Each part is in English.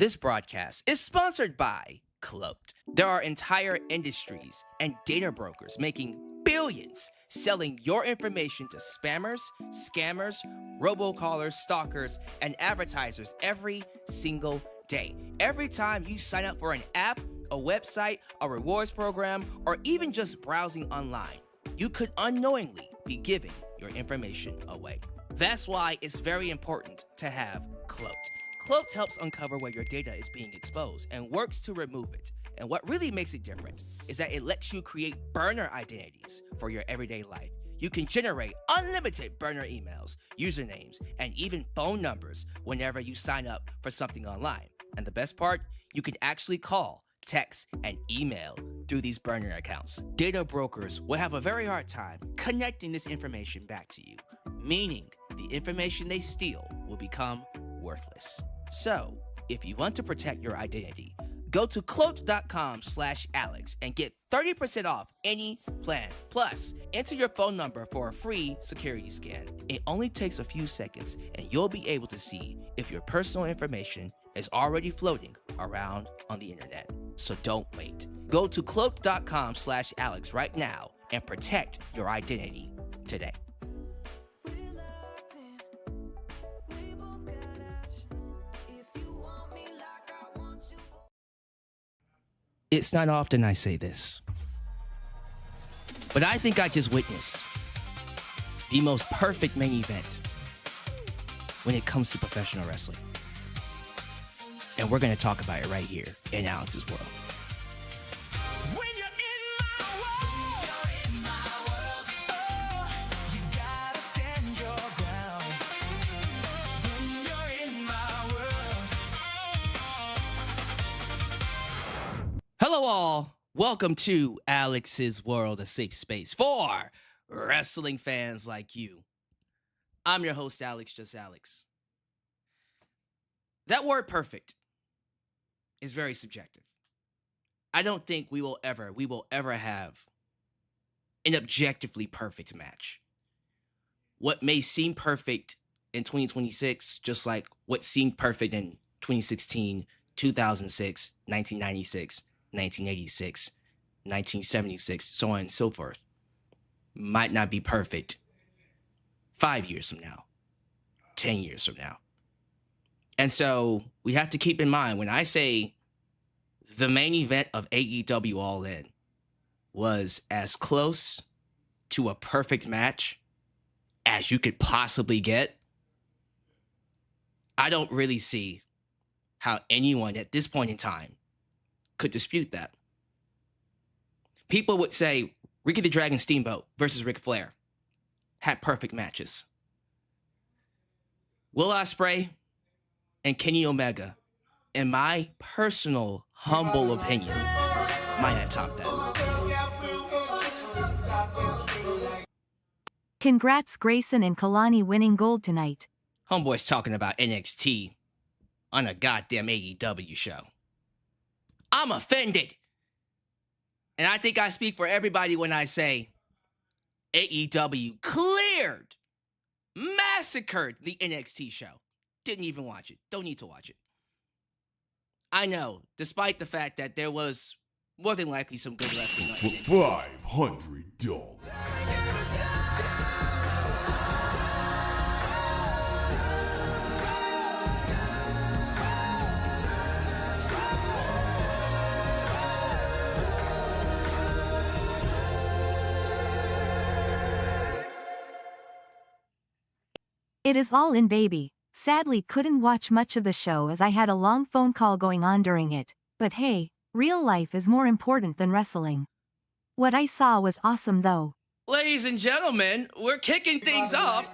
This broadcast is sponsored by Cloaked. There are entire industries and data brokers making billions selling your information to spammers, scammers, robocallers, stalkers, and advertisers every single day. Every time you sign up for an app, a website, a rewards program, or even just browsing online, you could unknowingly be giving your information away. That's why it's very important to have Cloaked. Cloaked helps uncover where your data is being exposed and works to remove it. And what really makes it different is that it lets you create burner identities for your everyday life. You can generate unlimited burner emails, usernames, and even phone numbers whenever you sign up for something online. And the best part, you can actually call, text, and email through these burner accounts. Data brokers will have a very hard time connecting this information back to you, meaning the information they steal will become worthless. So, if you want to protect your identity, go to cloaked.com/Alex and get 30% off any plan. Plus, enter your phone number for a free security scan. It only takes a few seconds and you'll be able to see if your personal information is already floating around on the internet. So don't wait. Go to cloaked.com/Alex right now and protect your identity today. It's not often I say this, but I think I just witnessed the most perfect main event when it comes to professional wrestling. And we're going to talk about it right here in Alex's World. Hello all, welcome to Alex's World, a safe space for wrestling fans like you. I'm your host, Alex, just Alex. That word perfect is very subjective. I don't think we will ever have an objectively perfect match. What may seem perfect in 2026, just like what seemed perfect in 2016, 2006, 1996, 1986, 1976, so on and so forth, might not be perfect 5 years from now, 10 years from now. And so we have to keep in mind when I say the main event of AEW All In was as close to a perfect match as you could possibly get, I don't really see how anyone at this point in time could dispute that. People would say Ricky the Dragon Steamboat versus Ric Flair had perfect matches. Will Ospreay and Kenny Omega, in my personal humble opinion, might have topped that. Congrats Grayson and Kalani winning gold tonight. Homeboy's talking about NXT on a goddamn AEW show. I'm offended. And I think I speak for everybody when I say AEW cleared, massacred the NXT show. Didn't even watch it. Don't need to watch it. I know, despite the fact that there was more than likely some good wrestling on NXT. $500. It is all in, baby. Sadly couldn't watch much of the show as I had a long phone call going on during it, but hey, real life is more important than wrestling. What I saw was awesome though. Ladies and gentlemen, we're kicking things off.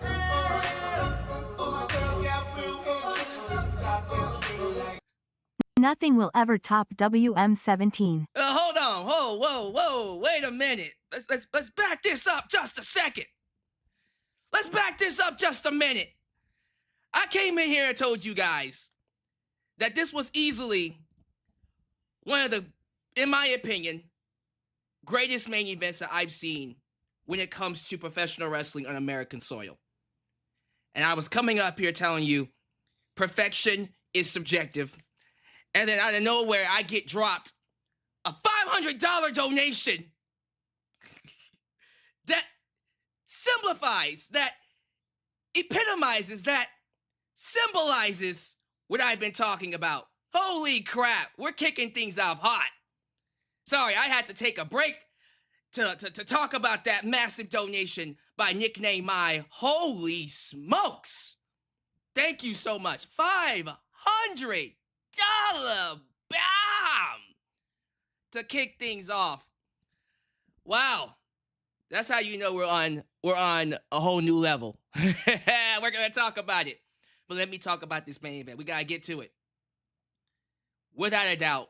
Nothing will ever top WM17. Hold on, whoa, wait a minute. Let's back this up just a second. Let's back this up just a minute. I came in here and told you guys that this was easily one of the, in my opinion, greatest main events that I've seen when it comes to professional wrestling on American soil. And I was coming up here telling you perfection is subjective And then out of nowhere, I get dropped a $500 donation that simplifies, that epitomizes, that symbolizes what I've been talking about. Holy crap, we're kicking things off hot. Sorry, I had to take a break to talk about that massive donation by Nickname My. Holy smokes. Thank you so much. $500 bomb to kick things off. Wow. That's how you know we're on a whole new level. We're going to talk about it. But let me talk about this main event. We got to get to it. Without a doubt,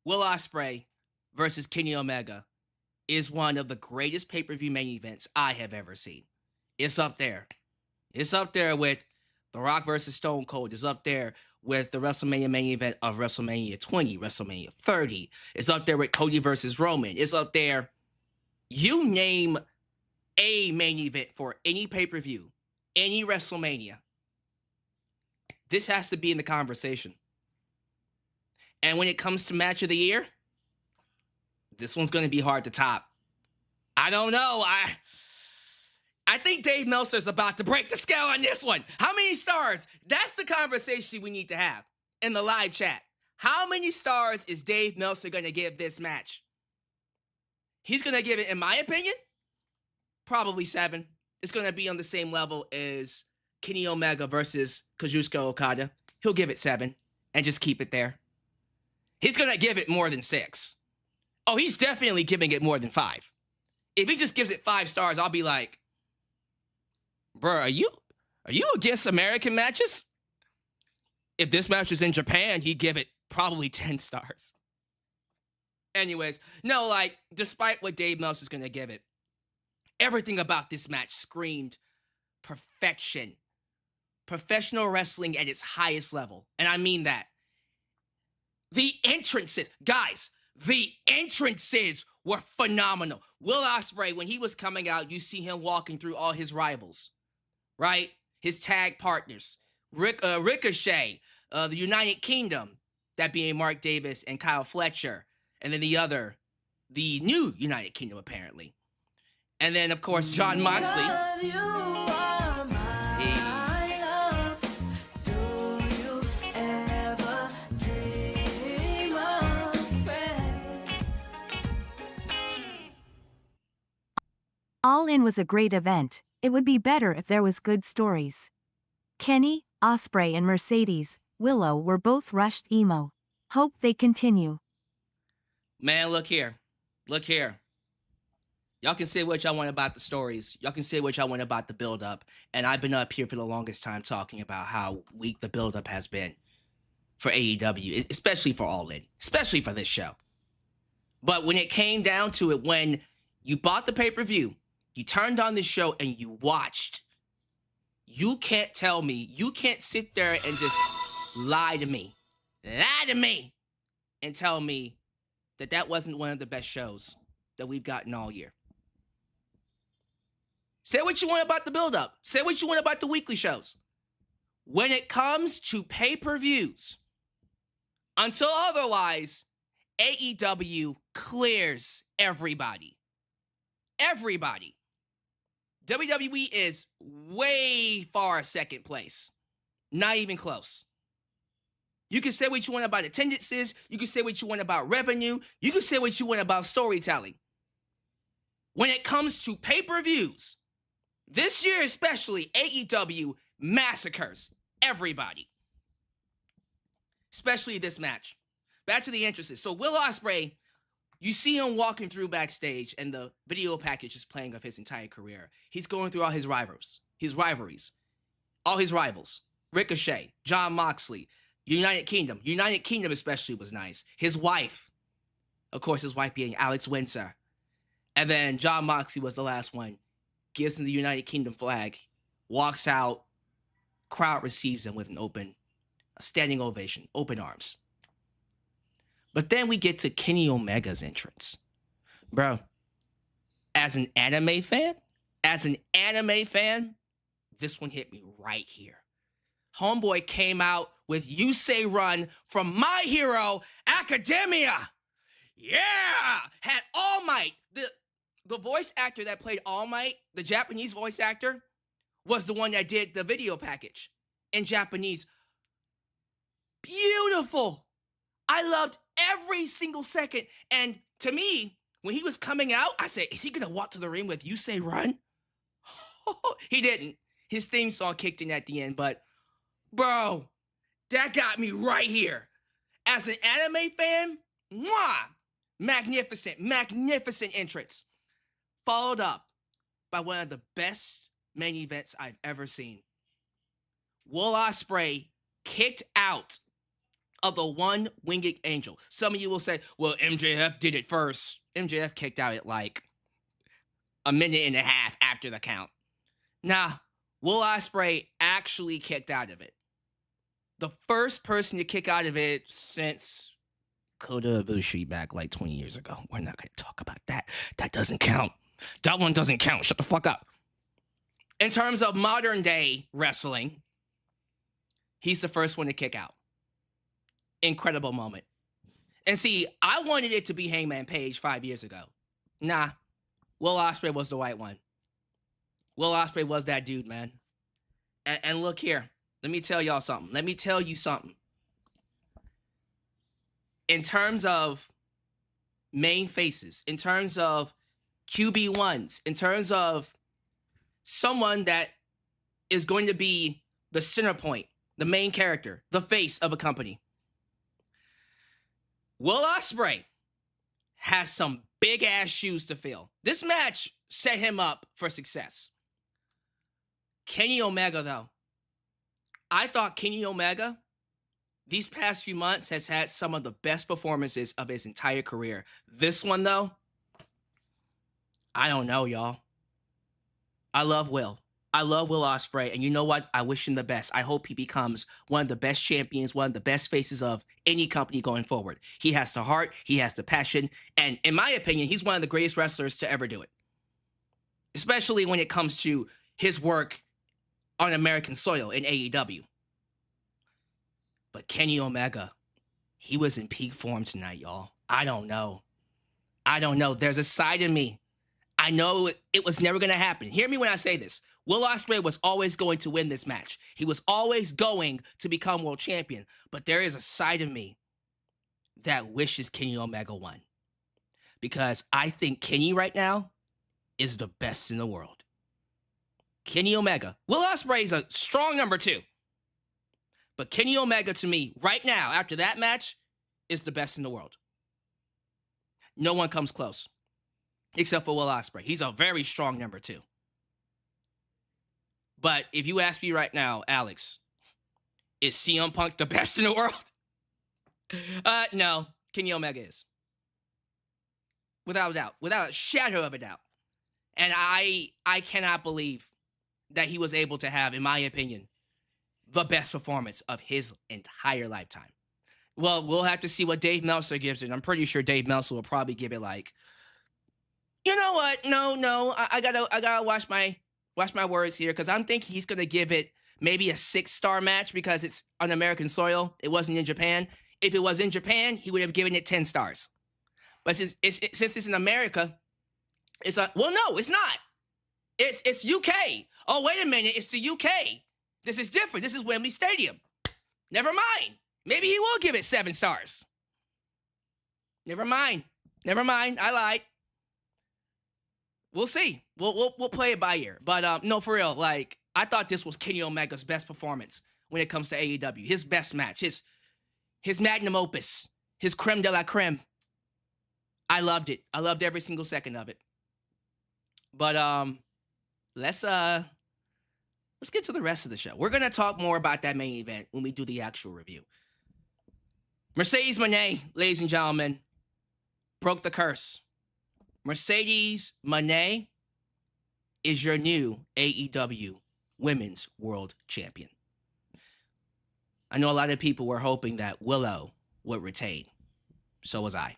Will Ospreay versus Kenny Omega is one of the greatest pay-per-view main events I have ever seen. It's up there. It's up there with The Rock versus Stone Cold. It's up there with the WrestleMania main event of WrestleMania 20, WrestleMania 30. It's up there with Cody versus Roman. It's up there. You name a main event for any pay-per-view, any WrestleMania, this has to be in the conversation. And when it comes to match of the year, this one's going to be hard to top. I don't know. I think Dave Meltzer's about to break the scale on this one. How many stars? That's the conversation we need to have in the live chat. How many stars is Dave Meltzer going to give this match? He's going to give it, in my opinion, probably 7. It's going to be on the same level as Kenny Omega versus Kazuchika Okada. He'll give it 7 and just keep it there. He's going to give it more than 6. Oh, he's definitely giving it more than 5. If he just gives it 5 stars, I'll be like, bro, are you against American matches? If this match was in Japan, he'd give it probably 10 stars. Anyways, no, like, despite what Dave Meltzer's going to give it, everything about this match screamed perfection. Professional wrestling at its highest level. And I mean that. The entrances, guys, the entrances were phenomenal. Will Ospreay, when he was coming out, you see him walking through all his rivals, right? His tag partners, Ricochet, the United Kingdom, that being Mark Davis and Kyle Fletcher, and then the new United Kingdom, apparently. And then, of course, Jon Moxley. All In was a great event. It would be better if there was good stories. Kenny, Ospreay and Mercedes, Willow were both rushed emo. Hope they continue. Man, look here. Look here. Y'all can say what y'all want about the stories. Y'all can say what y'all want about the build-up. And I've been up here for the longest time talking about how weak the build-up has been for AEW, especially for All In, especially for this show. But when it came down to it, when you bought the pay-per-view, you turned on the show and you watched, you can't tell me, you can't sit there and just lie to me and tell me that that wasn't one of the best shows that we've gotten all year. Say what you want about the build-up. Say what you want about the weekly shows. When it comes to pay-per-views, until otherwise, AEW clears everybody. Everybody. WWE is way far second place. Not even close. You can say what you want about attendances. You can say what you want about revenue. You can say what you want about storytelling. When it comes to pay-per-views, this year especially, AEW massacres everybody. Especially this match. Back to the entrances. So Will Ospreay, you see him walking through backstage and the video package is playing of his entire career. He's going through all his rivalries, all his rivals. Ricochet, Jon Moxley, United Kingdom. United Kingdom especially was nice. His wife, of course, his wife being Alex Windsor. And then Jon Moxley was the last one. Gives him the United Kingdom flag, walks out, crowd receives him with a standing ovation, open arms. But then we get to Kenny Omega's entrance. Bro, as an anime fan, this one hit me right here. Homeboy came out with You Say Run from My Hero Academia. Yeah! Had All Might. The voice actor that played All Might, the Japanese voice actor, was the one that did the video package in Japanese. Beautiful. I loved every single second. And to me, when he was coming out, I said, is he going to walk to the ring with You Say Run? He didn't. His theme song kicked in at the end, but bro, that got me right here. As an anime fan, mwah, magnificent entrance. Followed up by one of the best main events I've ever seen. Will Ospreay kicked out of the one-winged angel. Some of you will say, well, MJF did it first. MJF kicked out at like a minute and a half after the count. Nah, Will Ospreay actually kicked out of it. The first person to kick out of it since Kota Ibushi back like 20 years ago. We're not going to talk about that. That doesn't count. That one doesn't count. Shut the fuck up. In terms of modern day wrestling, he's the first one to kick out. Incredible moment. And see, I wanted it to be Hangman Page 5 years ago. Nah, Will Ospreay was the right one. Will Ospreay was that dude, man. And look here. Let me tell y'all something. Let me tell you something. In terms of main faces, in terms of QB1s, in terms of someone that is going to be the center point, the main character, the face of a company, Will Ospreay has some big-ass shoes to fill. This match set him up for success. Kenny Omega, though. I thought Kenny Omega, these past few months, has had some of the best performances of his entire career. This one, though, I don't know, y'all. I love Will. I love Will Ospreay, and you know what? I wish him the best. I hope he becomes one of the best champions, one of the best faces of any company going forward. He has the heart, he has the passion, and in my opinion, he's one of the greatest wrestlers to ever do it. Especially when it comes to his work on American soil in AEW. But Kenny Omega, he was in peak form tonight, y'all. I don't know. There's a side of me. I know it was never going to happen. Hear me when I say this. Will Ospreay was always going to win this match. He was always going to become world champion. But there is a side of me that wishes Kenny Omega won. Because I think Kenny right now is the best in the world. Kenny Omega. Will Ospreay is a strong number 2. But Kenny Omega, to me, right now, after that match, is the best in the world. No one comes close. Except for Will Ospreay. He's a very strong number 2. But if you ask me right now, Alex, is CM Punk the best in the world? No. Kenny Omega is. Without a doubt. Without a shadow of a doubt. And I cannot believe that he was able to have, in my opinion, the best performance of his entire lifetime. Well, we'll have to see what Dave Meltzer gives it. I'm pretty sure Dave Meltzer will probably give it like, you know what? No. I gotta watch my words here, because I'm thinking he's gonna give it maybe a 6-star match because it's on American soil. It wasn't in Japan. If it was in Japan, he would have given it 10 stars. But since it's in America, it's like, well, no, it's not. It's UK. Oh, wait a minute, it's the UK. This is different. This is Wembley Stadium. Never mind. Maybe he will give it 7 stars. Never mind. I lied. We'll see. We'll play it by ear. But no, for real, like, I thought this was Kenny Omega's best performance when it comes to AEW. His best match. His magnum opus. His creme de la creme. I loved it. I loved every single second of it. But let's get to the rest of the show. We're gonna talk more about that main event when we do the actual review. Mercedes Moné, ladies and gentlemen, broke the curse. Mercedes Moné is your new AEW Women's World Champion. I know a lot of people were hoping that Willow would retain. So was I.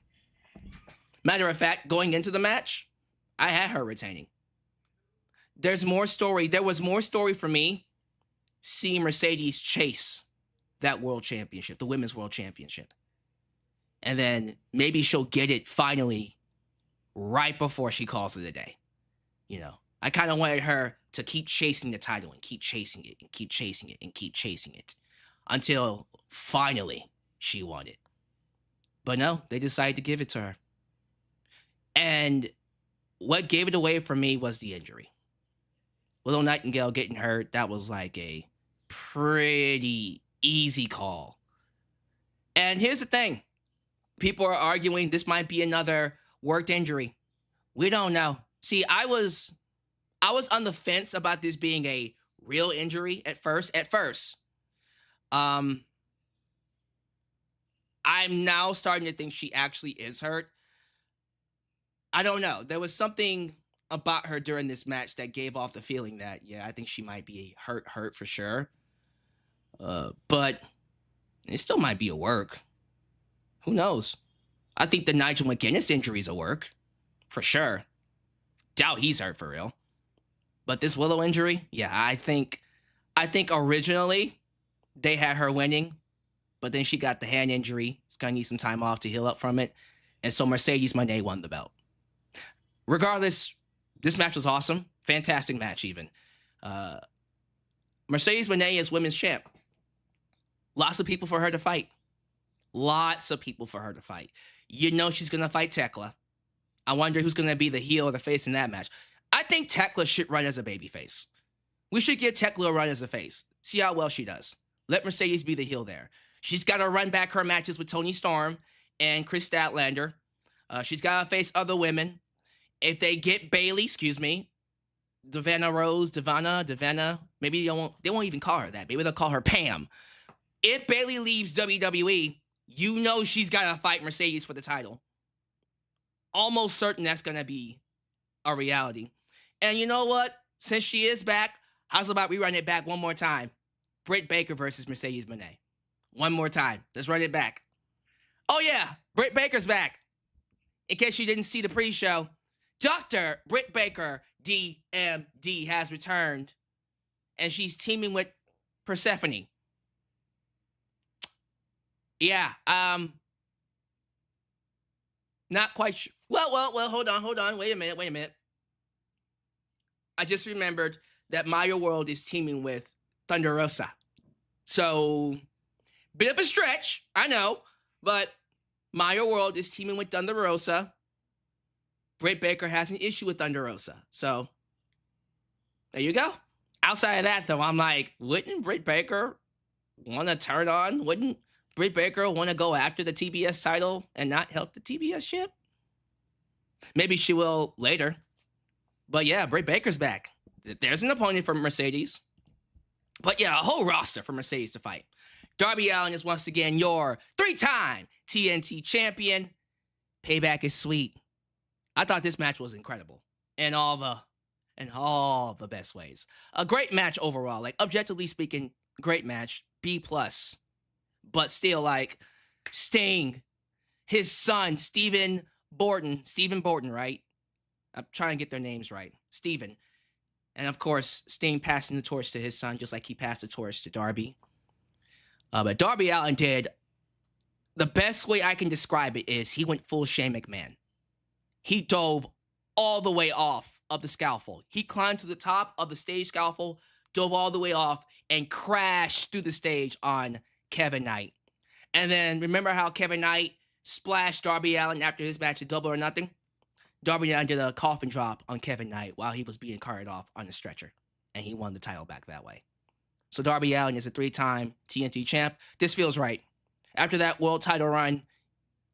Matter of fact, going into the match, I had her retaining. There was more story for me see Mercedes chase that world championship, the women's world championship. And then maybe she'll get it finally right before she calls it a day. You know, I kind of wanted her to keep chasing the title and keep chasing it and keep chasing it and keep chasing it until finally she won it. But no, they decided to give it to her. And what gave it away for me was the injury. Willow Nightingale getting hurt, that was like a pretty easy call. And here's the thing. People are arguing this might be another worked injury. We don't know. See, I was on the fence about this being a real injury at first. I'm now starting to think she actually is hurt. I don't know. There was something about her during this match that gave off the feeling that, yeah, I think she might be hurt for sure. But it still might be a work. Who knows? I think the Nigel McGuinness injury's a work. For sure. Doubt he's hurt for real. But this Willow injury, yeah, I think originally they had her winning, but then she got the hand injury. It's gonna need some time off to heal up from it. And so Mercedes Moné won the belt. Regardless, this match was awesome. Fantastic match even. Mercedes Moné is women's champ. Lots of people for her to fight. You know she's going to fight Tekla. I wonder who's going to be the heel or the face in that match. I think Tekla should run as a babyface. We should give Tekla a run as a face. See how well she does. Let Mercedes be the heel there. She's got to run back her matches with Toni Storm and Chris Statlander. She's got to face other women. If they get Bayley, Devana, maybe they won't even call her that. Maybe they'll call her Pam. If Bayley leaves WWE, you know she's got to fight Mercedes for the title. Almost certain that's going to be a reality. And you know what? Since she is back, how's about we run it back one more time? Britt Baker versus Mercedes Moné. One more time. Let's run it back. Oh yeah, Britt Baker's back. In case you didn't see the pre-show, Dr. Britt Baker D.M.D. has returned. And she's teaming with Persephone. Yeah, not quite sure. Well, hold on. Wait a minute. I just remembered that Maya World is teaming with Thunder Rosa. So, bit of a stretch, I know, but Maya World is teaming with Thunder Rosa. Britt Baker has an issue with Thunder Rosa. So, there you go. Outside of that, though, I'm like, wouldn't Britt Baker want to turn on? Wouldn't Britt Baker want to go after the TBS title and not help the TBS ship? Maybe she will later. But yeah, Britt Baker's back. There's an opponent for Mercedes. But yeah, a whole roster for Mercedes to fight. Darby Allin is once again your 3-time TNT Champion. Payback is sweet. I thought this match was incredible. In all the best ways. A great match overall. Like, objectively speaking, great match. B+. But still, like, Sting, his son, Stephen Borton, right? I'm trying to get their names right. Stephen. And, of course, Sting passing the torch to his son, just like he passed the torch to Darby. But Darby Allin did, the best way I can describe it is he went full Shane McMahon. He dove all the way off of the scaffold. He climbed to the top of the stage scaffold, dove all the way off, and crashed through the stage on Kevin Knight. And then remember how Kevin Knight splashed Darby Allin after his match at Double or Nothing? Darby Allin did a coffin drop on Kevin Knight while he was being carted off on a stretcher. And he won the title back that way. So Darby Allin is a 3-time TNT champ. This feels right. After that world title run,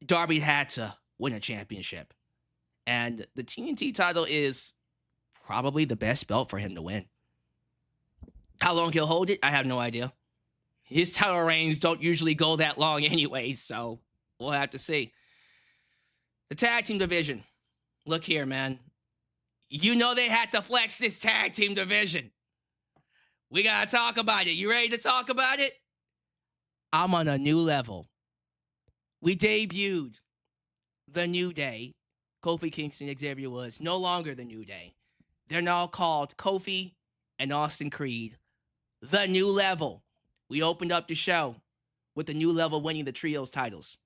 Darby had to win a championship. And the TNT title is probably the best belt for him to win. How long he'll hold it, I have no idea. His title reigns don't usually go that long anyway, so we'll have to see. The tag team division. Look here, man. You know they had to flex this tag team division. We gotta talk about it. You ready to talk about it? I'm on a new level. We debuted the New Day. Kofi Kingston, Xavier Woods, no longer the New Day. They're now called Kofi and Austin Creed, The New Level. We opened up the show with the New Level winning the trios titles.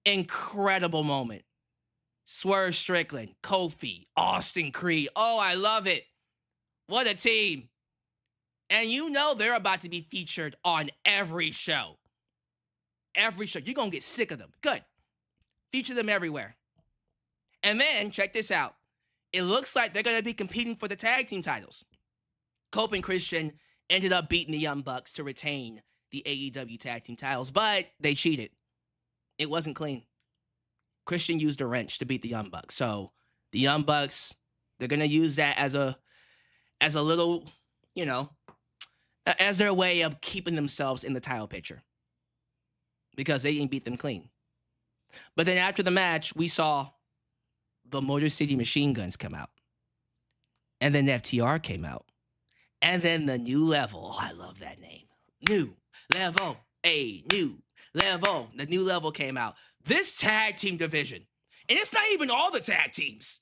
Incredible moment. Swerve Strickland, Kofi, Austin Creed. Oh, I love it. What a team. And you know they're about to be featured on every show. Every show. You're going to get sick of them. Good. Feature them everywhere. And then, check this out. It looks like they're going to be competing for the tag team titles. Kofi and Christian ended up beating the Young Bucks to retain the AEW tag team titles, but they cheated. It wasn't clean. Christian used a wrench to beat the Young Bucks. So the Young Bucks, they're going to use that as a little, as their way of keeping themselves in the title picture. Because they didn't beat them clean. But then after the match, we saw the Motor City Machine Guns come out. And then FTR came out. And then the New Level. Oh, I love that name. New Level. New Level. The New Level came out. This tag team division, and it's not even all the tag teams,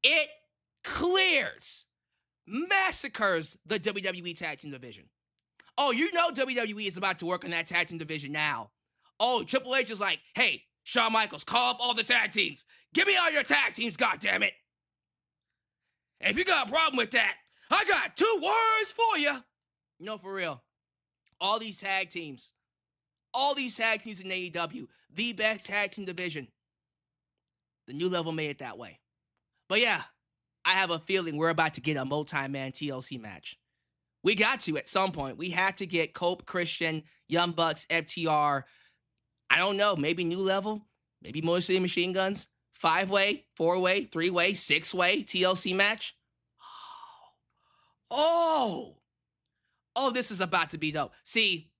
it clears, massacres the WWE tag team division. Oh, you know WWE is about to work on that tag team division now. Oh, Triple H is like, hey, Shawn Michaels, call up all the tag teams. Give me all your tag teams, goddammit. And if you got a problem with that, I got 2 words for you. No, for real. All these tag teams in AEW, the best tag team division. The New Level made it that way. But yeah, I have a feeling we're about to get a multi-man TLC match. We got to at some point. We have to get Cope, Christian, Young Bucks, FTR. I don't know, maybe New Level, maybe Motor City Machine Guns, 5-way, 4-way, 3-way, 6-way TLC match. Oh, this is about to be dope. See,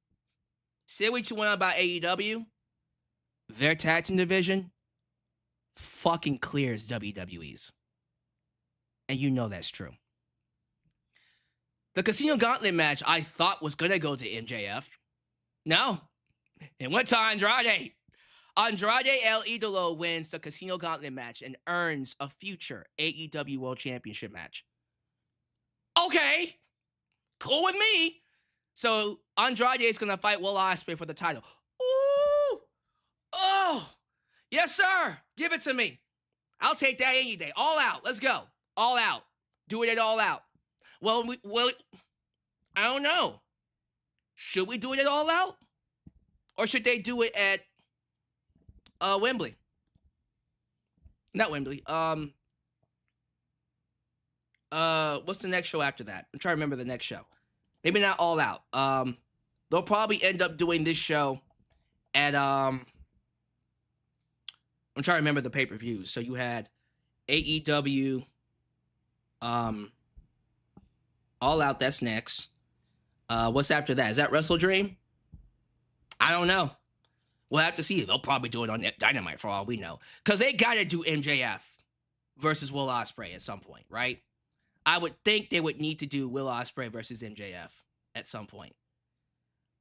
say what you want about AEW, their tag team division fucking clears WWE's. And you know that's true. The Casino Gauntlet match I thought was going to go to MJF. No, it went to Andrade. Andrade El Idolo wins the Casino Gauntlet match and earns a future AEW World Championship match. Okay, cool with me. So Andrade is going to fight Will Ospreay for the title. Ooh, oh, yes, sir. Give it to me. I'll take that any day. All out. Let's go. All out. Do it at All Out. Well, I don't know. Should we do it at All Out? Or should they do it at Wembley? Not Wembley. What's the next show after that? I'm trying to remember the next show. Maybe not All Out. They'll probably end up doing this show at I'm trying to remember the pay-per-views. So you had AEW All Out, that's next. What's after that? Is that Wrestle Dream? I don't know. We'll have to see. They'll probably do it on Dynamite for all we know. Because they got to do MJF versus Will Ospreay at some point, right? I would think they would need to do Will Ospreay versus MJF at some point.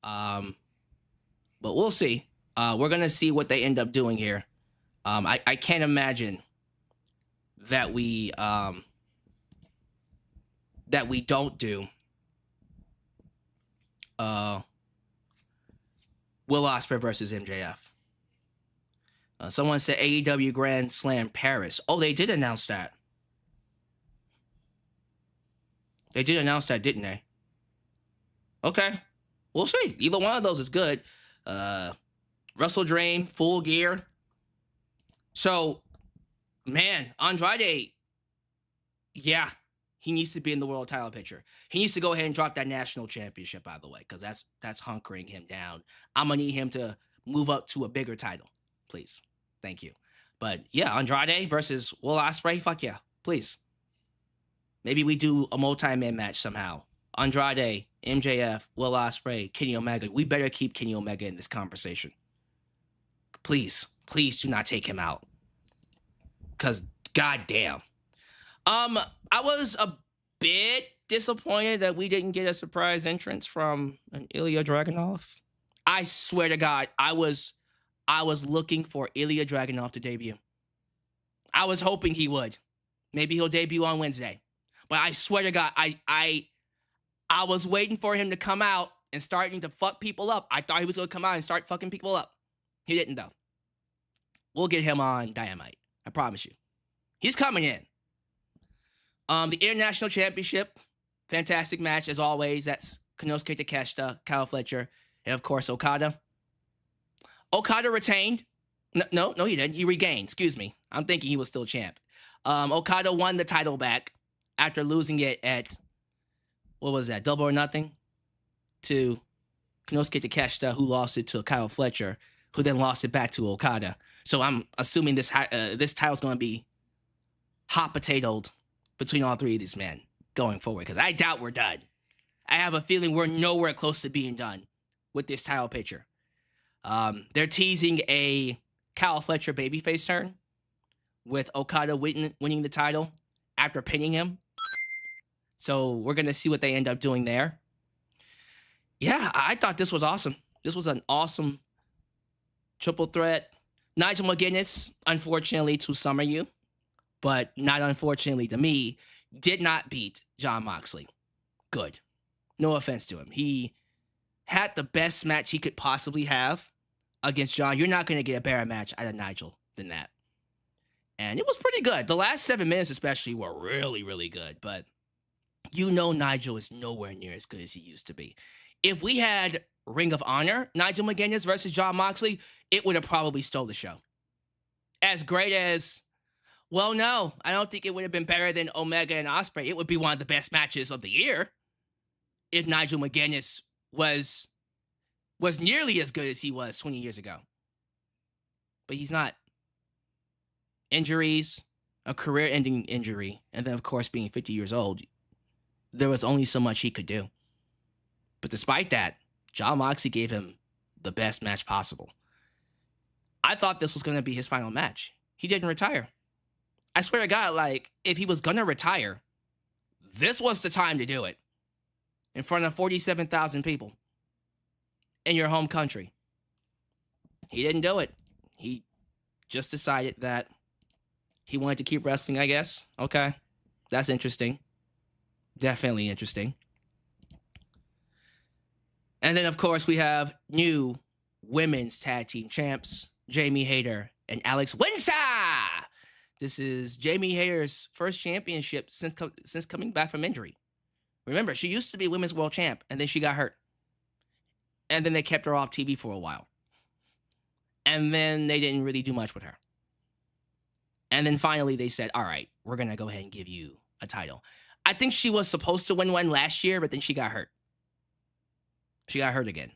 But we'll see. We're going to see what they end up doing here. I can't imagine that we don't do Will Ospreay versus MJF. Someone said AEW Grand Slam Paris. Oh, they did announce that. They did announce that, didn't they? Okay. We'll see. Either one of those is good. Wrestle Dream, Full Gear. So, man, Andrade, yeah, he needs to be in the world title picture. He needs to go ahead and drop that national championship, by the way, because that's hunkering him down. I'm going to need him to move up to a bigger title, please. Thank you. But yeah, Andrade versus Will Ospreay, fuck yeah, please. Maybe we do a multi-man match somehow. Andrade, MJF, Will Ospreay, Kenny Omega. We better keep Kenny Omega in this conversation. Please do not take him out. Because, goddamn. I was a bit disappointed that we didn't get a surprise entrance from an Ilya Dragunov. I swear to God, I was looking for Ilya Dragunov to debut. I was hoping he would. Maybe he'll debut on Wednesday. But I swear to God, I was waiting for him to come out and starting to fuck people up. I thought he was going to come out and start fucking people up. He didn't, though. We'll get him on Dynamite. I promise you. He's coming in. The International Championship, fantastic match as always. That's Konosuke Takeshita, Kyle Fletcher, and of course Okada. Okada retained. No, he didn't. He regained. Excuse me. I'm thinking he was still champ. Okada won the title back after losing it at, what was that, Double or Nothing? To Konosuke Takeshita, who lost it to Kyle Fletcher, who then lost it back to Okada. So I'm assuming this title's going to be hot potatoed between all three of these men going forward, because I doubt we're done. I have a feeling we're nowhere close to being done with this title picture. They're teasing a Kyle Fletcher babyface turn with Okada winning the title after pinning him. So we're going to see what they end up doing there. Yeah, I thought this was awesome. This was an awesome triple threat. Nigel McGuinness, unfortunately to some of you, but not unfortunately to me, did not beat Jon Moxley. Good. No offense to him. He had the best match he could possibly have against Jon. You're not going to get a better match out of Nigel than that. And it was pretty good. The last 7 minutes especially were really, really good. But you know Nigel is nowhere near as good as he used to be. If we had Ring of Honor, Nigel McGuinness versus Jon Moxley, it would have probably stole the show. As great as, well, no, I don't think it would have been better than Omega and Ospreay. It would be one of the best matches of the year if Nigel McGuinness was nearly as good as he was 20 years ago. But he's not. Injuries, a career-ending injury, and then, of course, being 50 years old, there was only so much he could do. But despite that, Jon Moxley gave him the best match possible. I thought this was going to be his final match. He didn't retire. I swear to God, like, if he was going to retire, this was the time to do it. In front of 47,000 people. In your home country. He didn't do it. He just decided that he wanted to keep wrestling, I guess. Okay. That's interesting. Definitely interesting. And then, of course, we have new women's tag team champs, Jamie Hayter and Alex Windsor. This is Jamie Hayter's first championship since coming back from injury. Remember, she used to be women's world champ, and then she got hurt. And then they kept her off TV for a while. And then they didn't really do much with her. And then finally they said, all right, we're going to go ahead and give you a title. I think she was supposed to win one last year, but then she got hurt. She got hurt again.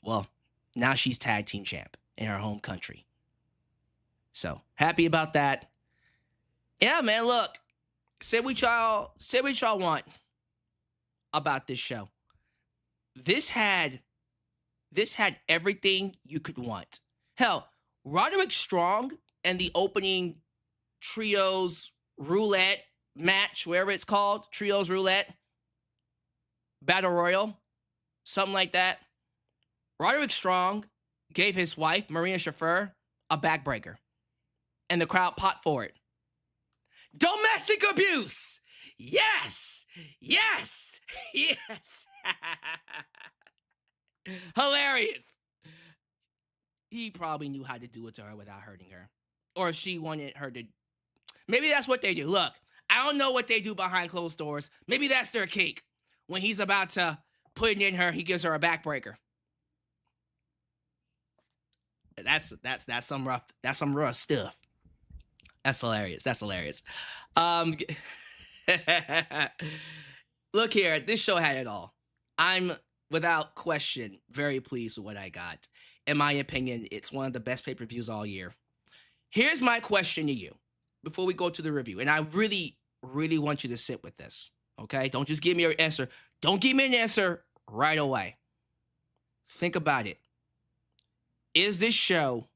Well, now she's tag team champ in her home country. So, happy about that. Yeah, man, look. Say what y'all want about this show. This had everything you could want. Hell, Roderick Strong and the opening Trios Roulette match, wherever it's called, Trios Roulette, Battle Royal, something like that. Roderick Strong gave his wife, Marina Shafir, a backbreaker. And the crowd popped for it. Domestic abuse! Yes! Yes! Yes! Hilarious! He probably knew how to do it to her without hurting her. Or she wanted her to... Maybe that's what they do. Look, I don't know what they do behind closed doors. Maybe that's their cake. When he's about to put it in her, he gives her a backbreaker. That's some rough stuff. That's hilarious. That's hilarious. Look here, this show had it all. I'm, without question, very pleased with what I got. In my opinion, it's one of the best pay-per-views all year. Here's my question to you before we go to the review. And I really, really want you to sit with this, okay? Don't just give me your answer. Don't give me an answer right away. Think about it. Is this show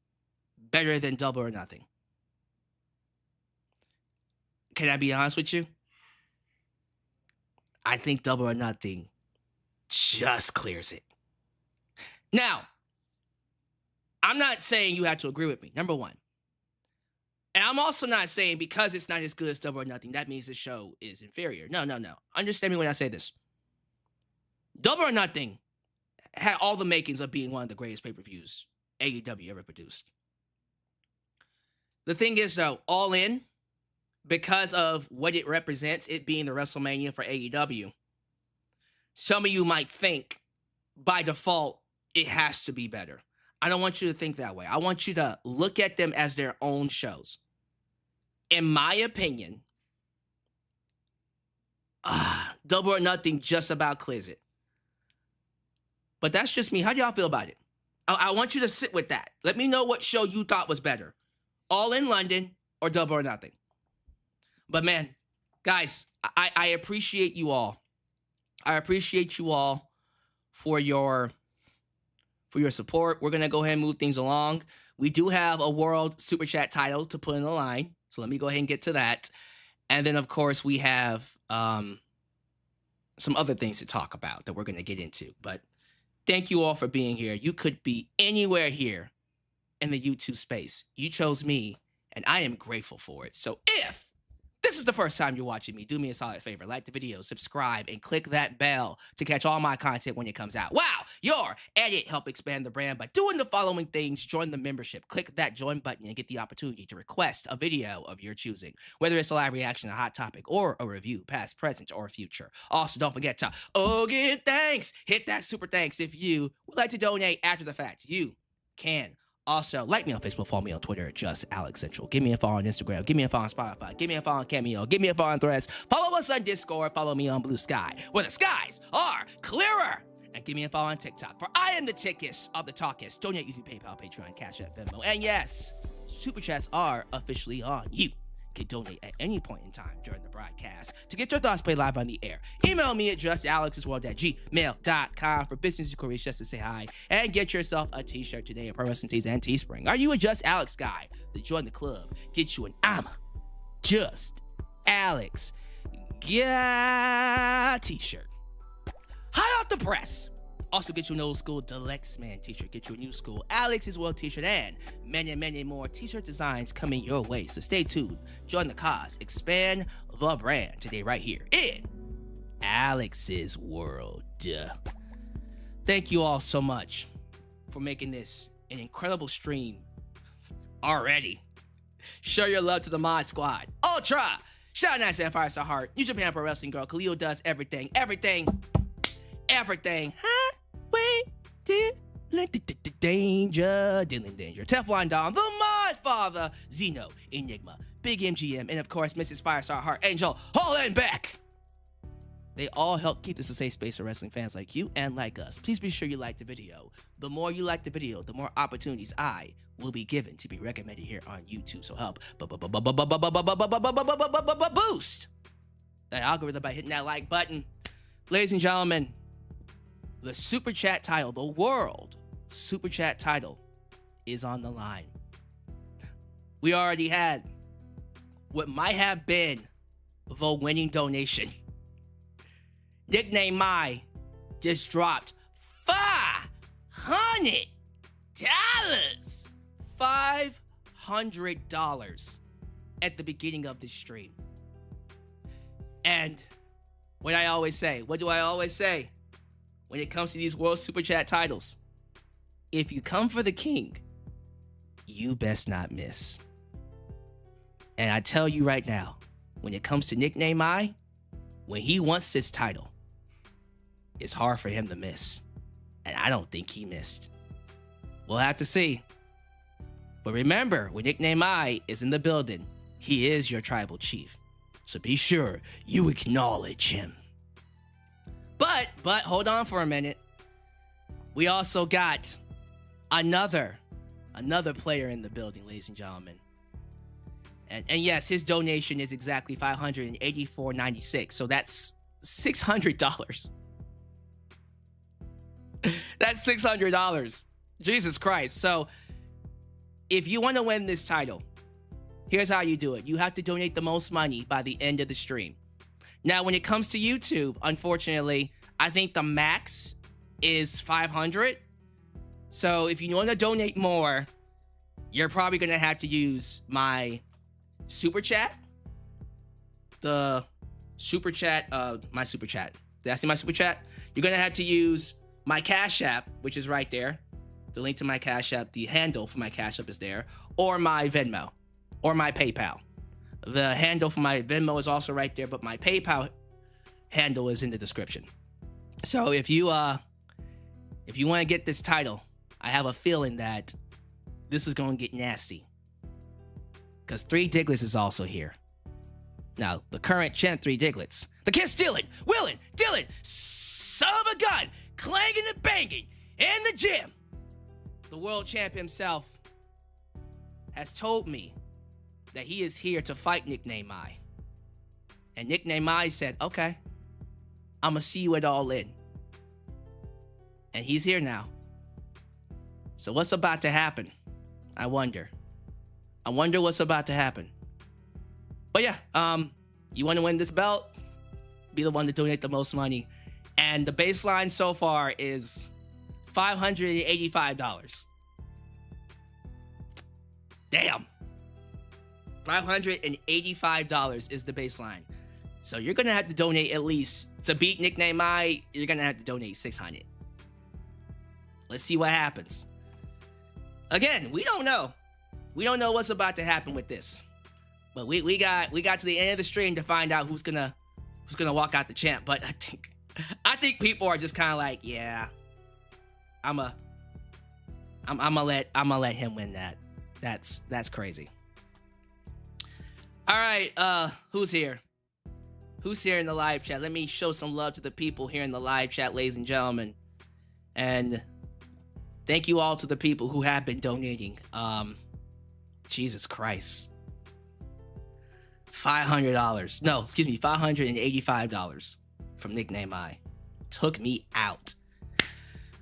better than Double or Nothing? Can I be honest with you? I think Double or Nothing just clears it. Now, I'm not saying you have to agree with me, number one. And I'm also not saying because it's not as good as Double or Nothing, that means the show is inferior. No. Understand me when I say this. Double or Nothing had all the makings of being one of the greatest pay-per-views AEW ever produced. The thing is, though, All In, because of what it represents, it being the WrestleMania for AEW, some of you might think, by default, it has to be better. I don't want you to think that way. I want you to look at them as their own shows. In my opinion, Double or Nothing just about clears it. But that's just me. How do y'all feel about it? I want you to sit with that. Let me know what show you thought was better. All in London or Double or Nothing. But man, guys, I appreciate you all. I appreciate you all for your support. We're going to go ahead and move things along. We do have a World Super Chat title to put in the line. So let me go ahead and get to that. And then, of course, we have some other things to talk about that we're going to get into. But thank you all for being here. You could be anywhere here in the YouTube space. You chose me, and I am grateful for it. So if this is the first time you're watching me, do me a solid favor. Like the video, subscribe, and click that bell to catch all my content when it comes out. Wow! Your edit help expand the brand by doing the following things. Join the membership. Click that join button and get the opportunity to request a video of your choosing, whether it's a live reaction, a hot topic, or a review, past, present, or future. Also, don't forget to give thanks. Hit that super thanks if you would like to donate after the fact. You can. Also, like me on Facebook, follow me on Twitter at Just Alex Central. Give me a follow on Instagram. Give me a follow on Spotify. Give me a follow on Cameo. Give me a follow on Threads. Follow us on Discord. Follow me on Blue Sky, where the skies are clearer. And give me a follow on TikTok, for I am the tickest of the talkest. Donate using PayPal, Patreon, Cash App, Venmo. And yes, Super Chats are officially on. You can donate at any point in time during the broadcast to get your thoughts played live on the air. Email me at justalexsworld@gmail.com for business inquiries, just to say hi, and get yourself a t-shirt today at Pro Wrestling Tees and Teespring. Are you a Just Alex guy? Then join the club. Get you an I'm Just Alex t-shirt. Hot off the press. Also get you an old school Deluxe Man t-shirt. Get you a new school Alex's World t-shirt, and many, many more t-shirt designs coming your way. So stay tuned. Join the cause. Expand the brand today right here in Alex's World. Thank you all so much for making this an incredible stream already. Show your love to the Mod Squad. Ultra! Shout out Nice and Firestar Heart. New Japan Pro Wrestling Girl. Khalil does everything. Huh? Wait, Danger, Dylan Danger, Teflon Dom, the Mod Father, Zeno, Enigma, Big MGM, and of course, Mrs. Firestar Heart, Angel, Hollenbeck. They all help keep this a safe space for wrestling fans like you and like us. Please be sure you like the video. The more you like the video, the more opportunities I will be given to be recommended here on YouTube. So help boost that algorithm by hitting that like button. Ladies and gentlemen, the Super Chat title, the World Super Chat title, is on the line. We already had what might have been the winning donation. Nickname Mai just dropped $500. $500 at the beginning of this stream. And what do I always say? When it comes to these World Super Chat titles, if you come for the king, you best not miss. And I tell you right now, when it comes to Nickname I, when he wants this title, it's hard for him to miss. And I don't think he missed. We'll have to see. But remember, when Nickname I is in the building, he is your tribal chief. So be sure you acknowledge him. But hold on for a minute. We also got another player in the building, ladies and gentlemen. And yes, his donation is exactly $584.96. So that's $600. That's $600. Jesus Christ. So if you want to win this title, here's how you do it. You have to donate the most money by the end of the stream. Now, when it comes to YouTube, unfortunately, I think the max is $500. So if you want to donate more, you're probably going to have to use my Super Chat. My Super Chat. Did I see my Super Chat? you're going to have to use my Cash App, which is right there. The link to my Cash App, the handle for my Cash App is there, or my Venmo, or my PayPal. The handle for my Venmo is also right there, but my PayPal handle is in the description. So if you want to get this title, I have a feeling that this is going to get nasty. Because Three Diglets is also here. Now, the current champ, Three Diglets, the kid stealing, willing, Dylan, son of a gun, clanging and banging in the gym. The world champ himself has told me that he is here to fight Nickname I. And Nickname I said, okay, I'm going to see you at All In. And he's here now. So what's about to happen? I wonder what's about to happen. But yeah, you want to win this belt? Be the one to donate the most money. And the baseline so far is $585. Damn. $585 is the baseline. So you're going to have to donate at least, to beat Nickname I, you're going to have to donate $600. Let's see what happens. Again, we don't know. We don't know what's about to happen with this. But we got to the end of the stream to find out who's gonna walk out the champ. But I think people are just kind of like, yeah, I'm gonna let him win that. That's crazy. All right, who's here? Who's here in the live chat? Let me show some love to the people here in the live chat, ladies and gentlemen. And thank you all to the people who have been donating. Jesus Christ. $500. No, excuse me, $585 from Nickname I. Took me out.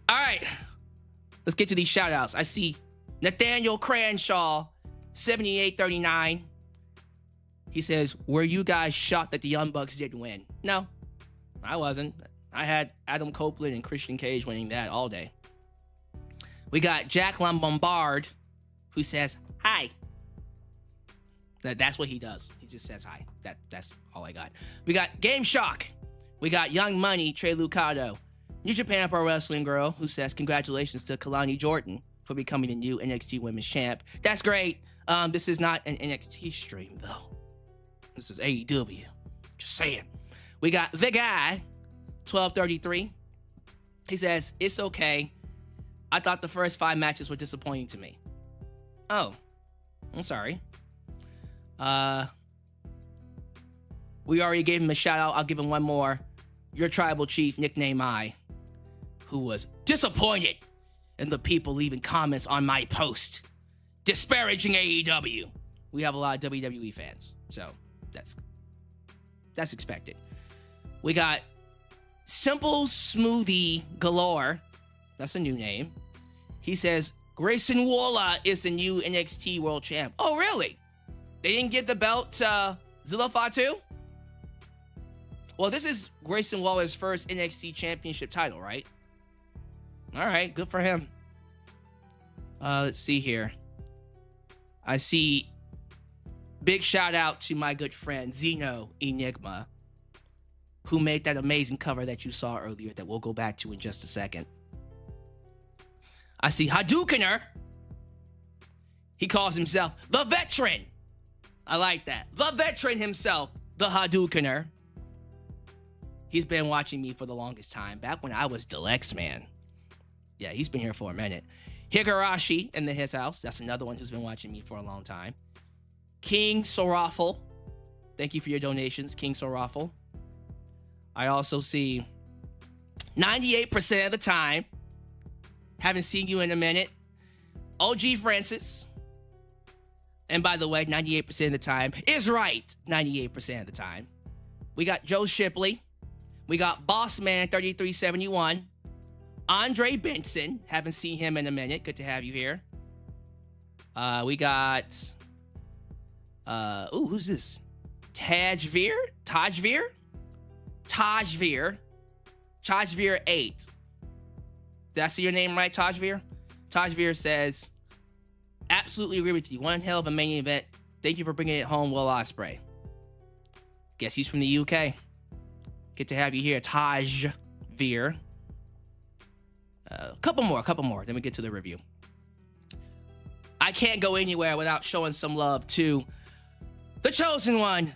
All right. Let's get to these shout outs. I see Nathaniel Cranshaw, 7839. He says, were you guys shocked that the Young Bucks didn't win? No, I wasn't. I had Adam Copeland and Christian Cage winning that all day. We got Jack Lombard, who says, hi. That's what he does. He just says hi. That's all I got. We got Game Shock. We got Young Money, Trey Lucado. New Japan Pro Wrestling Girl, who says, congratulations to Kalani Jordan for becoming the new NXT Women's Champ. That's great. This is not an NXT stream, though. This is AEW. Just saying. We got The Guy, 1233. He says, it's okay. I thought the first 5 matches were disappointing to me. Oh, I'm sorry. We already gave him a shout out. I'll give him one more. Your tribal chief, Nickname I, who was disappointed in the people leaving comments on my post disparaging AEW. We have a lot of WWE fans, so that's expected. We got Simple Smoothie Galore. That's a new name. He says, Grayson Waller is the new NXT World Champ. Oh, really? They didn't give the belt to Zilla Fatu? Well, this is Grayson Waller's first NXT Championship title, right? All right, good for him. Let's see here. I see big shout out to my good friend Zeno Enigma, who made that amazing cover that you saw earlier that we'll go back to in just a second. I see Hadoukener. He calls himself the Veteran. I like that. The Veteran himself, the Hadoukener. He's been watching me for the longest time, back when I was Deluxe Man. Yeah, he's been here for a minute. Higurashi in his house. That's another one who's been watching me for a long time. King Sorafel. Thank you for your donations, King Sorafel. I also see 98% of the time. Haven't seen you in a minute. OG Francis. And by the way, 98% of the time is right. 98% of the time. We got Joe Shipley. We got Bossman 3371. Andre Benson. Haven't seen him in a minute. Good to have you here. We got... who's this? Tajveer? Tajveer 8. Did I see your name right, Tajveer? Tajveer says, absolutely agree with you. One hell of a main event. Thank you for bringing it home, Will Ospreay. Guess he's from the UK. Good to have you here, Tajveer. couple more. Then we get to the review. I can't go anywhere without showing some love to the chosen one,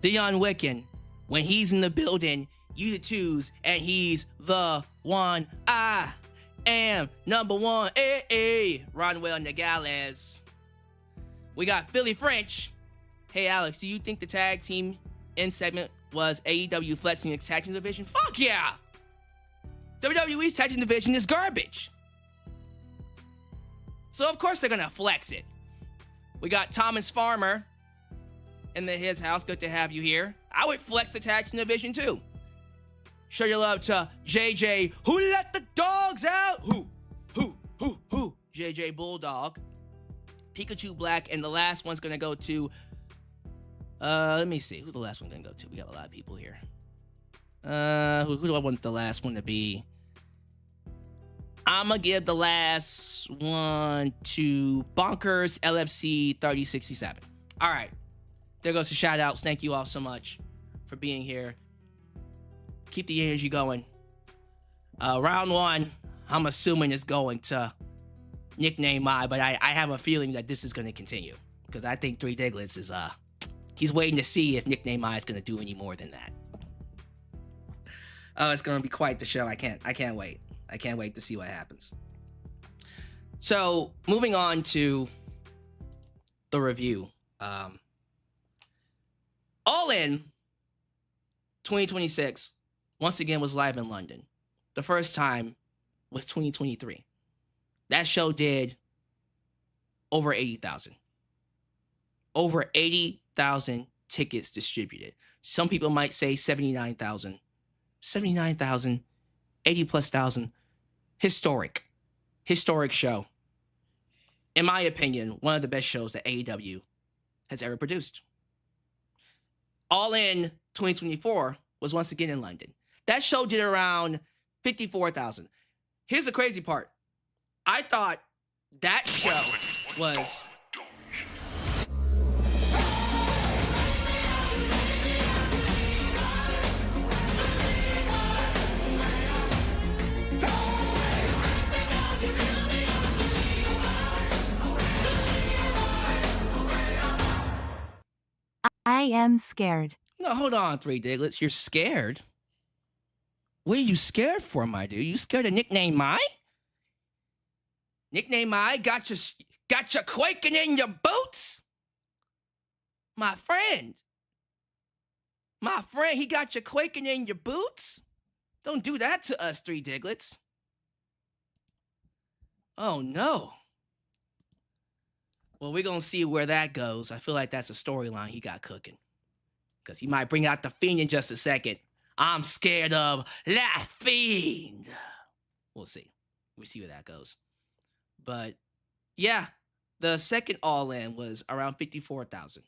the Unwiccan. When he's in the building, you the twos, and he's the one. I am number one. Ronwell Nogales. We got Philly French. Hey, Alex, do you think the tag team in segment was AEW flexing its tag team division? Fuck yeah! WWE's tag team division is garbage. So, of course, they're going to flex it. We got Thomas Farmer in his house. Good to have you here. I would flex the tag team division, too. Show your love to JJ, who let the dogs out. Who? JJ Bulldog. Pikachu Black, and the last one's going to go to... let me see. Who's the last one going to go to? We got a lot of people here. Who do I want the last one to be? I'm going to give the last one to Bonkers LFC 3067. All right. There goes the shout outs. Thank you all so much for being here. Keep the energy going. Round one, I'm assuming is going to Nickname My, but I have a feeling that this is going to continue because I think Three Diglets is, he's waiting to see if Nickname My is going to do any more than that. Oh, it's going to be quite the show. I can't wait. I can't wait to see what happens. So, moving on to the review. All In 2026, once again, was live in London. The first time was 2023. That show did over 80,000. Over 80,000 tickets distributed. Some people might say 79,000. 79,000, 80 plus thousand. Historic show. In my opinion, one of the best shows that AEW has ever produced. All In 2024 was once again in London. That show did around 54,000. Here's the crazy part. I thought that show was... I am scared. No, hold on, Three Diglets. You're scared? What are you scared for, my dude? You scared of Nickname My? Nickname My got you quaking in your boots? My friend, he got you quaking in your boots? Don't do that to us, Three Diglets. Oh, no. Well, we're going to see where that goes. I feel like that's a storyline he got cooking. Because he might bring out the Fiend in just a second. I'm scared of La Fiend. We'll see. We'll see where that goes. But, yeah, the second All In was around 54,000.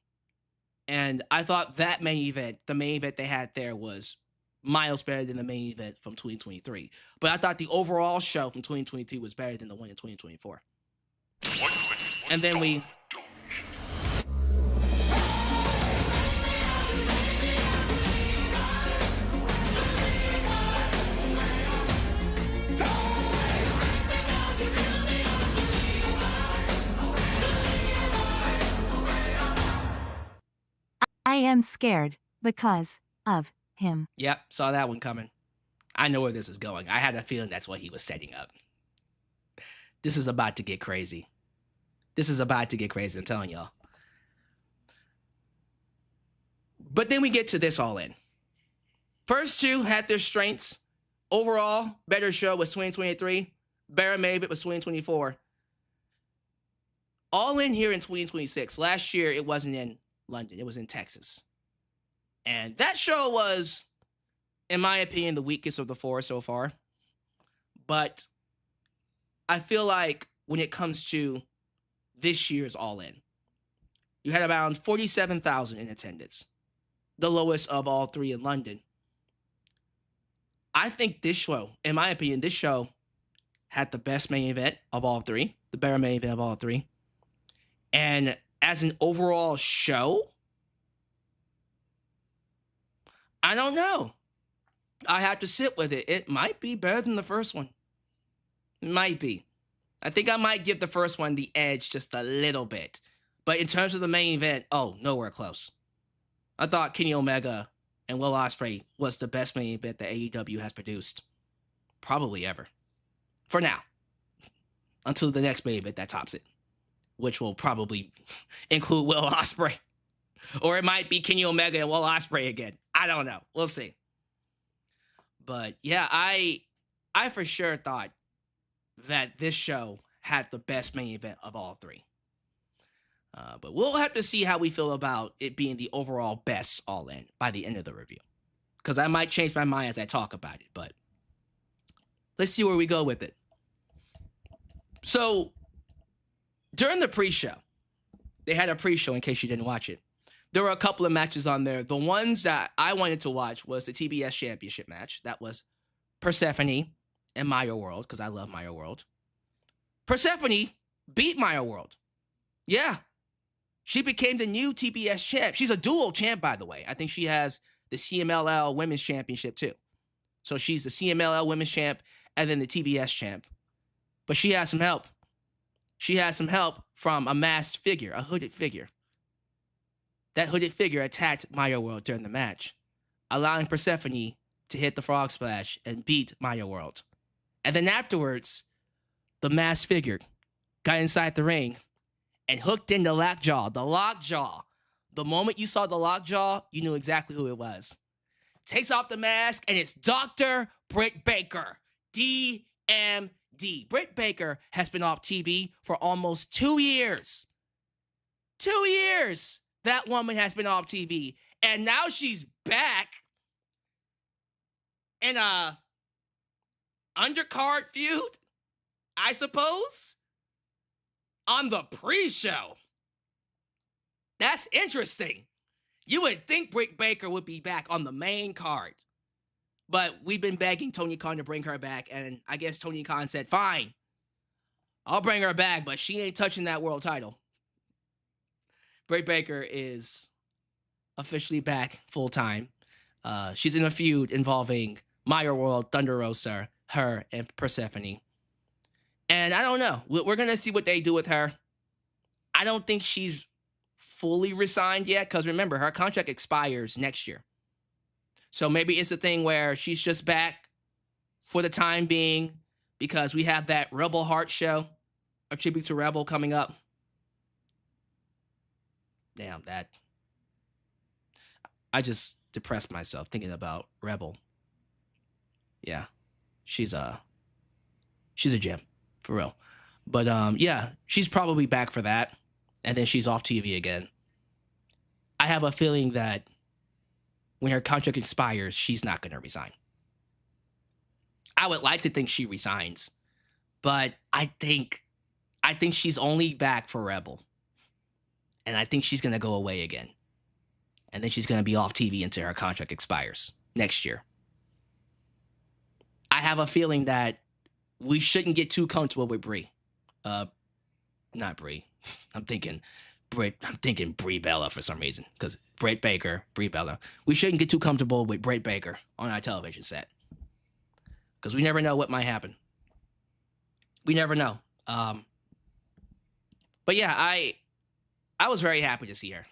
And I thought that main event, the main event they had there was miles better than the main event from 2023. But I thought the overall show from 2022 was better than the one in 2024. And then we... I am scared because of him. Yep, saw that one coming. I know where this is going. I had a feeling that's what he was setting up. This is about to get crazy. I'm telling y'all. But then we get to this All In. First two had their strengths. Overall, better show was 2023. Better main event was 2024. All In here in 2026. Last year, it wasn't in London. It was in Texas. And that show was, in my opinion, the weakest of the four so far. But I feel like when it comes to this year's All In, you had around 47,000 in attendance, the lowest of all three in London. I think this show, in my opinion, this show had the best main event of all three, the better main event of all three. And as an overall show, I don't know. I have to sit with it. It might be better than the first one. Might be. I think I might give the first one the edge just a little bit. But in terms of the main event, nowhere close. I thought Kenny Omega and Will Ospreay was the best main event that AEW has produced. Probably ever. For now. Until the next main event that tops it. Which will probably include Will Ospreay. Or it might be Kenny Omega and Will Ospreay again. I don't know. We'll see. But yeah, I for sure thought that this show had the best main event of all three. But we'll have to see how we feel about it being the overall best All In by the end of the review. Because I might change my mind as I talk about it. But let's see where we go with it. So, during the pre-show, they had a pre-show in case you didn't watch it. There were a couple of matches on there. The ones that I wanted to watch was the TBS Championship match. That was Persephone and Maya World, because I love Maya World. Persephone beat Maya World. Yeah. She became the new TBS champ. She's a dual champ, by the way. I think she has the CMLL Women's Championship, too. So she's the CMLL Women's Champ and then the TBS champ. But she has some help. She has some help from a masked figure, a hooded figure. That hooded figure attacked Maya World during the match, allowing Persephone to hit the frog splash and beat Maya World. And then afterwards, the masked figure got inside the ring and hooked in the lockjaw. The lockjaw. The moment you saw the lockjaw, you knew exactly who it was. Takes off the mask, and it's Dr. Britt Baker D.M.D. Britt Baker has been off TV for almost 2 years. 2 years that woman has been off TV. And now she's back in a undercard feud, I suppose, on the pre-show. That's interesting. You would think Britt Baker would be back on the main card. But we've been begging Tony Khan to bring her back, and I guess Tony Khan said, fine, I'll bring her back, but she ain't touching that world title. Britt Baker is officially back full-time. She's in a feud involving Maya World, Thunder Rosa, her, and Persephone. And I don't know. We're going to see what they do with her. I don't think she's fully resigned yet, because remember, her contract expires next year. So maybe it's a thing where she's just back for the time being because we have that Rebel Heart show, a tribute to Rebel coming up. Damn, that. I just depressed myself thinking about Rebel. Yeah, she's a gem, for real. But yeah, she's probably back for that. And then she's off TV again. I have a feeling that when her contract expires, she's not going to resign. I would like to think she resigns, but I think she's only back for Rebel. And I think she's going to go away again. And then she's going to be off TV until her contract expires next year. I have a feeling that we shouldn't get too comfortable with Brie. Not Brie. I'm thinking Brie Bella for some reason. Because Britt Baker, Brie Bella. We shouldn't get too comfortable with Britt Baker on our television set. Because we never know what might happen. We never know. But yeah, I was very happy to see her.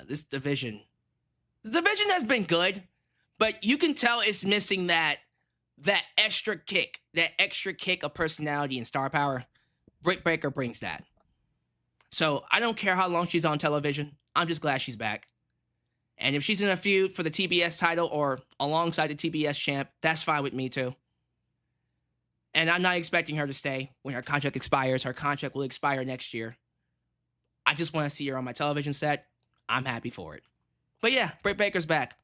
This division. The division has been good. But you can tell it's missing that extra kick. That extra kick of personality and star power. Britt Baker brings that. So I don't care how long she's on television. I'm just glad she's back. And if she's in a feud for the TBS title or alongside the TBS champ, that's fine with me too. And I'm not expecting her to stay when her contract expires. Her contract will expire next year. I just want to see her on my television set. I'm happy for it. But yeah, Britt Baker's back.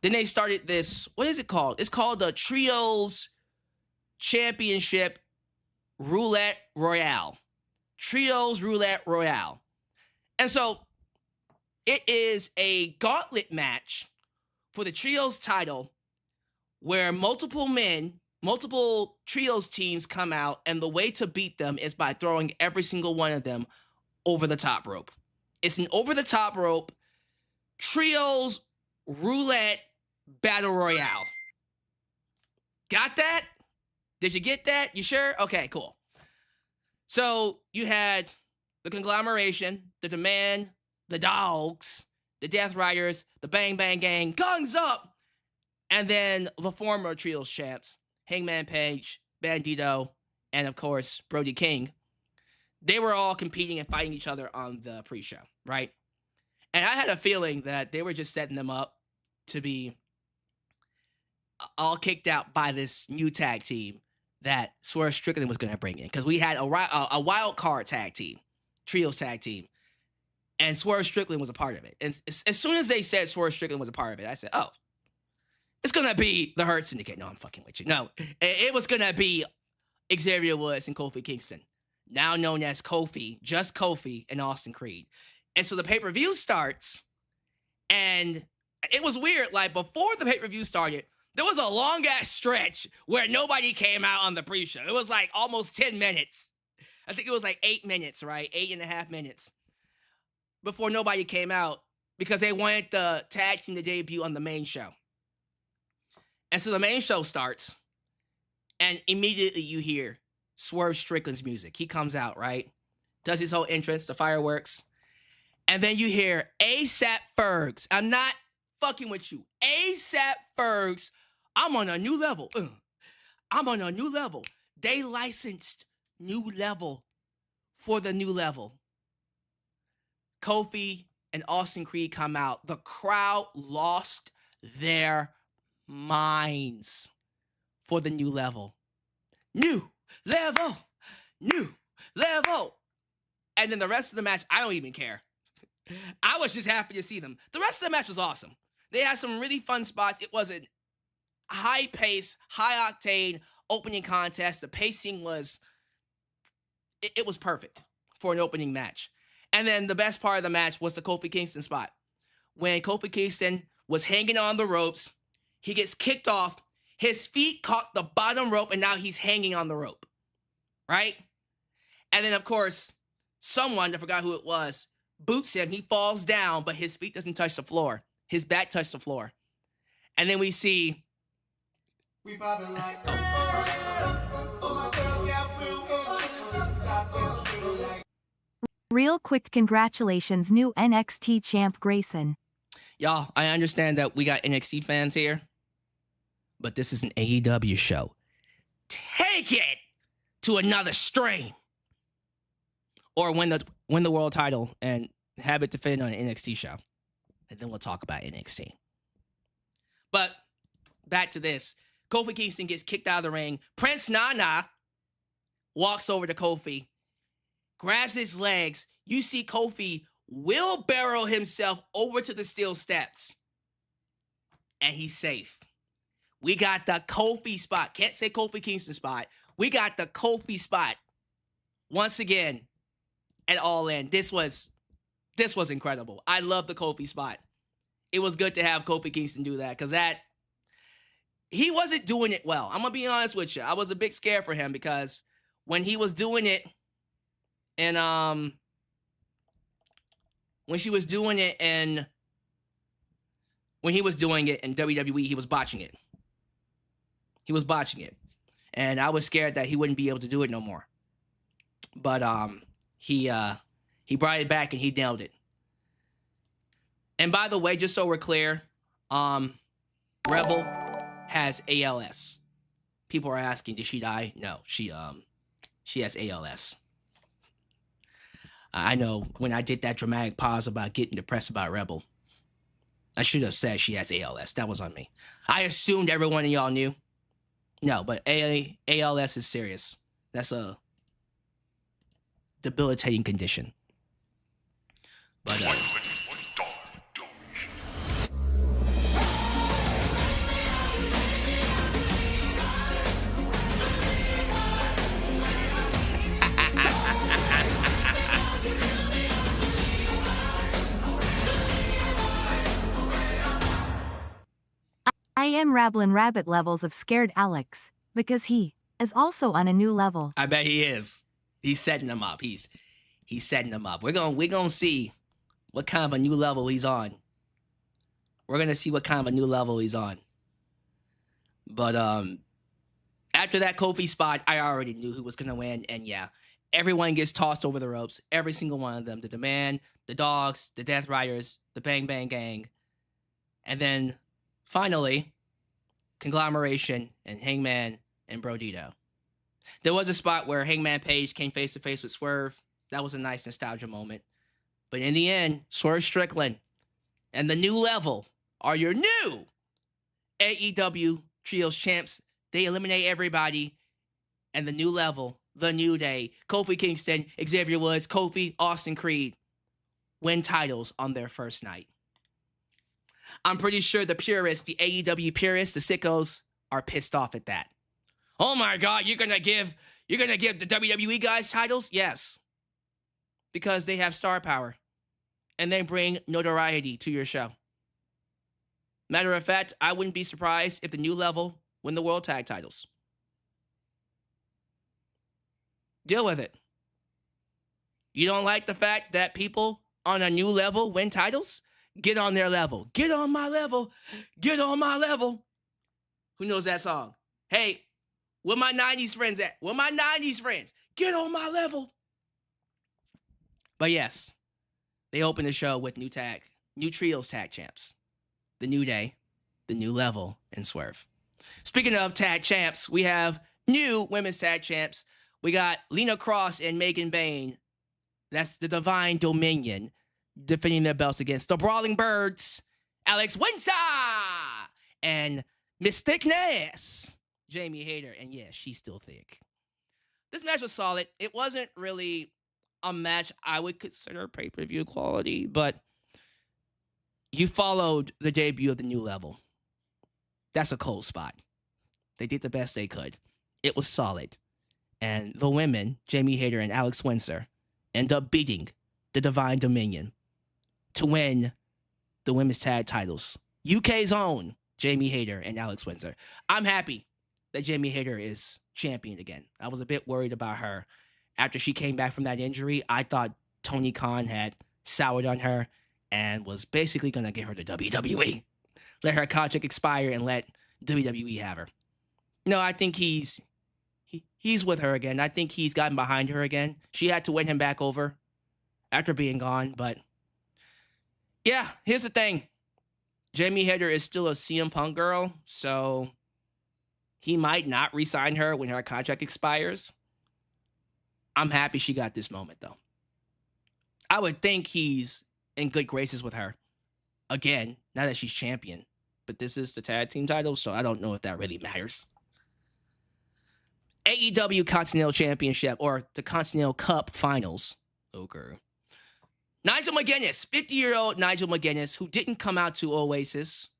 Then they started this, what is it called? It's called the Trios Championship Roulette Royale. Trios Roulette Royale. And so it is a gauntlet match for the Trios title where multiple Trios teams come out, and the way to beat them is by throwing every single one of them over the top rope. It's an over the top rope Trios Roulette Battle Royale. Got that? Did you get that? You sure? Okay, cool. So you had the conglomeration, the Demand, the Dogs, the Death Riders, the Bang Bang Gang, guns up, and then the former Trios champs, Hangman Page, Bandito, and of course, Brody King. They were all competing and fighting each other on the pre-show, right? And I had a feeling that they were just setting them up to be all kicked out by this new tag team that Swerve Strickland was going to bring in. Because we had a wild card tag team, Trios tag team, and Swerve Strickland was a part of it. And as soon as they said Swerve Strickland was a part of it, I said, oh, it's going to be the Hurt Syndicate. No, I'm fucking with you. No, it was going to be Xavier Woods and Kofi Kingston, now known as Kofi, just Kofi, and Austin Creed. And so the pay-per-view starts, and it was weird. Like, before the pay-per-view started, there was a long-ass stretch where nobody came out on the pre-show. It was like almost 10 minutes. I think it was like 8 minutes, right? 8.5 minutes before nobody came out because they wanted the tag team to debut on the main show. And so the main show starts, and immediately you hear Swerve Strickland's music. He comes out, right? Does his whole entrance, the fireworks. And then you hear ASAP Fergs. I'm not fucking with you. ASAP Fergs. I'm on a new level. I'm on a new level. They licensed New Level for the New Level. Kofi and Austin Creed come out. The crowd lost their minds for the New Level. New level. New level. And then the rest of the match, I don't even care. I was just happy to see them. The rest of the match was awesome. They had some really fun spots. It was a high pace, high octane opening contest. The pacing was, it was perfect for an opening match. And then the best part of the match was the Kofi Kingston spot. When Kofi Kingston was hanging on the ropes, he gets kicked off. His feet caught the bottom rope, and now he's hanging on the rope. Right? And then, of course, someone, I forgot who it was, boots him. He falls down, but his feet doesn't touch the floor. His back touched the floor. And then we see... We poppin' like... Real quick congratulations new NXT champ Grayson. Y'all, I understand that we got NXT fans here, but this is an AEW show. Take it to another strain. Or win the world title and have it defend on an NXT show. And then we'll talk about NXT. But back to this. Kofi Kingston gets kicked out of the ring. Prince Nana walks over to Kofi, grabs his legs. You see Kofi wheelbarrow himself over to the steel steps. And he's safe. We got the Kofi spot. Can't say Kofi Kingston spot. We got the Kofi spot. Once again, at All In. This was incredible. I love the Kofi spot. It was good to have Kofi Kingston do that because he wasn't doing it well. I'm going to be honest with you. I was a bit scared for him because when he was doing it and when he was doing it in WWE, he was botching it. He was botching it. And I was scared that he wouldn't be able to do it no more. But he brought it back and he nailed it. And by the way, just so we're clear, Rebel has ALS. People are asking, did she die? No, she has ALS. I know when I did that dramatic pause about getting depressed about Rebel, I should have said she has ALS. That was on me. I assumed everyone of y'all knew. No, but ALS is serious. That's a debilitating condition. But I am rabblin' rabbit levels of scared Alex, because he is also on a new level. I bet he is. He's setting them up. He's setting them up. We're gonna see what kind of a new level he's on. We're gonna see what kind of a new level he's on. But as After that Kofi spot, I already knew who was going to win. And yeah, everyone gets tossed over the ropes. Every single one of them. The Man, the Dogs, the Death Riders, the Bang Bang Gang. And then finally, Conglomeration and Hangman and Brodito. There was a spot where Hangman Page came face to face with Swerve. That was a nice nostalgia moment. But in the end, Swerve Strickland and the New Level are your new AEW Trios Champs. They eliminate everybody. And the New Level, the New Day, Kofi Kingston, Xavier Woods, Kofi, Austin Creed win titles on their first night. I'm pretty sure the purists, the AEW purists, the sickos, are pissed off at that. Oh my God, you're gonna give the WWE guys titles? Yes. Because they have star power. And they bring notoriety to your show. Matter of fact, I wouldn't be surprised if the New Level win the World Tag titles. Deal with it. You don't like the fact that people on a New Level win titles? Get on their level. Get on my level. Get on my level. Who knows that song? Hey, where my 90s friends at? Where my 90s friends? Get on my level. But yes, they open the show with new trios tag champs. The New Day, the New Level, and Swerve. Speaking of tag champs, we have new women's tag champs. We got Lena Cross and Megan Bayne. That's the Divine Dominion defending their belts against the Brawling Birds, Alex Windsor, and Miss Thickness, Jamie Hayter. And yeah, she's still thick. This match was solid. It wasn't really a match I would consider pay-per-view quality, but you followed the debut of the New Level. That's a cold spot. They did the best they could. It was solid. And the women, Jamie Hayter and Alex Windsor, end up beating the Divine Dominion to win the women's tag titles. UK's own Jamie Hayter and Alex Windsor. I'm happy that Jamie Hayter is champion again. I was a bit worried about her. After she came back from that injury, I thought Tony Khan had soured on her and was basically going to get her to WWE. Let her contract expire and let WWE have her. No, I think he's with her again. I think he's gotten behind her again. She had to win him back over after being gone, but yeah, here's the thing. Jamie Hayter is still a CM Punk girl, so he might not re-sign her when her contract expires. I'm happy she got this moment, though. I would think he's in good graces with her. Again, now that she's champion. But this is the tag team title, so I don't know if that really matters. AEW Continental Championship, or the Continental Cup Finals. Okay. Nigel McGuinness, 50-year-old Nigel McGuinness, who didn't come out to Oasis.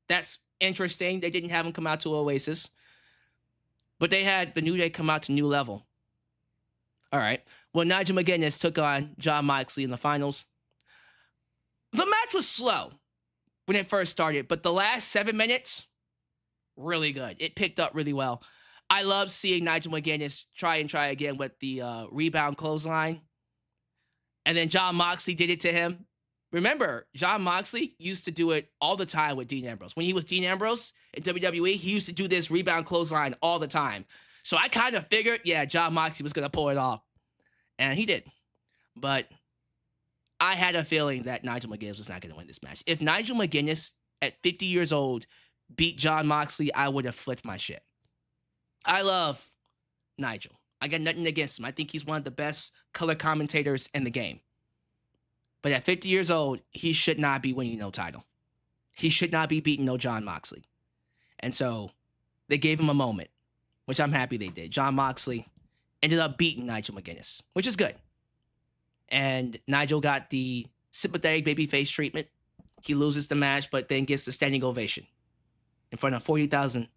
That's interesting. They didn't have him come out to Oasis. But they had the New Day come out to New Level. All right. Well, Nigel McGuinness took on Jon Moxley in the finals. The match was slow when it first started, but the last 7 minutes, really good. It picked up really well. I love seeing Nigel McGuinness try again with the rebound clothesline. And then Jon Moxley did it to him. Remember, Jon Moxley used to do it all the time with Dean Ambrose. When he was Dean Ambrose in WWE, he used to do this rebound clothesline all the time. So I kind of figured, yeah, Jon Moxley was going to pull it off. And he did. But I had a feeling that Nigel McGuinness was not going to win this match. If Nigel McGuinness, at 50 years old, beat Jon Moxley, I would have flipped my shit. I love Nigel. I got nothing against him. I think he's one of the best color commentators in the game. But at 50 years old, he should not be winning no title. He should not be beating no Jon Moxley. And so they gave him a moment, which I'm happy they did. Jon Moxley ended up beating Nigel McGuinness, which is good. And Nigel got the sympathetic babyface treatment. He loses the match, but then gets the standing ovation in front of 47,000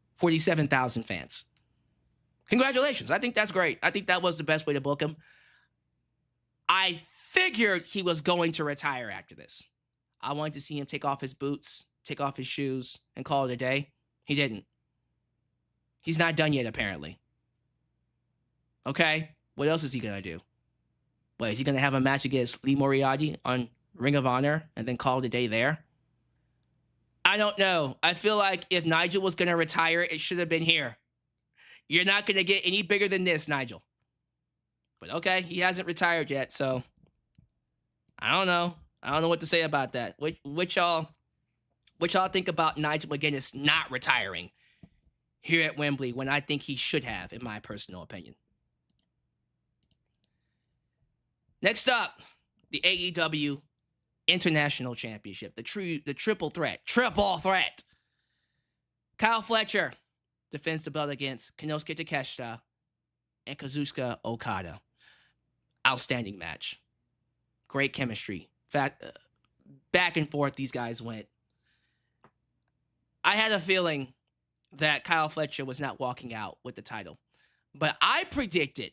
fans. Congratulations. I think that's great. I think that was the best way to book him. I figured he was going to retire after this. I wanted to see him take off his boots, take off his shoes, and call it a day. He didn't. He's not done yet, apparently. Okay, what else is he going to do? What, is he going to have a match against Lee Moriarty on Ring of Honor and then call it a day there? I don't know. I feel like if Nigel was going to retire, it should have been here. You're not going to get any bigger than this, Nigel. But okay, he hasn't retired yet, so I don't know. I don't know what to say about that. What y'all think about Nigel McGuinness not retiring here at Wembley when I think he should have, in my personal opinion? Next up, the AEW International Championship, the triple threat. Kyle Fletcher defends the belt against Konosuke Takeshita and Kazuchika Okada. Outstanding match. Great chemistry. Back and forth these guys went. I had a feeling that Kyle Fletcher was not walking out with the title, but I predicted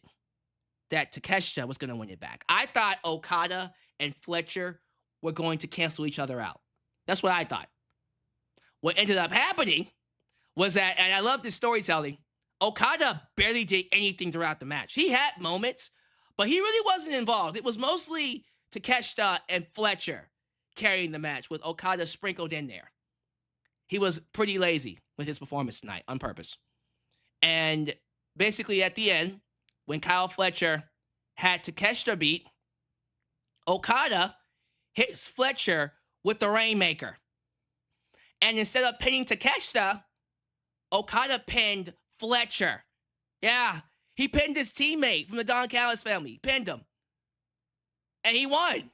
that Takeshita was going to win it back. I thought Okada and Fletcher were going to cancel each other out. That's what I thought. What ended up happening was that, and I love this storytelling, Okada barely did anything throughout the match. He had moments, but he really wasn't involved. It was mostly Takeshita and Fletcher carrying the match with Okada sprinkled in there. He was pretty lazy with his performance tonight on purpose. And basically at the end, when Kyle Fletcher had Takeshita beat, Okada hits Fletcher with the Rainmaker. And instead of pinning Takeshita, Okada pinned Fletcher. Yeah, he pinned his teammate from the Don Callis family. He pinned him. And he won.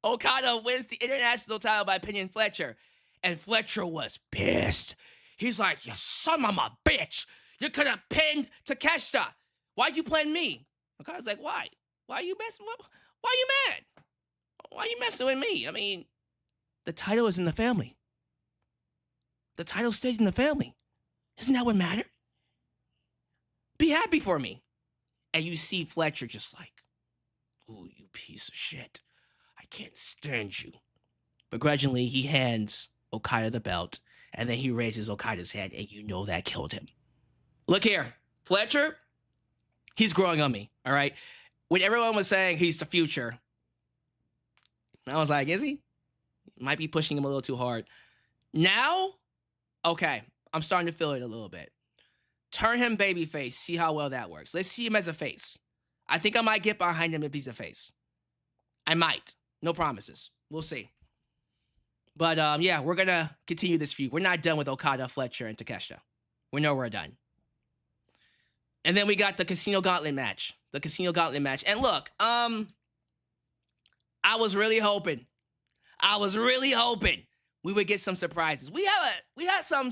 Okada wins the international title by pinning Fletcher. And Fletcher was pissed. He's like, you son of a bitch. You could have pinned Takeshita. Why'd you pin me? Okada's like, why? Why are you messing with? Why are you mad? Why are you messing with me? I mean, the title is in the family. The title stayed in the family. Isn't that what mattered? Be happy for me. And you see Fletcher just like, ooh, you piece of shit. I can't stand you. Begrudgingly, he hands Okada the belt, and then he raises Okada's head, and you know that killed him. Look here, Fletcher, he's growing on me, all right? When everyone was saying he's the future, I was like, is he? Might be pushing him a little too hard. Now, okay, I'm starting to feel it a little bit. Turn him babyface, see how well that works. Let's see him as a face. I think I might get behind him if he's a face. I might. No promises. We'll see. But yeah, we're going to continue this feud. We're not done with Okada, Fletcher, and Takeshita. We're nowhere done. And then we got the Casino Gauntlet match. And look, I was really hoping we would get some surprises. We had some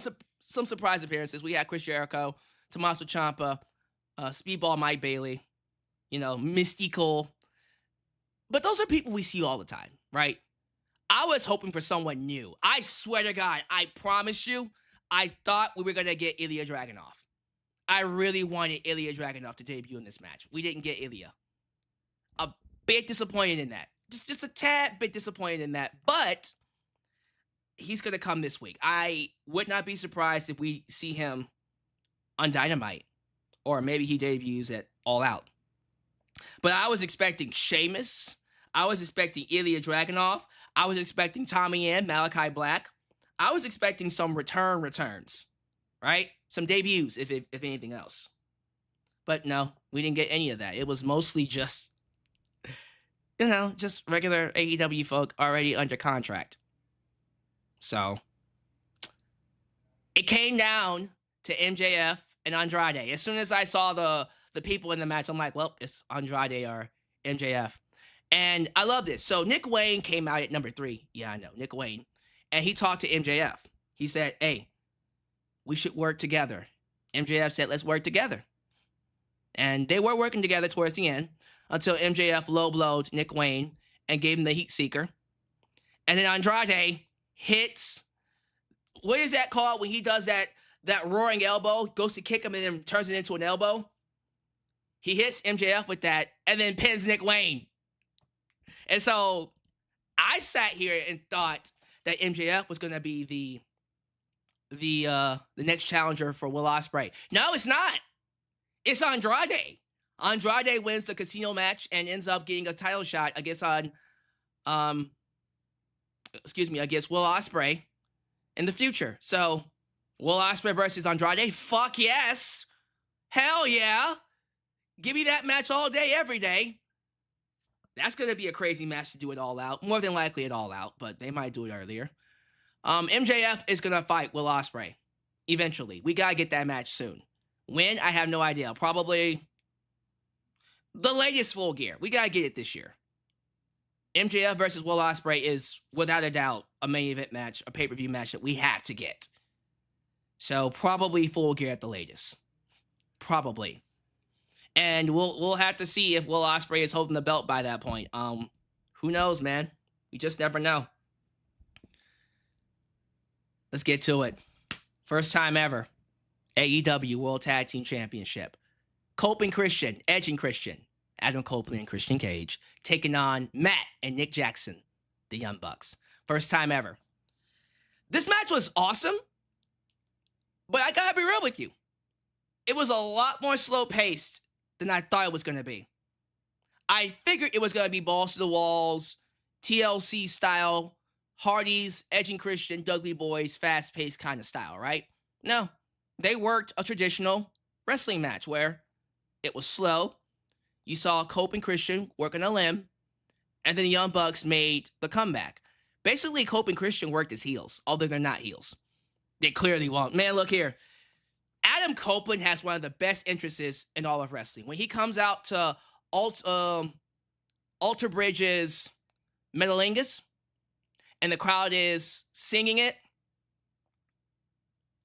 surprise appearances. We had Chris Jericho, Tommaso Ciampa, Speedball Mike Bailey, Mystical. But those are people we see all the time, right? I was hoping for someone new. I swear to God, I promise you, I thought we were going to get Ilya Dragunov. I really wanted Ilya Dragunov to debut in this match. We didn't get Ilya. A bit disappointed in that. Just a tad bit disappointed in that. But he's going to come this week. I would not be surprised if we see him on Dynamite. Or maybe he debuts at All Out. But I was expecting Sheamus. I was expecting Ilya Dragunov. I was expecting Tommy End, Malachi Black. I was expecting some returns, right? Some debuts, if anything else. But no, we didn't get any of that. It was mostly just, just regular AEW folk already under contract. So, it came down to MJF and Andrade. As soon as I saw the people in the match, I'm like, well, it's Andrade or MJF. And I love this. So Nick Wayne came out at number 3. Yeah, I know, Nick Wayne. And he talked to MJF. He said, hey, we should work together. MJF said, let's work together. And they were working together towards the end until MJF low-blowed Nick Wayne and gave him the heat seeker. And then Andrade hits, what is that called when he does that roaring elbow, goes to kick him and then turns it into an elbow? He hits MJF with that and then pins Nick Wayne. And so I sat here and thought that MJF was going to be the next challenger for Will Ospreay. No, it's not. It's Andrade. Andrade wins the casino match and ends up getting a title shot against Will Ospreay in the future. So Will Ospreay versus Andrade. Fuck yes. Hell yeah. Give me that match all day, every day. That's going to be a crazy match to do it all out. More than likely it all out, but they might do it earlier. MJF is going to fight Will Ospreay. Eventually. We got to get that match soon. When? I have no idea. Probably the latest Full Gear. We got to get it this year. MJF versus Will Ospreay is, without a doubt, a main event match, a pay-per-view match that we have to get. So probably Full Gear at the latest. Probably. And we'll have to see if Will Ospreay is holding the belt by that point. Who knows, man? You just never know. Let's get to it. First time ever. AEW World Tag Team Championship. Cope and Christian, Edge and Christian, Adam Copeland and Christian Cage, taking on Matt and Nick Jackson, the Young Bucks. First time ever. This match was awesome, but I gotta be real with you. It was a lot more slow-paced than I thought it was going to be. I figured it was going to be balls to the walls, TLC style, Hardys, Edge and Christian, Dudley Boys, fast-paced kind of style, right? No, they worked a traditional wrestling match where it was slow. You saw Cope and Christian working a limb, and then the Young Bucks made the comeback. Basically, Cope and Christian worked as heels, although they're not heels. They clearly won't. Man, look here. Adam Copeland has one of the best entrances in all of wrestling. When he comes out to Alter Bridge's Metalingus, and the crowd is singing it,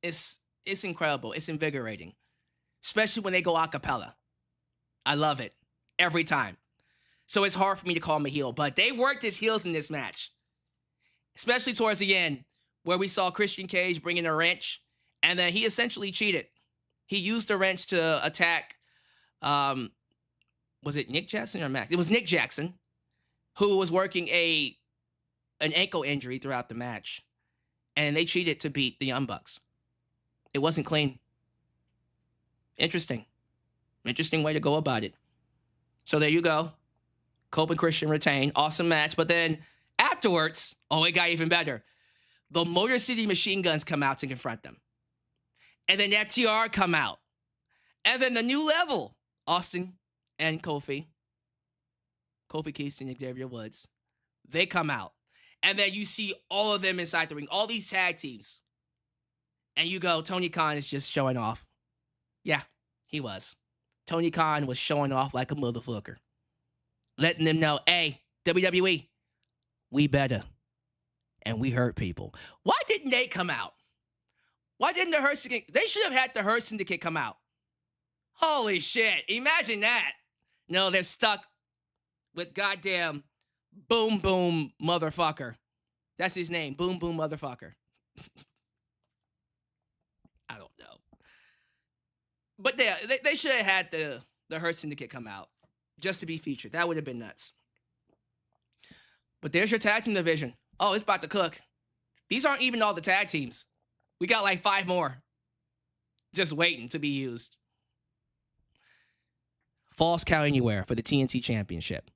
it's incredible. It's invigorating. Especially when they go a cappella. I love it. Every time. So it's hard for me to call him a heel. But they worked as heels in this match. Especially towards the end, where we saw Christian Cage bring in a wrench. And then he essentially cheated. He used the wrench to attack, was it Nick Jackson or Max? It was Nick Jackson, who was working an ankle injury throughout the match. And they cheated to beat the Young Bucks. It wasn't clean. Interesting way to go about it. So there you go. Cope and Christian retain. Awesome match. But then afterwards, it got even better. The Motor City Machine Guns come out to confront them. And then FTR come out. And then the New Level, Austin and Kofi Kingston, Xavier Woods, they come out. And then you see all of them inside the ring, all these tag teams. And you go, Tony Khan is just showing off. Yeah, he was. Tony Khan was showing off like a motherfucker. Letting them know, hey, WWE, we better. And we hurt people. Why didn't they come out? Why didn't the Hurt Syndicate? They should have had the Hurt Syndicate come out. Holy shit. Imagine that. No, they're stuck with goddamn Boom Boom Motherfucker. That's his name. Boom Boom Motherfucker. I don't know. But they should have had the Hurt Syndicate come out just to be featured. That would have been nuts. But there's your tag team division. Oh, it's about to cook. These aren't even all the tag teams. We got like 5 more just waiting to be used. Falls Count Anywhere for the TNT Championship.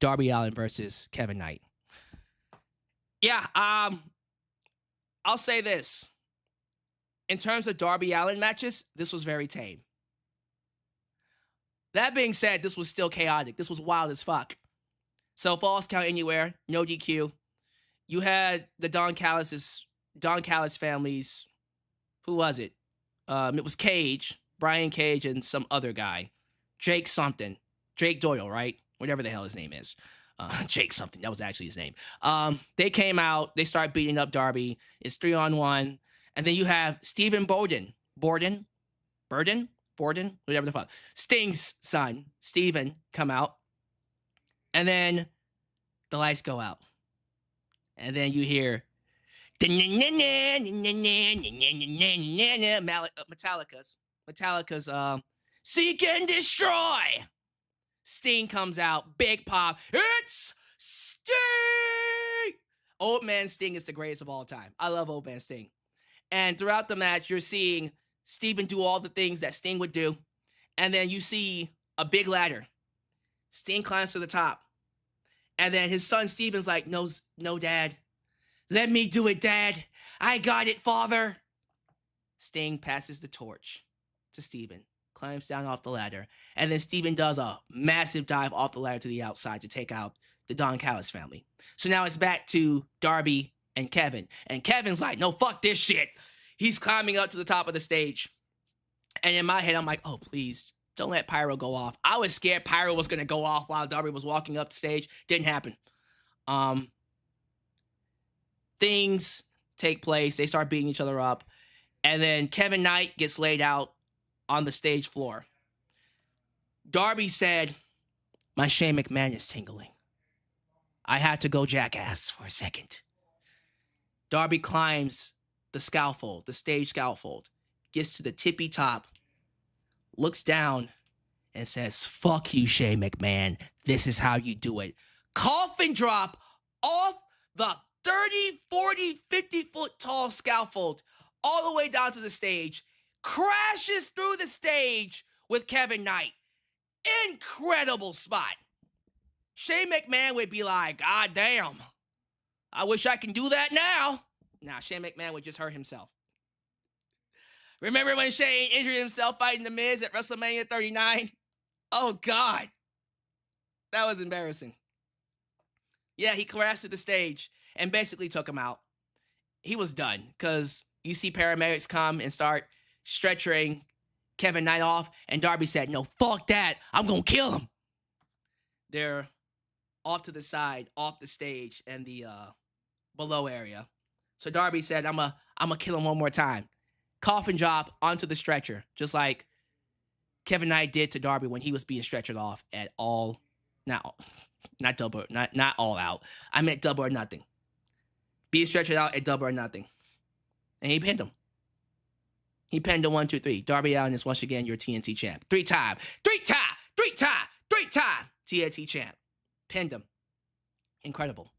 Darby Allin versus Kevin Knight. Yeah, I'll say this. In terms of Darby Allin matches, this was very tame. That being said, this was still chaotic. This was wild as fuck. So Falls Count Anywhere, no DQ. You had the Don Callis families. Who was it? It was Cage, Brian Cage, and some other guy. Jake something. Jake Doyle, right? Whatever the hell his name is. Jake something. That was actually his name. They came out. They start beating up Darby. It's 3-on-1. And then you have Stephen Borden, whatever the fuck. Sting's son, Stephen, come out. And then the lights go out. And then you hear Metallica's Seek and Destroy. Sting comes out, big pop. It's Sting! Old Man Sting is the greatest of all time. I love Old Man Sting. And throughout the match, you're seeing Steven do all the things that Sting would do. And then you see a big ladder. Sting climbs to the top. And then his son Steven's like, no, Dad. Let me do it, Dad. I got it, Father. Sting passes the torch to Steven. climbs down off the ladder, and then Steven does a massive dive off the ladder to the outside to take out the Don Callis family. So now it's back to Darby and Kevin. And Kevin's like, no, fuck this shit. He's climbing up to the top of the stage. And in my head, I'm like, oh, please, don't let Pyro go off. I was scared Pyro was going to go off while Darby was walking up the stage. Didn't happen. Things take place. They start beating each other up. And then Kevin Knight gets laid out on the stage floor. Darby said, my Shane McMahon is tingling. I had to go jackass for a second. Darby climbs the scaffold, the stage scaffold, gets to the tippy top, looks down, and says, fuck you, Shane McMahon. This is how you do it. Coffin drop off the 30, 40, 50-foot tall scaffold all the way down to the stage, crashes through the stage with Kevin Knight. Incredible spot. Shane McMahon would be like, God damn, I wish I can do that now. Nah, Shane McMahon would just hurt himself. Remember when Shane injured himself fighting The Miz at WrestleMania 39? Oh, God. That was embarrassing. Yeah, he crashed to the stage and basically took him out. He was done because you see paramedics come and start stretchering Kevin Knight off, and Darby said, no, fuck that. I'm going to kill him. They're off to the side, off the stage, and the below area. So Darby said, I'm going to kill him one more time. Coffin drop onto the stretcher, just like Kevin Knight did to Darby when he was being stretchered off at all. Not all out. I meant Double or Nothing. Being stretchered out at Double or Nothing. And he pinned him. He pinned him 1, 2, 3. Darby Allin is once again your TNT champ. Three-time TNT champ. Pinned him. Incredible.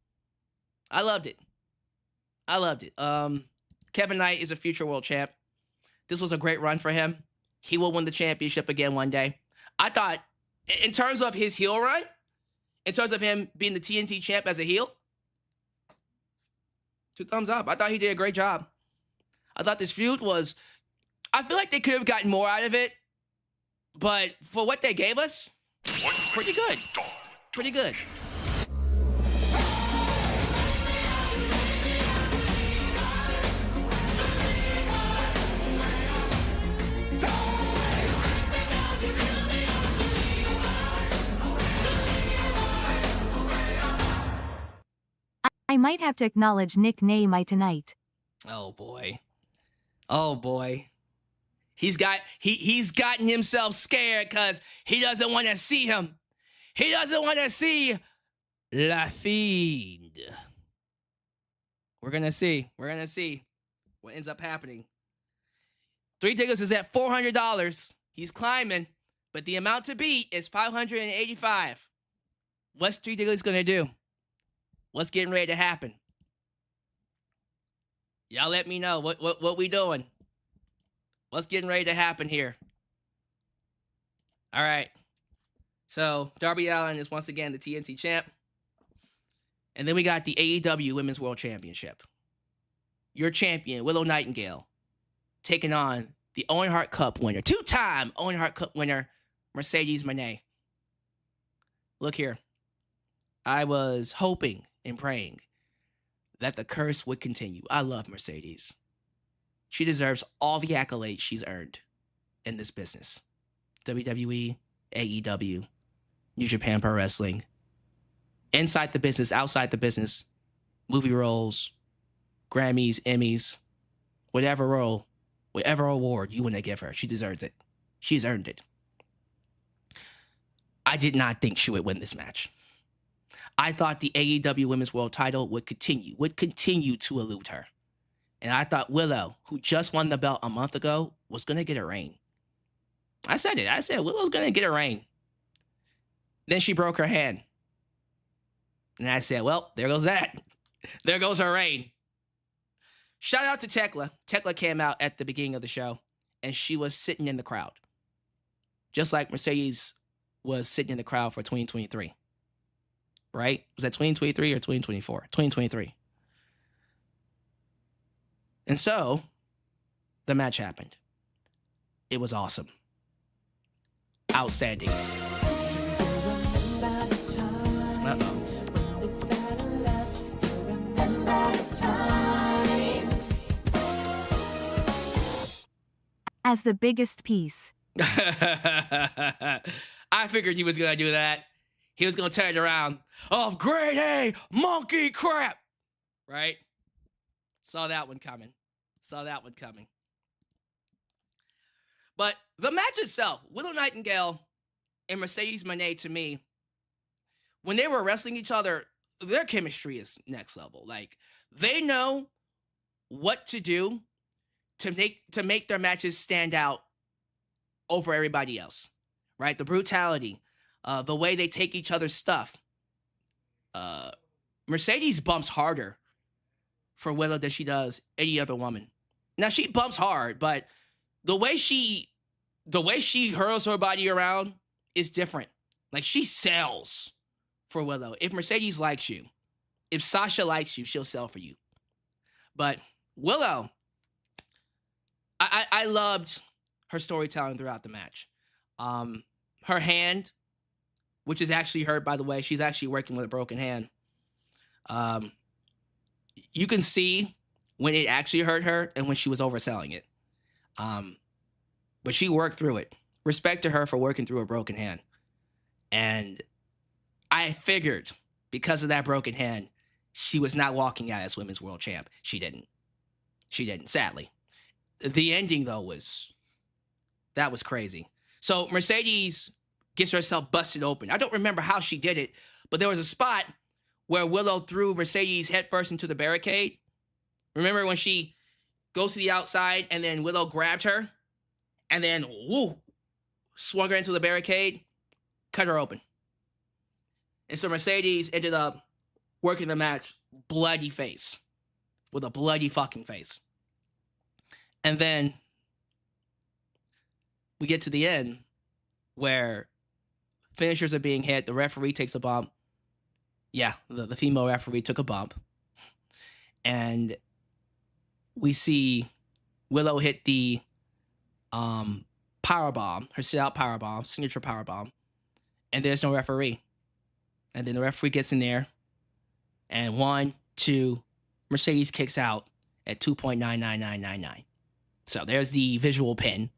I loved it. Kevin Knight is a future world champ. This was a great run for him. He will win the championship again one day. I thought, in terms of his heel run, in terms of him being the TNT champ as a heel, 2 thumbs up. I thought he did a great job. I thought this feud was, I feel like they could have gotten more out of it, but for what they gave us, pretty good. Pretty good. I might have to acknowledge Nick Name tonight. Oh boy. He's gotten himself scared because he doesn't want to see him. He doesn't want to see La Fiend. We're gonna see what ends up happening. Three Diggers is at $400. He's climbing, but the amount to beat is $585. What's Three Diggers gonna do? What's getting ready to happen? Y'all let me know. What we doing? What's getting ready to happen here? All right. So, Darby Allin is once again the TNT champ. And then we got the AEW Women's World Championship. Your champion, Willow Nightingale, taking on the Owen Hart Cup winner, 2-time Owen Hart Cup winner, Mercedes Moné. Look here. I was hoping and praying that the curse would continue. I love Mercedes. She deserves all the accolades she's earned in this business. WWE, AEW, New Japan Pro Wrestling. Inside the business, outside the business. Movie roles, Grammys, Emmys, whatever role, whatever award you want to give her, she deserves it. She's earned it. I did not think she would win this match. I thought the AEW Women's World title would continue to elude her. And I thought Willow, who just won the belt a month ago, was going to get a reign. I said it. I said Willow's going to get a reign. Then she broke her hand. And I said, well, there goes that. There goes her reign. Shout out to Tekla. Tekla came out at the beginning of the show, and she was sitting in the crowd. Just like Mercedes was sitting in the crowd for 2023. Right? Was that 2023 or 2024? 2023. And so, the match happened. It was awesome. outstanding. Uh-oh. As the biggest piece. I figured he was going to do that. He was going to turn it around. Oh, grade A monkey crap. Right? Saw that one coming. But the match itself, Willow Nightingale and Mercedes Moné, to me, when they were wrestling each other, their chemistry is next level. Like, they know what to do to make their matches stand out over everybody else, right? The brutality, the way they take each other's stuff. Mercedes bumps harder for Willow than she does any other woman. Now, she bumps hard, but the way she hurls her body around is different. Like, she sells for Willow. If Mercedes likes you, if Sasha likes you, she'll sell for you. But Willow, I loved her storytelling throughout the match. Her hand, which is actually hurt, by the way, she's actually working with a broken hand. You can see when it actually hurt her and when she was overselling it. But she worked through it. Respect to her for working through a broken hand. And I figured because of that broken hand, she was not walking out as Women's World Champ. She didn't, sadly. The ending, though, was crazy. So Mercedes gets herself busted open. I don't remember how she did it, but there was a spot where Willow threw Mercedes headfirst into the barricade. Remember when she goes to the outside and then Willow grabbed her and then, swung her into the barricade, cut her open. And so Mercedes ended up working the match bloody face, with a bloody fucking face. And then we get to the end where finishers are being hit. The referee takes a bump. Yeah, the female referee took a bump. And we see Willow hit the powerbomb, her sit-out powerbomb, signature powerbomb. And there's no referee. And then the referee gets in there. And 1, 2, Mercedes kicks out at 2.99999. So there's the visual pin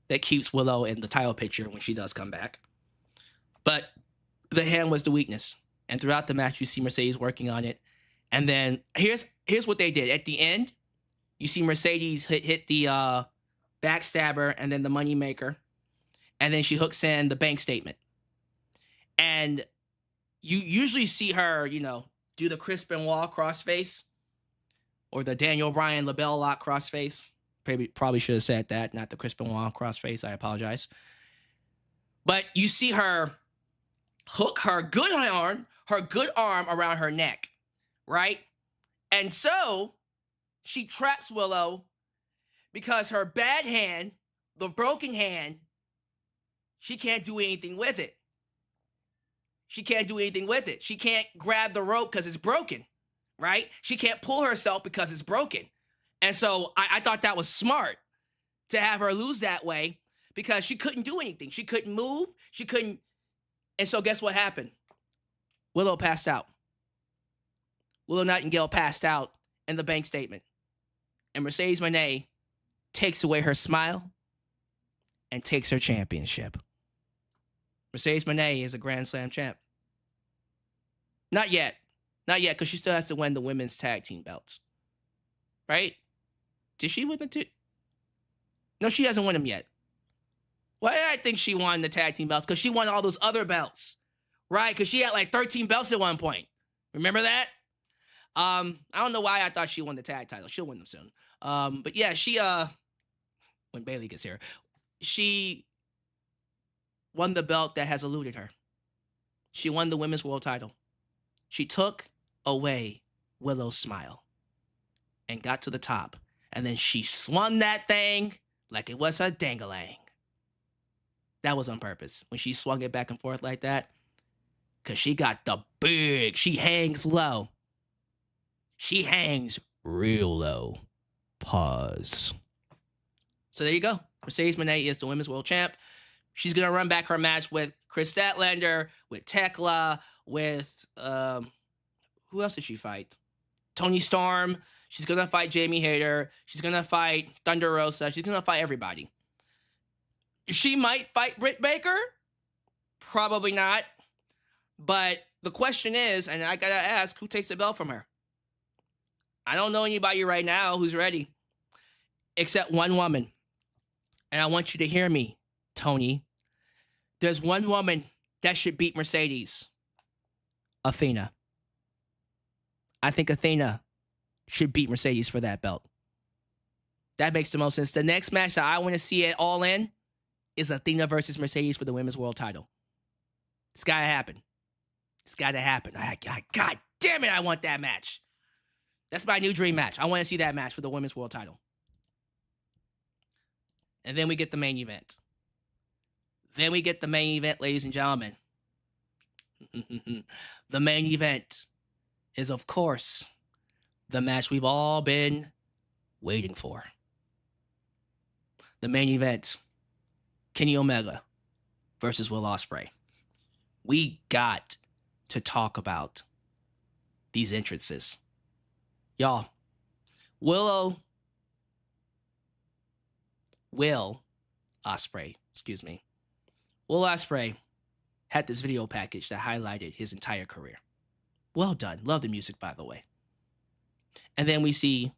that keeps Willow in the title picture when she does come back. But the hand was the weakness. And throughout the match, you see Mercedes working on it. And then here's what they did. At the end, you see Mercedes hit the backstabber and then the moneymaker. And then she hooks in the bank statement. And you usually see her, do the Chris Benoit crossface or the Daniel Bryan LaBelle Lock crossface. Probably should have said that, not the Chris Benoit crossface. I apologize. But you see her hook her good arm around her neck, right? And so she traps Willow because her bad hand, the broken hand, she can't do anything with it. She can't grab the rope because it's broken, right? She can't pull herself because it's broken. And so I thought that was smart to have her lose that way because she couldn't do anything. She couldn't move. She couldn't. And so guess what happened? Willow passed out. Willow Nightingale passed out in the bank statement. And Mercedes Moné takes away her smile and takes her championship. Mercedes Moné is a Grand Slam champ. Not yet, because she still has to win the women's tag team belts. Right? Did she win the two? No, she hasn't won them yet. Well, I think she won the tag team belts because she won all those other belts. Right? Because she had like 13 belts at one point. Remember that? I don't know why I thought she won the tag title. She'll win them soon. But yeah, she, when Bayley gets here, she won the belt that has eluded her. She won the women's world title. She took away Willow's smile and got to the top. And then she swung that thing like it was a dangalang. That was on purpose. When she swung it back and forth like that. Because she got she hangs low. She hangs real low. Pause. So there you go. Mercedes Moné is the women's world champ. She's going to run back her match with Chris Statlander, with Tekla, with, who else did she fight? Tony Storm. She's going to fight Jamie Hayter. She's going to fight Thunder Rosa. She's going to fight everybody. She might fight Britt Baker. Probably not. But the question is, and I got to ask, who takes the belt from her? I don't know anybody right now who's ready. Except one woman. And I want you to hear me, Tony. There's one woman that should beat Mercedes. Athena. I think Athena should beat Mercedes for that belt. That makes the most sense. The next match that I want to see at All In is Athena versus Mercedes for the Women's World title. It's got to happen. It's got to happen. God damn it, I want that match. That's my new dream match. I want to see that match for the Women's World title. And then we get the main event. Ladies and gentlemen. The main event is, of course, the match we've all been waiting for. The main event, Kenny Omega versus Will Ospreay. We got to talk about these entrances. Y'all, Will Ospreay had this video package that highlighted his entire career. Well done. Love the music, by the way. And then we see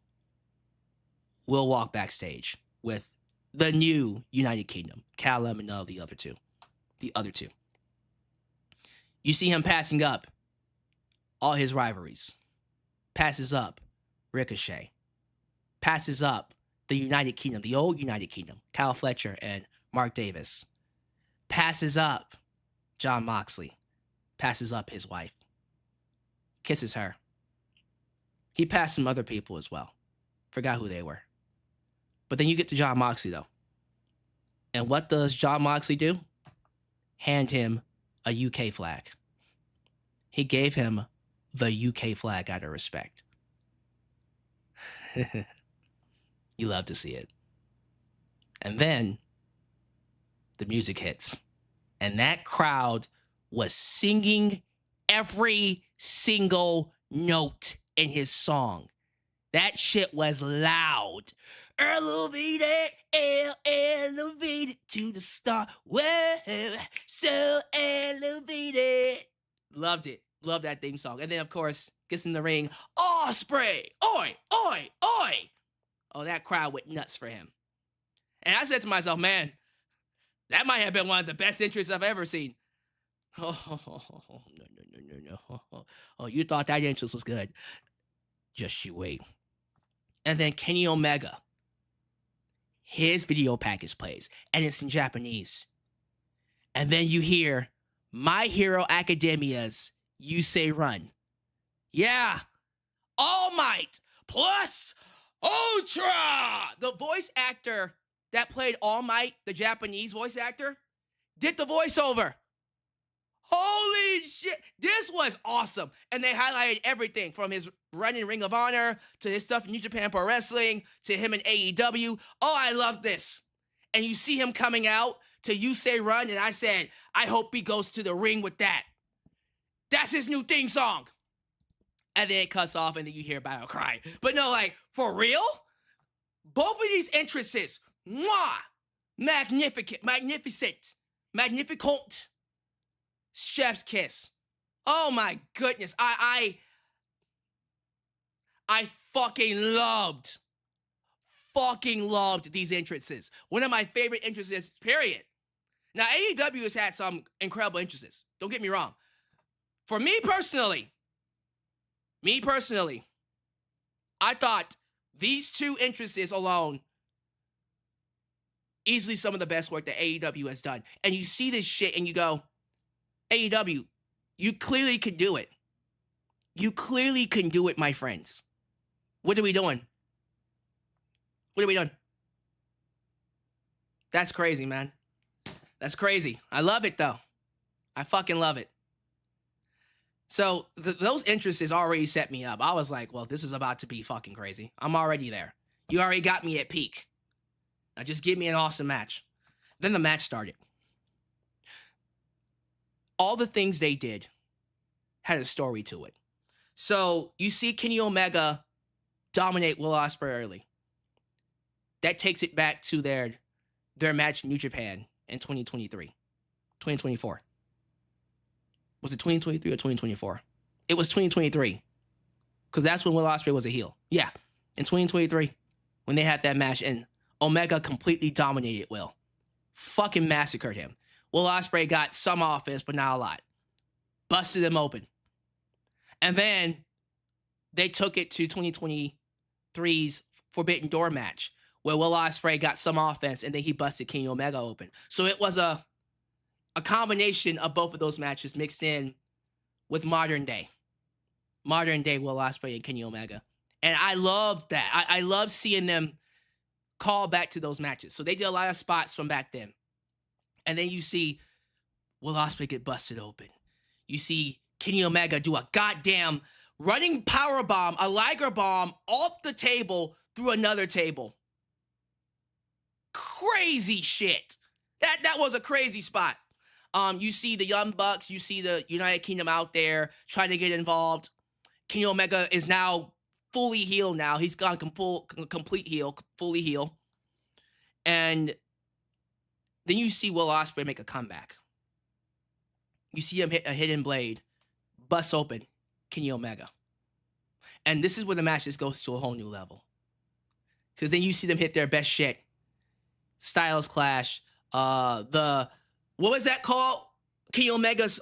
Will walk backstage with the new United Kingdom, Callum and the other two. You see him passing up all his rivalries. Passes up Ricochet. Passes up the United Kingdom, the old United Kingdom, Kyle Fletcher and Mark Davis. Passes up Jon Moxley. Passes up his wife. Kisses her. He passed some other people as well. Forgot who they were. But then you get to Jon Moxley, though. And what does Jon Moxley do? Hand him a UK flag. He gave him the UK flag out of respect. You love to see it. And then the music hits. And that crowd was singing every single note in his song. That shit was loud. Elevated, elevated to the star. Whoa, so elevated. Loved it. Loved that theme song. And then, of course, gets in the ring. Ospreay! Oi, oi, oi! Oh, that crowd went nuts for him. And I said to myself, man, that might have been one of the best entries I've ever seen. Oh, no. Oh, you thought that entrance was good. Just you wait. And then Kenny Omega. His video package plays, and it's in Japanese. And then you hear My Hero Academia's You Say Run. Yeah. All Might plus Ultra. The voice actor that played All Might, the Japanese voice actor, did the voiceover. Holy shit. This was awesome. And they highlighted everything from his run in Ring of Honor to his stuff in New Japan Pro Wrestling to him in AEW. Oh, I love this. And you see him coming out to You Say Run, and I said, I hope he goes to the ring with that. That's his new theme song. And then it cuts off, and then you hear Battle Cry. But no, like, for real? Both of these entrances, mwah, magnificent. Chef's kiss. Oh my goodness. I fucking loved these entrances. One of my favorite entrances, period. Now, AEW has had some incredible entrances. Don't get me wrong. For me personally, I thought these two entrances alone, easily some of the best work that AEW has done. And you see this shit and you go, AEW, you clearly could do it. You clearly can do it, my friends. What are we doing? That's crazy, man. That's crazy. I love it, though. I fucking love it. So those entrances already set me up. I was like, well, this is about to be fucking crazy. I'm already there. You already got me at peak. Now just give me an awesome match. Then the match started. all the things they did had a story to it. So you see Kenny Omega dominate Will Ospreay early. That takes it back to their match in New Japan in 2024. Was it 2023 or 2024? It was 2023. Because that's when Will Ospreay was a heel. Yeah, in 2023, when they had that match, and Omega completely dominated Will. Fucking massacred him. Will Ospreay got some offense, but not a lot. Busted him open. And then they took it to 2023's Forbidden Door match, where Will Ospreay got some offense, and then he busted Kenny Omega open. So it was a combination of both of those matches mixed in with modern day Will Ospreay and Kenny Omega. And I loved that. I love seeing them call back to those matches. So they did a lot of spots from back then. And then you see Will Ospreay get busted open. You see Kenny Omega do a goddamn running power bomb, a Liger bomb off the table through another table. Crazy shit. That was a crazy spot. You see the Young Bucks, you see the United Kingdom out there trying to get involved. Kenny Omega is now fully healed now. He's gone complete heel, fully heel. And then you see Will Ospreay make a comeback. You see him hit a hidden blade, bust open Kenny Omega. And this is where the match just goes to a whole new level. Because then you see them hit their best shit. Styles Clash. What was that called? Kenny Omega's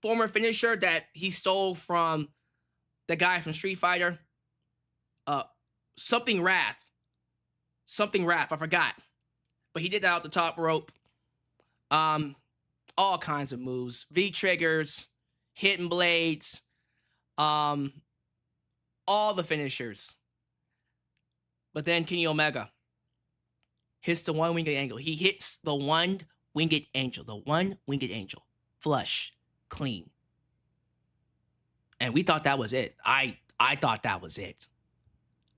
former finisher that he stole from the guy from Street Fighter. Something Wrath. I forgot. But he did that out the top rope. All kinds of moves. V-triggers, hidden blades, all the finishers. But then Kenny Omega hits the one-winged angel. He hits the one-winged angel. Flush. Clean. And we thought that was it. I thought that was it.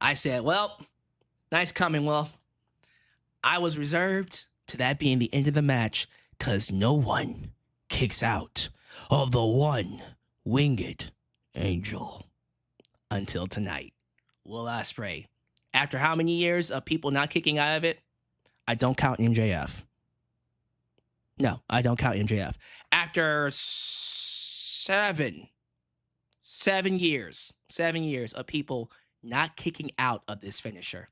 I said, well, nice coming, Will. I was reserved to that being the end of the match because no one kicks out of the one-winged angel until tonight. Will Ospreay. After how many years of people not kicking out of it, I don't count MJF. No, I don't count MJF. After 7 years of people not kicking out of this finisher,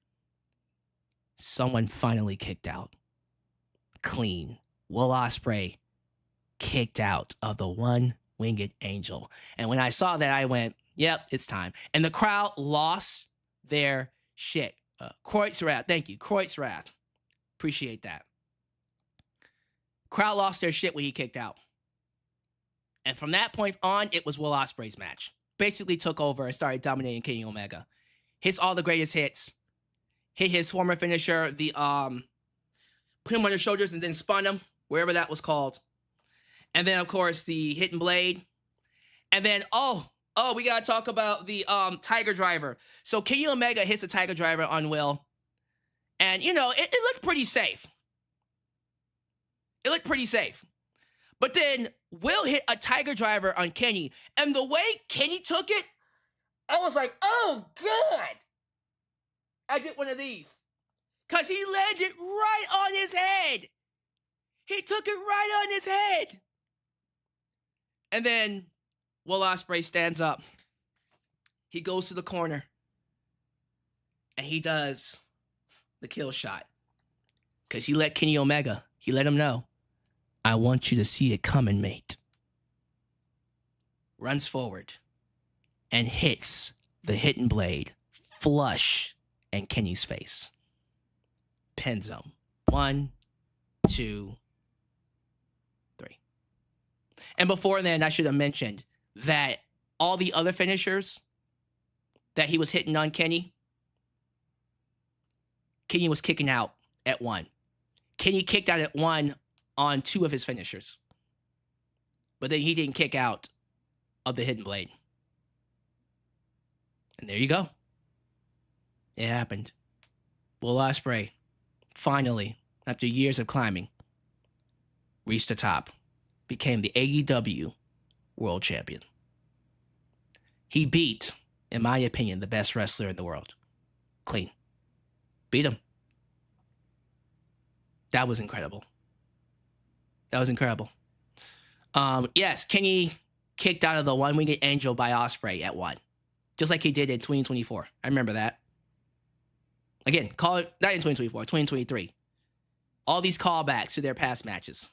someone finally kicked out. Clean. Will Ospreay kicked out of the one-winged angel. And when I saw that, I went, yep, it's time. And the crowd lost their shit. Kreutz Wrath. Thank you. Kreutz Wrath. Appreciate that. Crowd lost their shit when he kicked out. And from that point on, it was Will Ospreay's match. Basically took over and started dominating Kenny Omega. Hits all the greatest hits. Hit his former finisher, the put him on his shoulders and then spun him, wherever that was called. And then, of course, the hidden blade. And then, we got to talk about the Tiger Driver. So Kenny Omega hits a Tiger Driver on Will. And, it looked pretty safe. But then Will hit a Tiger Driver on Kenny. And the way Kenny took it, I was like, oh, God. I get one of these. Because he landed right on his head. He took it right on his head. And then Will Ospreay stands up. He goes to the corner. And he does the kill shot. Because he let Kenny Omega, he let him know, I want you to see it coming, mate. Runs forward and hits the hidden blade flush in Kenny's face. Pins him. 1, 2, 3. And before then, I should have mentioned that all the other finishers that he was hitting on Kenny was kicking out at 1. Kenny kicked out at 1 on 2 of his finishers. But then he didn't kick out of the hidden blade. And there you go. It happened. Will Ospreay, finally, after years of climbing, reached the top. became the AEW World Champion. He beat, in my opinion, the best wrestler in the world. Clean. Beat him. That was incredible. That was incredible. Yes, Kenny kicked out of the One-Winged Angel by Ospreay at 1. Just like he did in 2024. I remember that. Again, call it, not in 2024, 2023. All these callbacks to their past matches.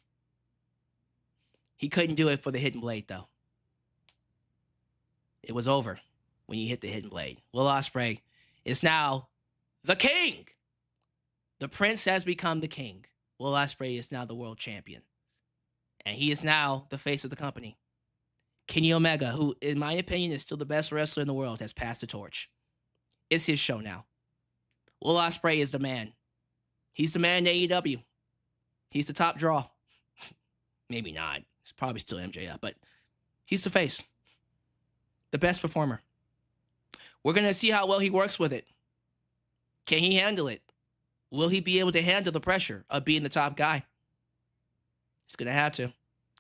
He couldn't do it for the Hidden Blade, though. It was over when he hit the Hidden Blade. Will Ospreay is now the king. The prince has become the king. Will Ospreay is now the world champion. And he is now the face of the company. Kenny Omega, who, in my opinion, is still the best wrestler in the world, has passed the torch. It's his show now. Will Ospreay is the man. He's the man in AEW. He's the top draw. Maybe not. It's probably still MJF, but he's the face. The best performer. We're going to see how well he works with it. Can he handle it? Will he be able to handle the pressure of being the top guy? He's going to have to,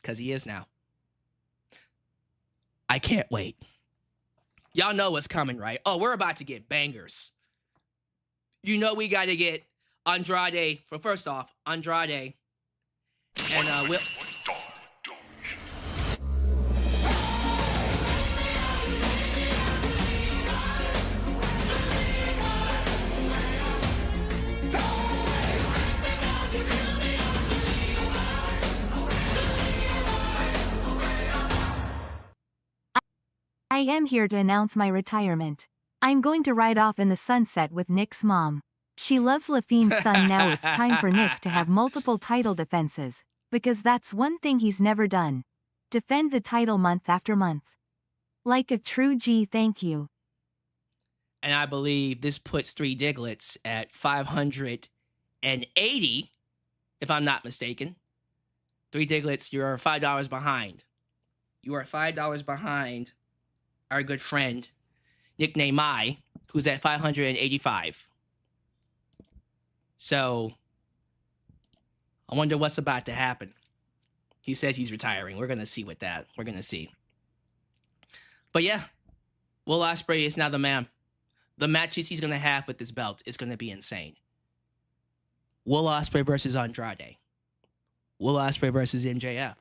because he is now. I can't wait. Y'all know what's coming, right? Oh, we're about to get bangers. You know we got to get Andrade, for first off, Andrade and Will. I am here to announce my retirement. I'm going to ride off in the sunset with Nick's mom. She loves LaFine's son. Now it's time for Nick to have multiple title defenses, because that's one thing he's never done. Defend the title month after month. Like a true G, thank you. And I believe this puts Three Diglets at 580, if I'm not mistaken. Three Diglets, you're $5 behind. You are $5 behind our good friend, nicknamed Mai, who's at 585. So, I wonder what's about to happen. He says he's retiring. We're going to see with that. We're going to see. But yeah, Will Ospreay is now the man. The matches he's going to have with this belt is going to be insane. Will Ospreay versus Andrade. Will Ospreay versus MJF.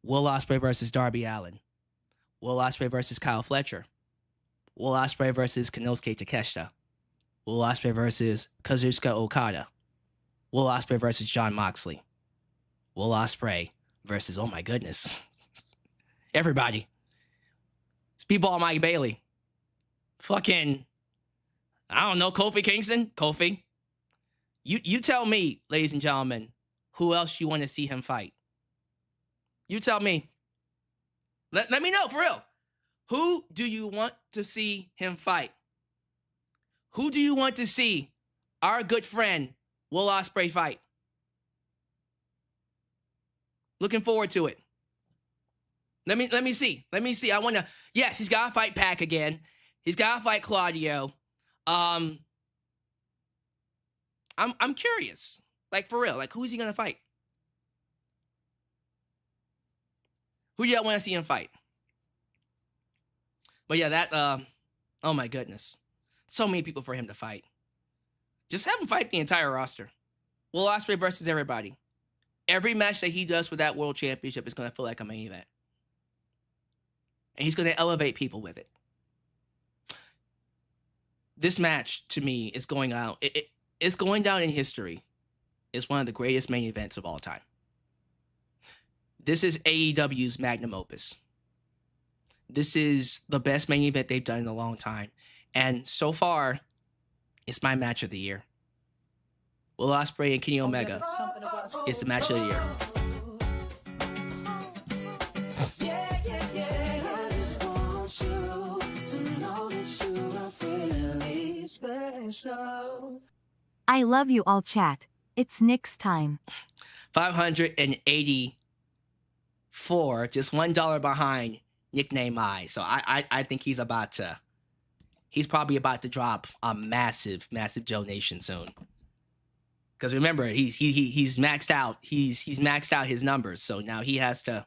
Will Ospreay versus Darby Allin. Will Ospreay versus Kyle Fletcher. Will Ospreay versus Konosuke Takeshita. Will Ospreay versus Kazuchika Okada. Will Ospreay versus Jon Moxley. Will Ospreay versus, oh my goodness, everybody. Speedball Mike Bailey. Fucking, I don't know, Kofi Kingston? Kofi. You tell me, ladies and gentlemen, who else you want to see him fight. You tell me. Let me know, for real. Who do you want to see him fight? Who do you want to see our good friend Will Ospreay fight? Looking forward to it. Let me see. Let me see. I want to. Yes, he's got to fight Pac again. He's got to fight Claudio. I'm curious. Like, for real. Like, who is he gonna fight? Who do y'all want to see him fight? But yeah, that, oh my goodness. So many people for him to fight. Just have him fight the entire roster. Will Ospreay versus everybody. Every match that he does for that World Championship is going to feel like a main event. And he's going to elevate people with it. This match, to me, is going out. It's going down in history. It's one of the greatest main events of all time. This is AEW's magnum opus. This is the best main event they've done in a long time. And so far, it's my match of the year. Will Ospreay and Kenny Omega is the match of the year. I love you all, chat. It's Nick's time. 584, just $1 behind nickname I. So I think he's probably about to drop a massive donation soon. Because remember, he's maxed out. He's maxed out his numbers. So now he has to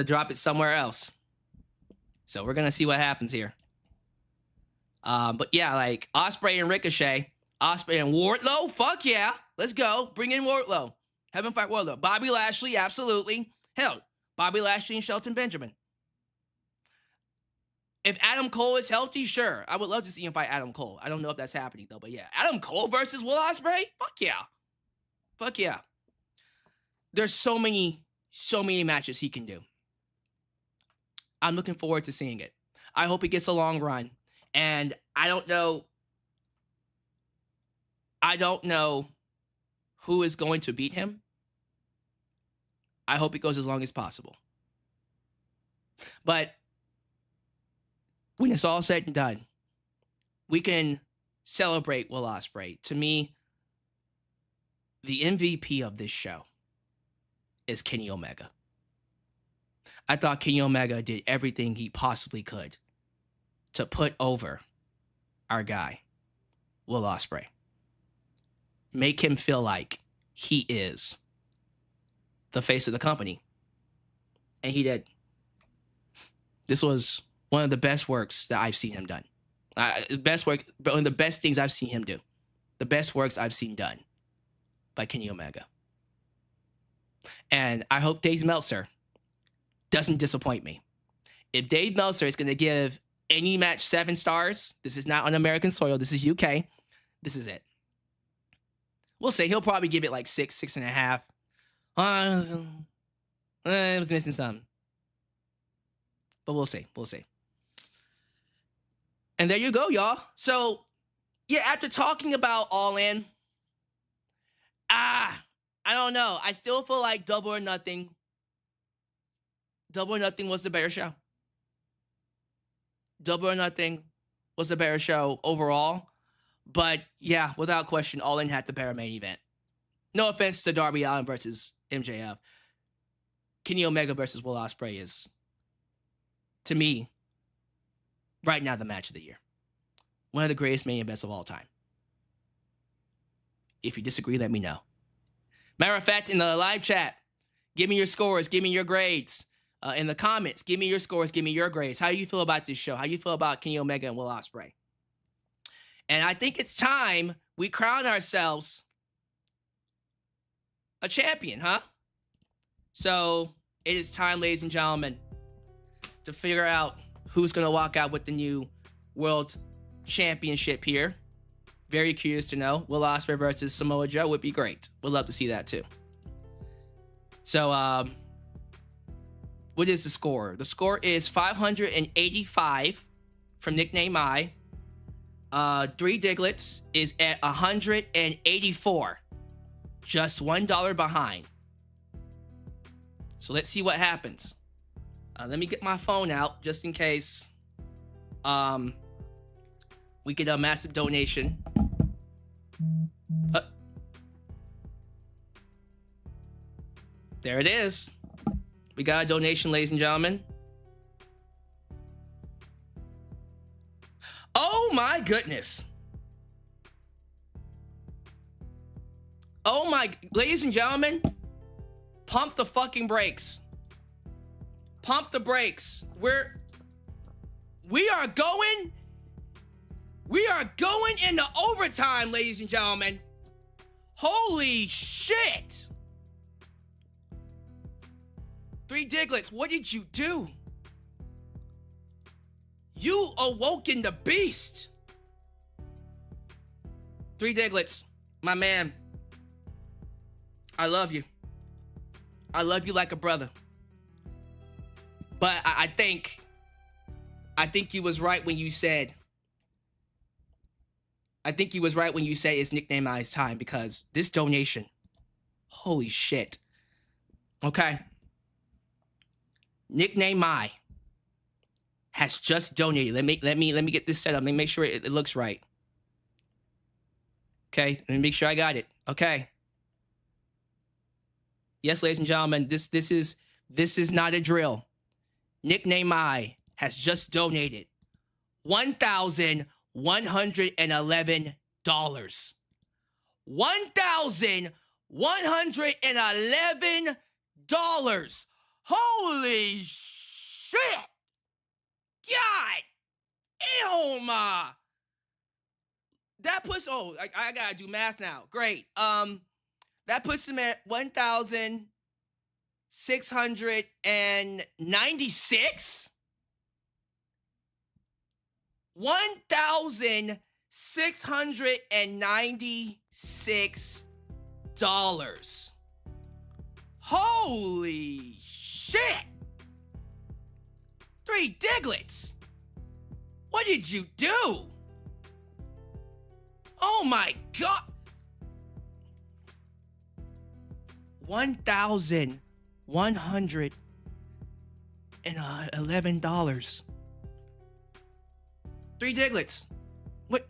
drop it somewhere else. So we're gonna see what happens here. But yeah, like Ospreay and Ricochet, Ospreay and Wardlow. Fuck yeah, let's go. Bring in Wardlow. Have him fight Wardlow. Bobby Lashley, absolutely. Hell, Bobby Lashley and Shelton Benjamin. If Adam Cole is healthy, sure. I would love to see him fight Adam Cole. I don't know if that's happening, though. But yeah, Adam Cole versus Will Ospreay? Fuck yeah. Fuck yeah. There's so many matches he can do. I'm looking forward to seeing it. I hope he gets a long run. And I don't know who is going to beat him. I hope it goes as long as possible. But when it's all said and done, we can celebrate Will Ospreay. To me, the MVP of this show is Kenny Omega. I thought Kenny Omega did everything he possibly could to put over our guy, Will Ospreay. Make him feel like he is the face of the company. And he did. This was one of the best works that I've seen him done. Best work, one of the best things I've seen him do. The best works I've seen done by Kenny Omega. And I hope Dave Meltzer doesn't disappoint me. If Dave Meltzer is going to give any match 7 stars, this is not on American soil, this is UK, this is it. We'll say he'll probably give it like 6, 6.5. It was missing something. But we'll see. And there you go, y'all. So, yeah, after talking about All In, I don't know. I still feel like Double or Nothing was the better show. Double or Nothing was the better show overall. But, yeah, without question, All In had the better main event. No offense to Darby Allin versus MJF. Kenny Omega versus Will Ospreay is, to me, right now the match of the year. One of the greatest main events of all time. If you disagree, let me know. Matter of fact, in the live chat, give me your scores, give me your grades. In the comments, give me your scores, give me your grades. How do you feel about this show? How do you feel about Kenny Omega and Will Ospreay? And I think it's time we crown ourselves a champion, huh? So it is time, ladies and gentlemen, to figure out who's going to walk out with the new World Championship here. Very curious to know. Will Ospreay versus Samoa Joe would be great. Would love to see that too. So, what is the score? The score is 585 from Nickname I. Three Diglets is at 184. Just $1 behind. So let's see what happens. Let me get my phone out just in case we get a massive donation. There it is. We got a donation, ladies and gentlemen. Oh my goodness. Oh my, ladies and gentlemen, pump the fucking brakes. Pump the brakes. We are going into overtime, ladies and gentlemen. Holy shit. Three Diglets, what did you do? You awoken the beast. Three Diglets, my man. I love you. I love you like a brother. But I think you was right when you said it's Nickname I's time, because this donation, holy shit. Okay. Nickname I has just donated. Let me get this set up. Let me make sure it looks right. Okay, let me make sure I got it. Okay. Yes, ladies and gentlemen, this is not a drill. Nickname I has just donated $1,111. $1,111. Holy shit! God! Ew, ma! That puts, I gotta do math now. Great. That puts him at 1,696? $1,696. Holy shit! 3 Diglets! What did you do? Oh my god! $1,111. 3 Diglets. What?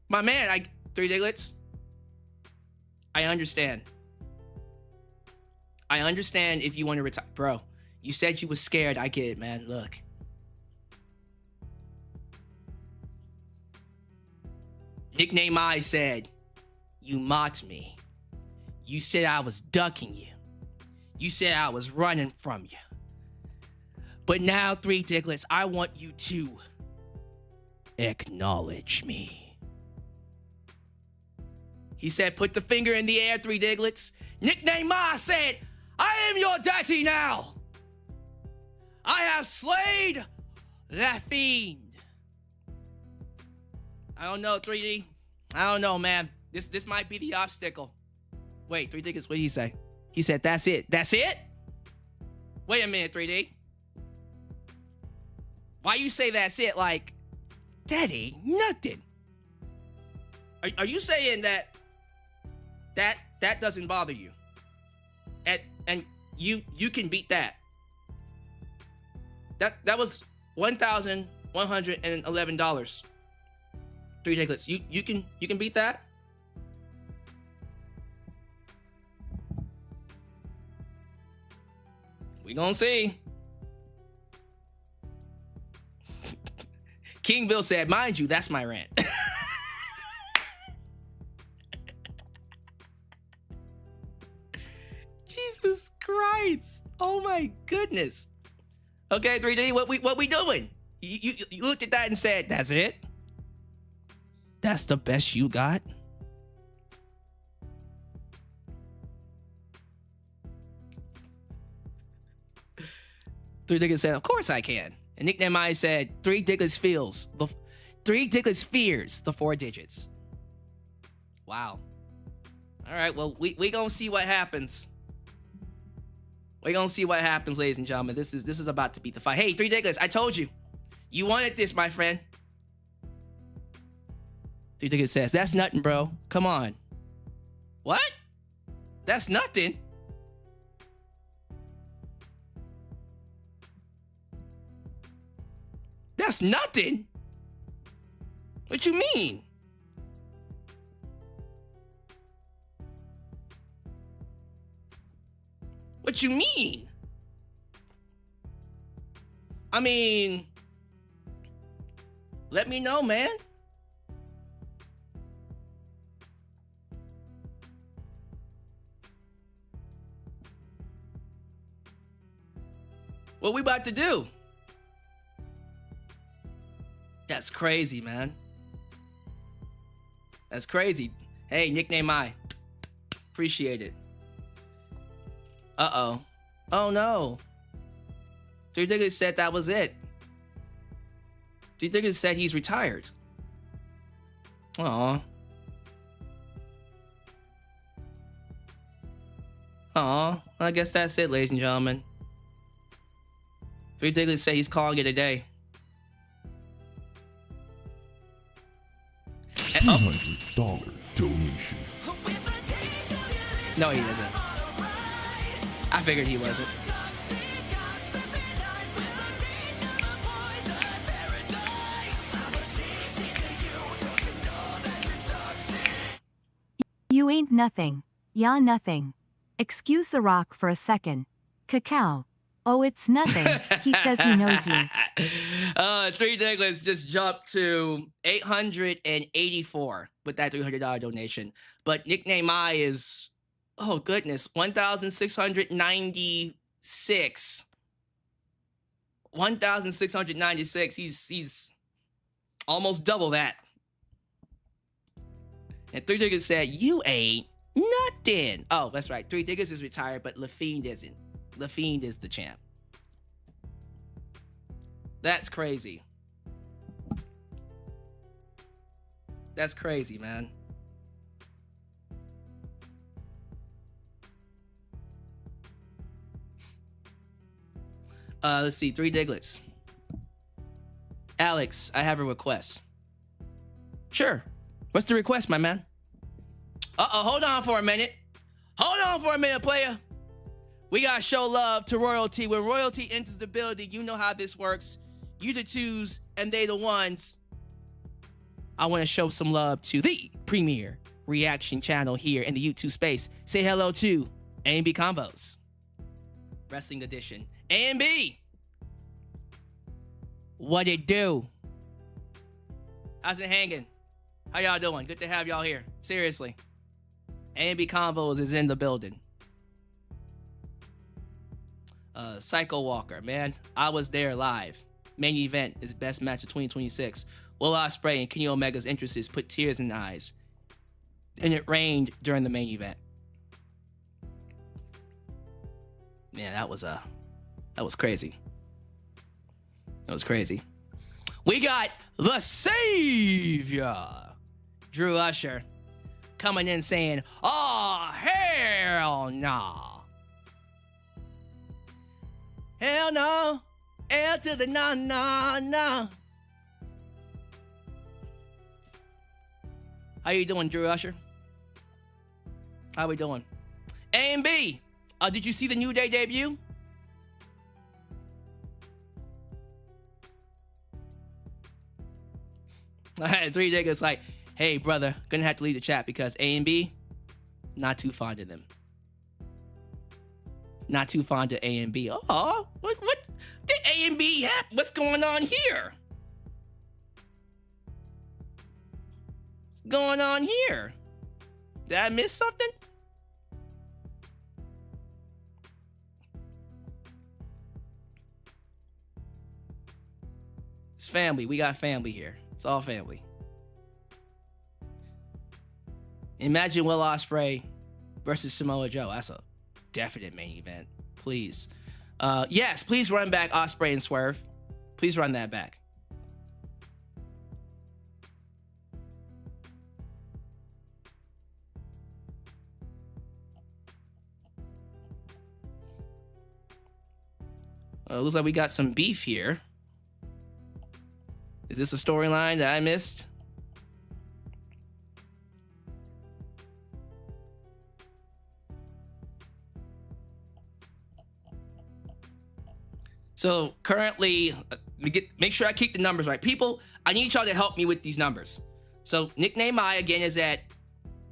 My man, 3 Diglets. I understand. I understand if you want to retire. Bro, you said you was scared. I get it, man. Look. Nickname I said, you mocked me. You said I was ducking you. You said I was running from you. But now, 3 Diglets, I want you to acknowledge me. He said, put the finger in the air, 3 Diglets. Nickname Ma said, I am your daddy now. I have slayed that fiend. I don't know, 3D. I don't know, man. This might be the obstacle. Wait, 3 Diglets, what did he say? He said, that's it. That's it? Wait a minute, 3D. Why you say that's it? Like, that ain't nothing. Are you saying that doesn't bother you? And you can beat that? That was $1,111. 3 Diglets. You can beat that? We gonna see. King Bill said, mind you, that's my rant. Jesus Christ. Oh my goodness. Okay, 3D, what we doing? You looked at that and said, that's it? That's the best you got? Three Diglets said, of course I can. And Nickname I said, 3 Diglets fears the 4 digits. Wow. All right, well, we gonna see what happens. We gonna see what happens, ladies and gentlemen. This is about to be the fight. Hey, 3 Diglets, I told you. You wanted this, my friend. 3 Diglets says, that's nothing, bro. Come on. What? That's nothing? That's nothing? What you mean? What you mean? I mean, let me know, man. What we about to do? That's crazy, man. That's crazy. Hey, Nickname I. Appreciate it. Uh-oh. Oh, no. 3 Diglets said that was it. 3 Diglets said he's retired. Aw. Aw. I guess that's it, ladies and gentlemen. 3 Diglets said he's calling it a day. $200 donation. No, he isn't. I figured he wasn't. You ain't nothing. Ya nothing. Excuse the rock for a second. Cacao. Oh, it's nothing. He says he knows you. Three Diglets just jumped to 884 with that $300 donation. But nickname I is, oh goodness, 1,696. 1,696. He's almost double that. And Three Diggers said, "You ain't nothing." Oh, that's right. Three Diggers is retired, but LaFiend isn't. LaFiend is the champ. That's crazy. That's crazy, man. Let's see. Three Diglets. Alex, I have a request. Sure. What's the request, my man? Hold on for a minute. Hold on for a minute, player. We gotta show love to royalty. When royalty enters the building, you know how this works. You the twos and they the ones. I want to show some love to the premier reaction channel here in the YouTube space. Say hello to A&B Combos. Wrestling Edition. A&B. What it do? How's it hanging? How y'all doing? Good to have y'all here. Seriously. A&B Combos is in the building. Psycho Walker, man. I was there live. Main event is best match of 2026. Will Ospreay and Kenny Omega's entrances put tears in the eyes. And it rained during the main event. Man, that was crazy. That was crazy. We got the Savior, Drew Usher, coming in saying, "Oh, hell no. Hell no. L to the no, no, no." How you doing, Drew Usher? How we doing? A&B, did you see the New Day debut? I had Three Diggers like, "Hey, brother, gonna have to leave the chat because A&B, not too fond of them. Not too fond of A&B. Oh, what did A&B have? What's going on here? What's going on here? Did I miss something?" It's family. We got family here. It's all family. Imagine Will Ospreay versus Samoa Joe. That's a definite main event. Please. Yes, please run back Ospreay and Swerve. Please run that back. Looks like we got some beef here. Is this a storyline that I missed? So currently, make sure I keep the numbers right. People, I need y'all to help me with these numbers. So nickname I again is at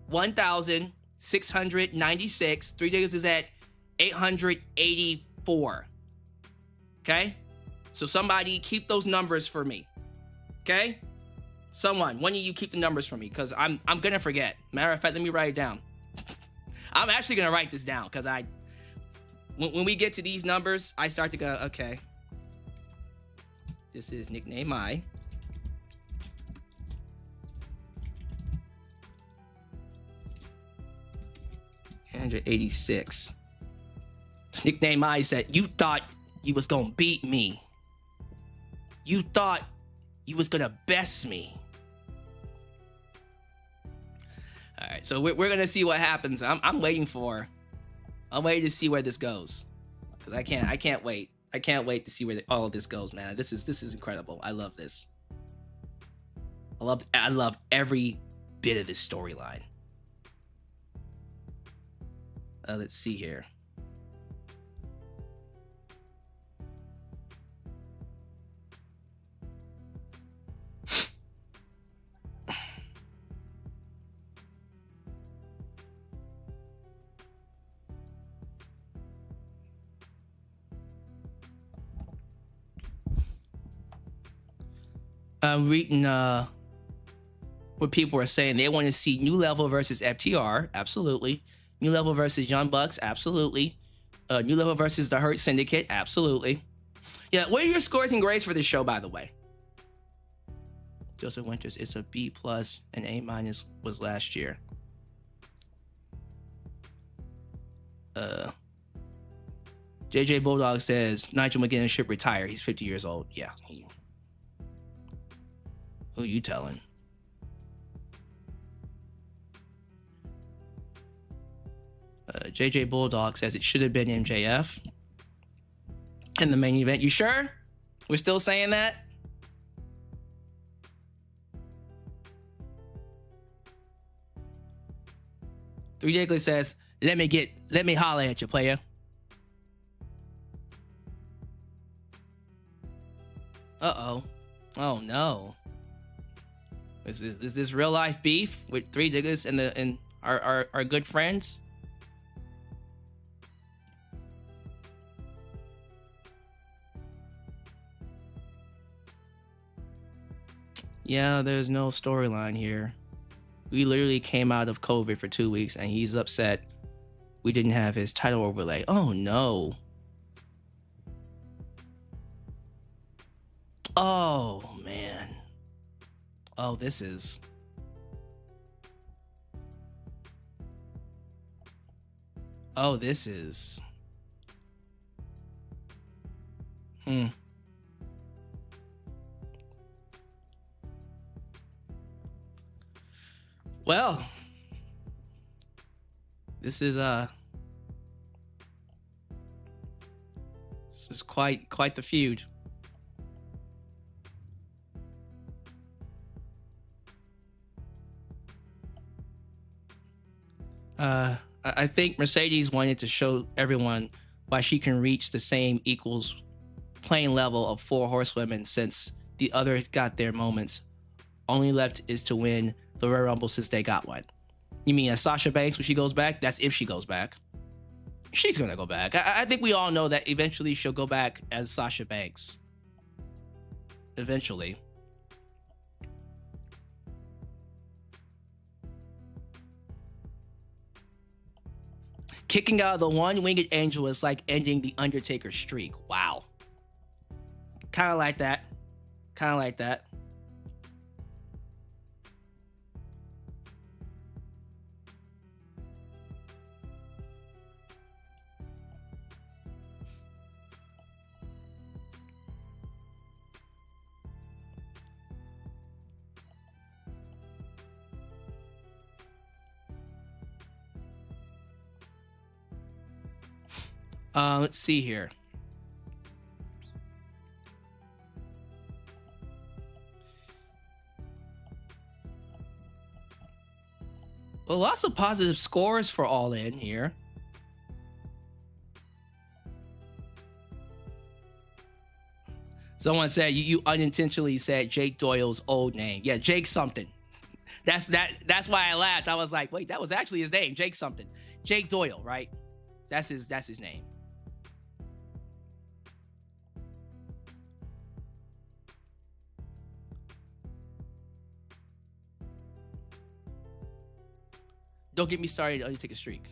1,696. Three Diggers is at 884. Okay? So somebody keep those numbers for me. Okay? One of you keep the numbers for me because I'm gonna forget. Matter of fact, let me write it down. I'm actually gonna write this down because when we get to these numbers, I start to go, okay. This is nickname I. $186. Nickname I said, "You thought you was gonna beat me. You thought you was gonna best me." All right, so we're gonna see what happens. I'm waiting to see where this goes, because I can't wait. I can't wait to see where all of this goes, man. This is incredible. I love this. I love every bit of this storyline. Let's see here. I'm reading what people are saying. They want to see New Level versus FTR, absolutely. New Level versus Young Bucks, absolutely. New Level versus the Hurt Syndicate, absolutely. Yeah, what are your scores and grades for this show, by the way? Joseph Winters, it's a B plus and A minus was last year. JJ Bulldog says Nigel McGuinness should retire. He's 50 years old. Yeah. Who you telling? JJ Bulldog says it should have been MJF in the main event. You sure? We're still saying that? Three Diglett says, let me holler at you, player. Uh-oh. Oh no. Is this real life beef with Three Diglets and our good friends? Yeah, there's no storyline here. We literally came out of COVID for 2 weeks and he's upset we didn't have his title overlay. Oh no. Oh man. Oh, this is. Oh, this is. Well, this is quite the feud. I think Mercedes wanted to show everyone why she can reach the same equals playing level of 4 horsewomen since the others got their moments. Only left is to win the Royal Rumble since they got one. You mean Sasha Banks when she goes back? That's if she goes back. She's gonna go back. I think we all know that eventually she'll go back as Sasha Banks. Eventually. Kicking out the one-winged angel is like ending the Undertaker's streak. Wow. Kind of like that. Kind of like that. Let's see here. Well, lots of positive scores for All In here. Someone said you unintentionally said Jake Doyle's old name. Yeah, Jake something. That's why I laughed. I was like, wait, that was actually his name, Jake something. Jake Doyle, right? That's his name. Don't get me started on Undertaker streak.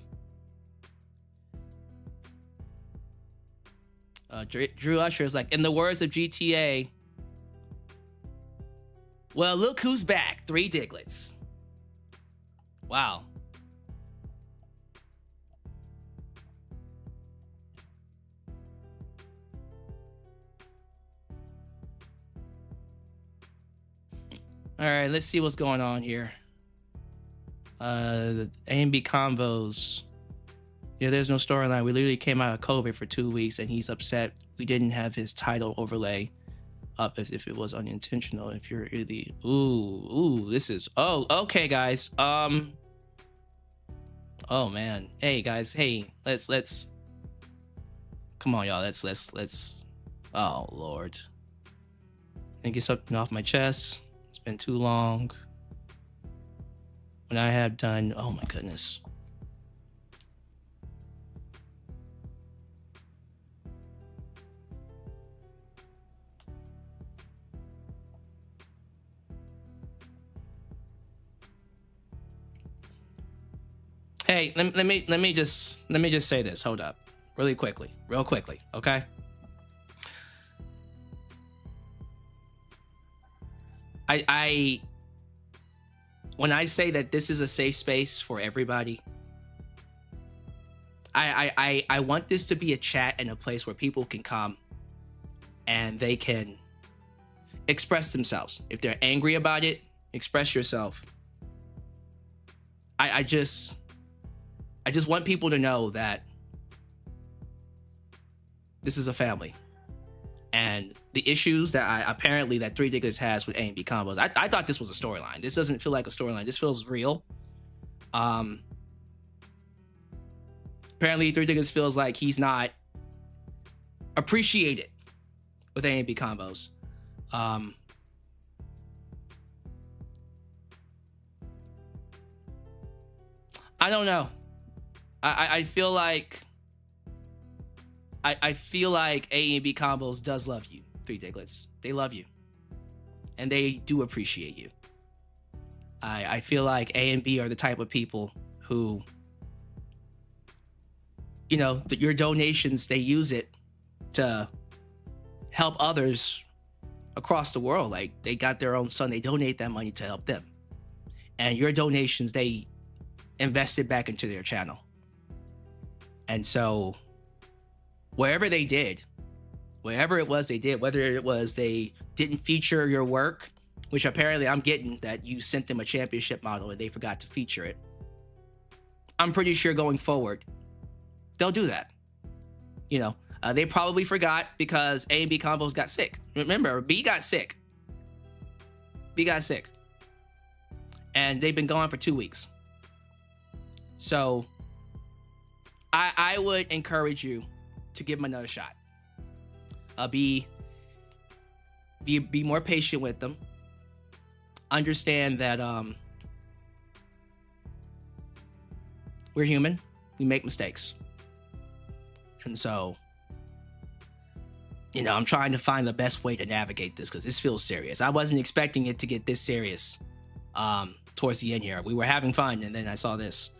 Drew Usher is like, in the words of GTA, well, look who's back. 3 Diglets. Wow. All right, let's see what's going on here. The A&B Convos. Yeah, there's no storyline. We literally came out of COVID for 2 weeks and he's upset we didn't have his title overlay up as if it was unintentional. If you're really, this is, oh, okay, guys. Oh man. Hey guys, hey, let's come on, y'all. Let's oh Lord. I think get something off my chest. It's been too long. When I have done, oh my goodness. Hey, let me just say this. Hold up, real quickly, okay? I when I say that this is a safe space for everybody, I want this to be a chat and a place where people can come and they can express themselves. If they're angry about it, express yourself. I just want people to know that this is a family. And the issues that apparently that Three Diggers has with A&B combos, I thought this was a storyline. This doesn't feel like a storyline. This feels real. Apparently Three Diggers feels like he's not appreciated with A&B combos. I don't know. I feel like I feel like A&B combos does love you, Three Diglets. They love you. And they do appreciate you. I feel like A&B are the type of people who, you know, your donations, they use it to help others across the world. Like, they got their own son, they donate that money to help them. And your donations, they invested back into their channel. And so wherever it was they did, whether it was they didn't feature your work, which apparently I'm getting that you sent them a championship model and they forgot to feature it. I'm pretty sure going forward, they'll do that. You know, they probably forgot because A&B combos got sick. Remember, B got sick. And they've been gone for 2 weeks. So I would encourage you to give them another shot. Be more patient with them. Understand that we're human. We make mistakes. And so, you know, I'm trying to find the best way to navigate this because this feels serious. I wasn't expecting it to get this serious towards the end here. We were having fun and then I saw this.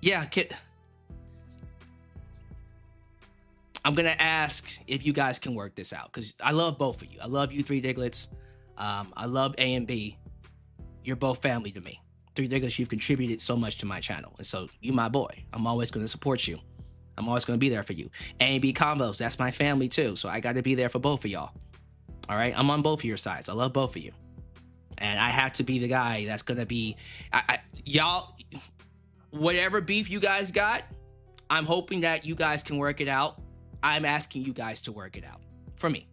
Yeah, I'm gonna ask if you guys can work this out because I love both of you. I love you, Three Diglets. I love A&B. You're both family to me. Three Diglets, you've contributed so much to my channel, and so you my boy. I'm always gonna support you. I'm always gonna be there for you. A&B combos, that's my family too, so I gotta be there for both of y'all. All right, I'm on both of your sides. I love both of you, and I have to be the guy that's gonna be, y'all. Whatever beef you guys got, I'm hoping that you guys can work it out. I'm asking you guys to work it out for me.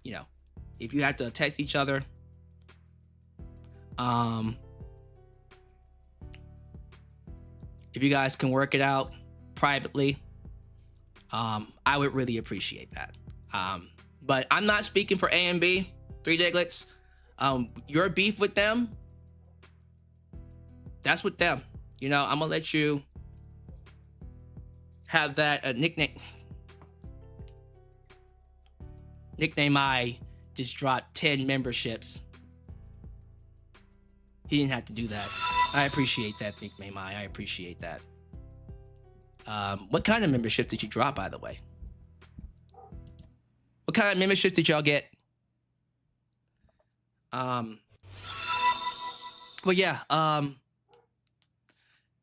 You know, if you have to text each other, if you guys can work it out privately, I would really appreciate that. But I'm not speaking for A&B, Three Diglets. Your beef with them, that's with them. You know, I'm gonna let you have that nickname. I just dropped 10 memberships. He didn't have to do that. I appreciate that, nickname I appreciate that. What kind of membership did you drop, by the way? What kind of memberships did y'all get? But yeah,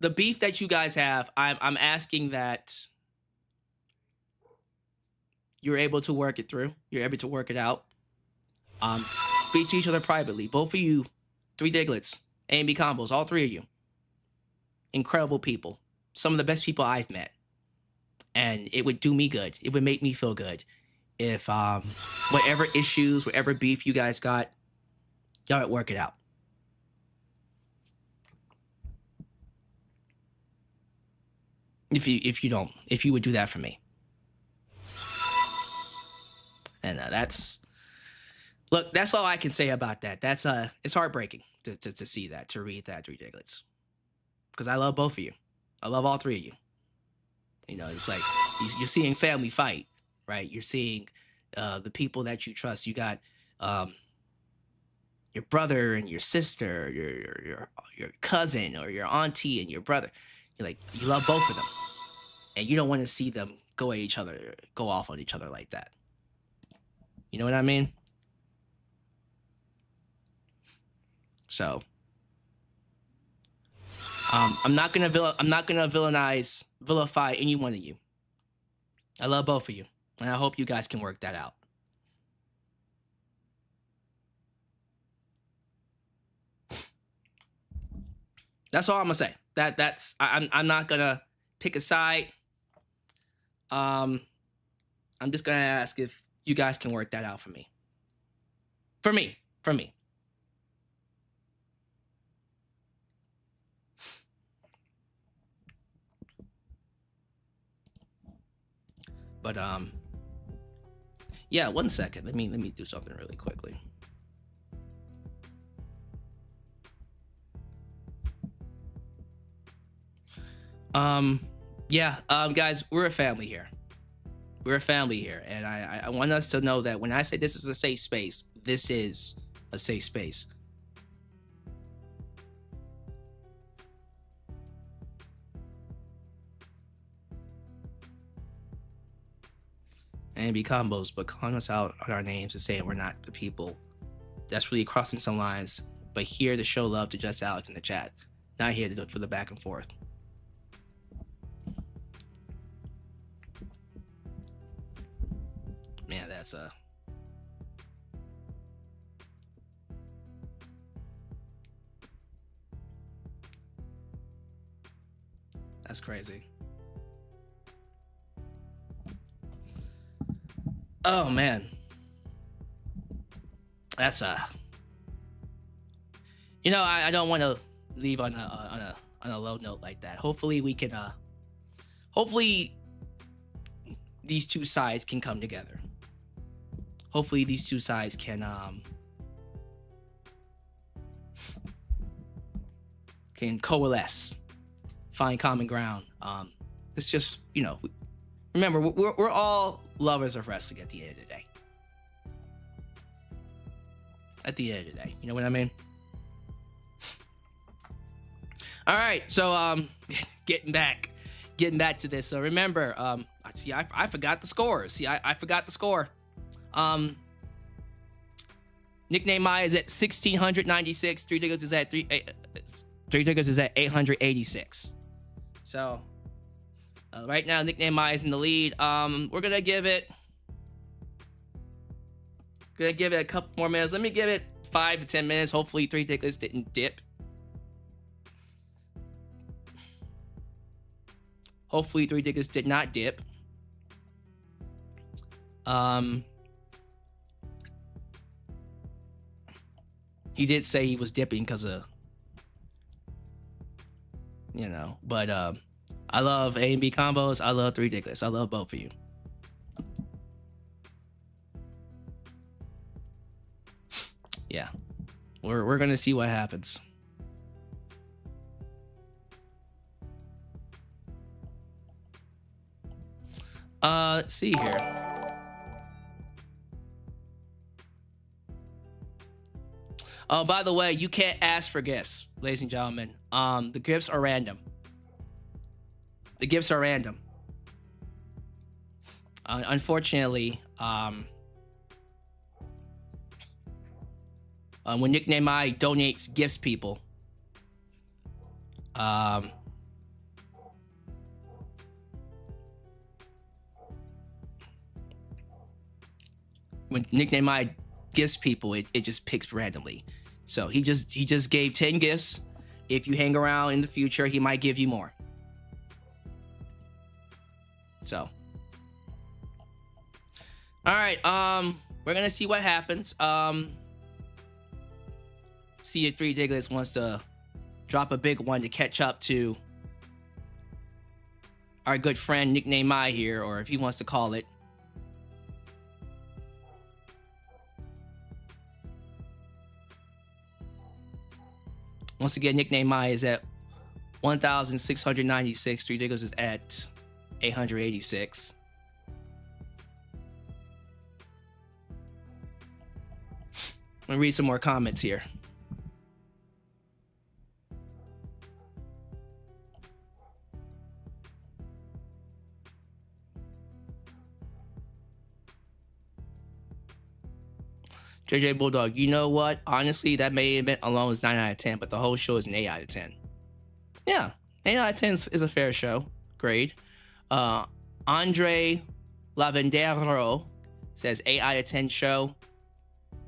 the beef that you guys have, I'm asking that you're able to work it through. You're able to work it out. Speak to each other privately. Both of you, Three Diglets, A&B combos, all three of you. Incredible people. Some of the best people I've met. And it would do me good. It would make me feel good if whatever issues, whatever beef you guys got, y'all would work it out. If you would do that for me. And that's all I can say about that. That's it's heartbreaking to see that, to read that, Three Diglets. Because I love both of you. I love all three of you. You know, it's like you're seeing family fight, right? You're seeing the people that you trust. You got your brother and your sister, your cousin or your auntie and your brother. You're like, you love both of them, and you don't want to see them go off on each other like that. You know what I mean? So, I'm not gonna vilify any one of you. I love both of you, and I hope you guys can work that out. That's all I'm gonna say. I'm not gonna pick a side. I'm just gonna ask if you guys can work that out for me. For me. But yeah, 1 second. Let me do something really quickly. Guys, we're a family here. And I want us to know that when I say this is a safe space, this is a safe space. A&B combos, but calling us out on our names and saying we're not the people, that's really crossing some lines. But here to show love to just Alex in the chat, not here to do it for the back and forth. Man, that's crazy. Oh man, that's I don't want to leave on a low note like that. Hopefully we can hopefully these two sides can come together. Hopefully these two sides can coalesce, find common ground. It's just, remember, we're all lovers of wrestling at the end of the day. You know what I mean? All right, so getting back to this. So remember, see, I forgot the scores. See, I forgot the score. Nickname Maya is at 1,696. Three Diggers is at 886. So right now, Nickname Maya is in the lead. We're gonna give it a couple more minutes. Let me give it 5 to 10 minutes. Hopefully, Three Diggers didn't dip. Hopefully, Three Diggers did not dip. He did say he was dipping because of, but I love A&B combos. I love Three Diggers. I love both of you. Yeah, we're gonna see what happens. Let's see here. Oh, by the way, you can't ask for gifts, ladies and gentlemen. The gifts are random. Unfortunately, when Nickname I donates gifts people, when Nickname I gives people, it just picks randomly. So he just gave 10 gifts. If you hang around in the future, he might give you more. So, all right, we're gonna see what happens. See if Three Diglets wants to drop a big one to catch up to our good friend Nickname I here, or if he wants to call it. Once again, Nickname I is at 1,696. Three Diggers is at 886. Let me read some more comments here. JJ Bulldog, you know what? Honestly, that may have been alone as 9 out of 10, but the whole show is an 8 out of 10. Yeah, 8 out of 10 is a fair show. Grade. Andre Lavendero says 8 out of 10 show.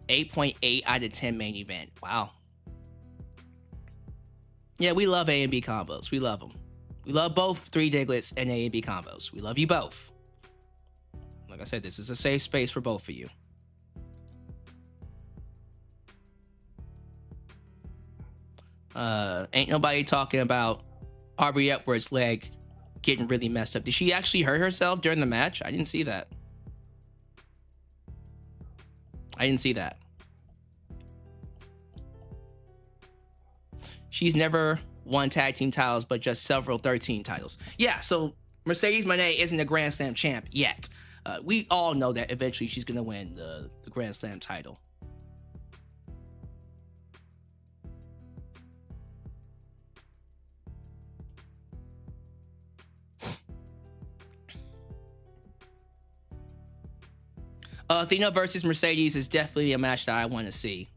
8.8 out of 10 main event. Wow. Yeah, we love A and B combos. We love them. We love both 3 Diglets and A and B combos. We love you both. Like I said, this is a safe space for both of you. Ain't nobody talking about Aubrey Edwards' leg getting really messed up. Did she actually hurt herself during the match? I didn't see that. She's never won tag team titles, but just several 13 titles. Yeah, so Mercedes Moné isn't a Grand Slam champ yet. We all know that eventually she's going to win the Grand Slam title. Athena versus Mercedes is definitely a match that I want to see.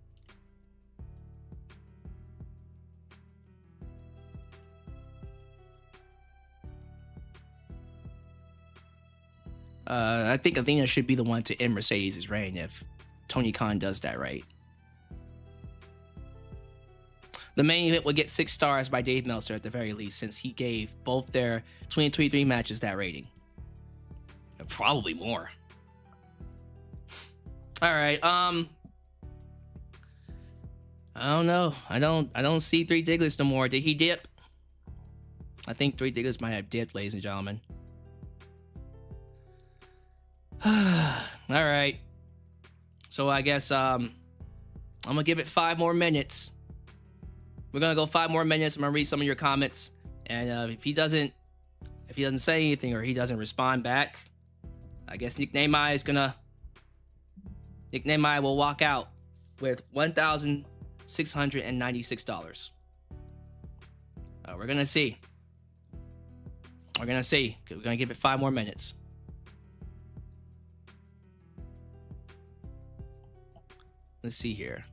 I think Athena should be the one to end Mercedes' reign if Tony Khan does that right. The main event will get 6 stars by Dave Meltzer at the very least, since he gave both their 2023 matches that rating. Probably more. All right. I don't know. I don't see 3 Diglets no more. Did he dip? I think 3 Diglets might have dipped, ladies and gentlemen. All right. So I guess I'm gonna give it 5 more minutes. We're gonna go 5 more minutes. I'm gonna read some of your comments, and if he doesn't say anything or he doesn't respond back, I guess Nickname I will walk out with $1,696. We're gonna see. We're gonna give it 5 more minutes. Let's see here.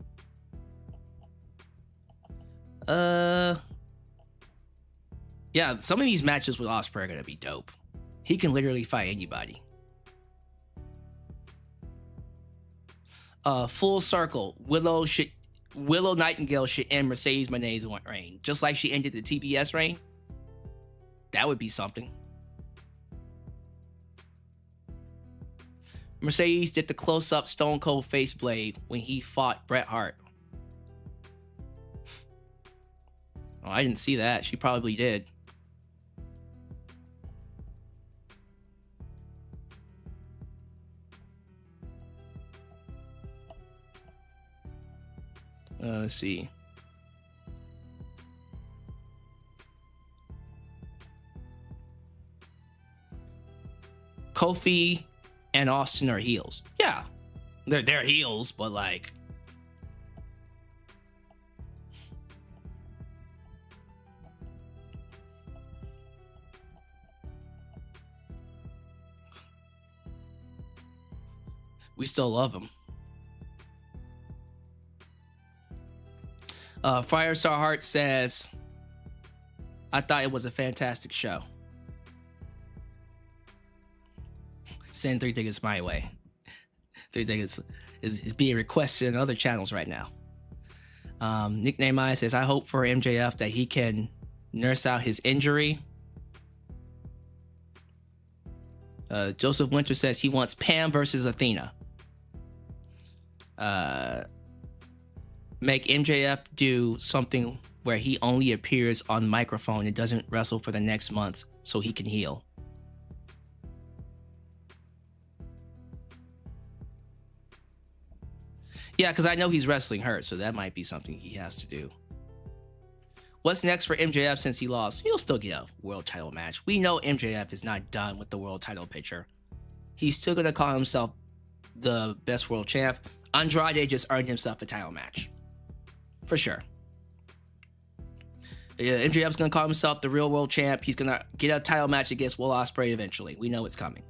Yeah, some of these matches with Ospreay are gonna be dope. He can literally fight anybody. Full circle. Willow Nightingale should end Mercedes Moné's reign, just like she ended the TBS reign. That would be something. Mercedes did the close-up Stone Cold face blade when he fought Bret Hart. Oh, I didn't see that. She probably did. Let's see. Kofi and Austin are heels. Yeah, they're heels, but like, we still love them. Firestar Heart says, I thought it was a fantastic show. Send 3 Diglets my way. 3 Diglets is being requested in other channels right now. Nickname I says, I hope for MJF that he can nurse out his injury. Joseph Winter says he wants Pam versus Athena. Make MJF do something where he only appears on the microphone and doesn't wrestle for the next month so he can heal. Yeah, because I know he's wrestling hurt, so that might be something he has to do. What's next for MJF since he lost? He'll still get a world title match. We know MJF is not done with the world title picture. He's still going to call himself the best world champ. Andrade just earned himself a title match. For sure. MJF's going to call himself the real world champ. He's going to get a title match against Will Ospreay eventually. We know it's coming.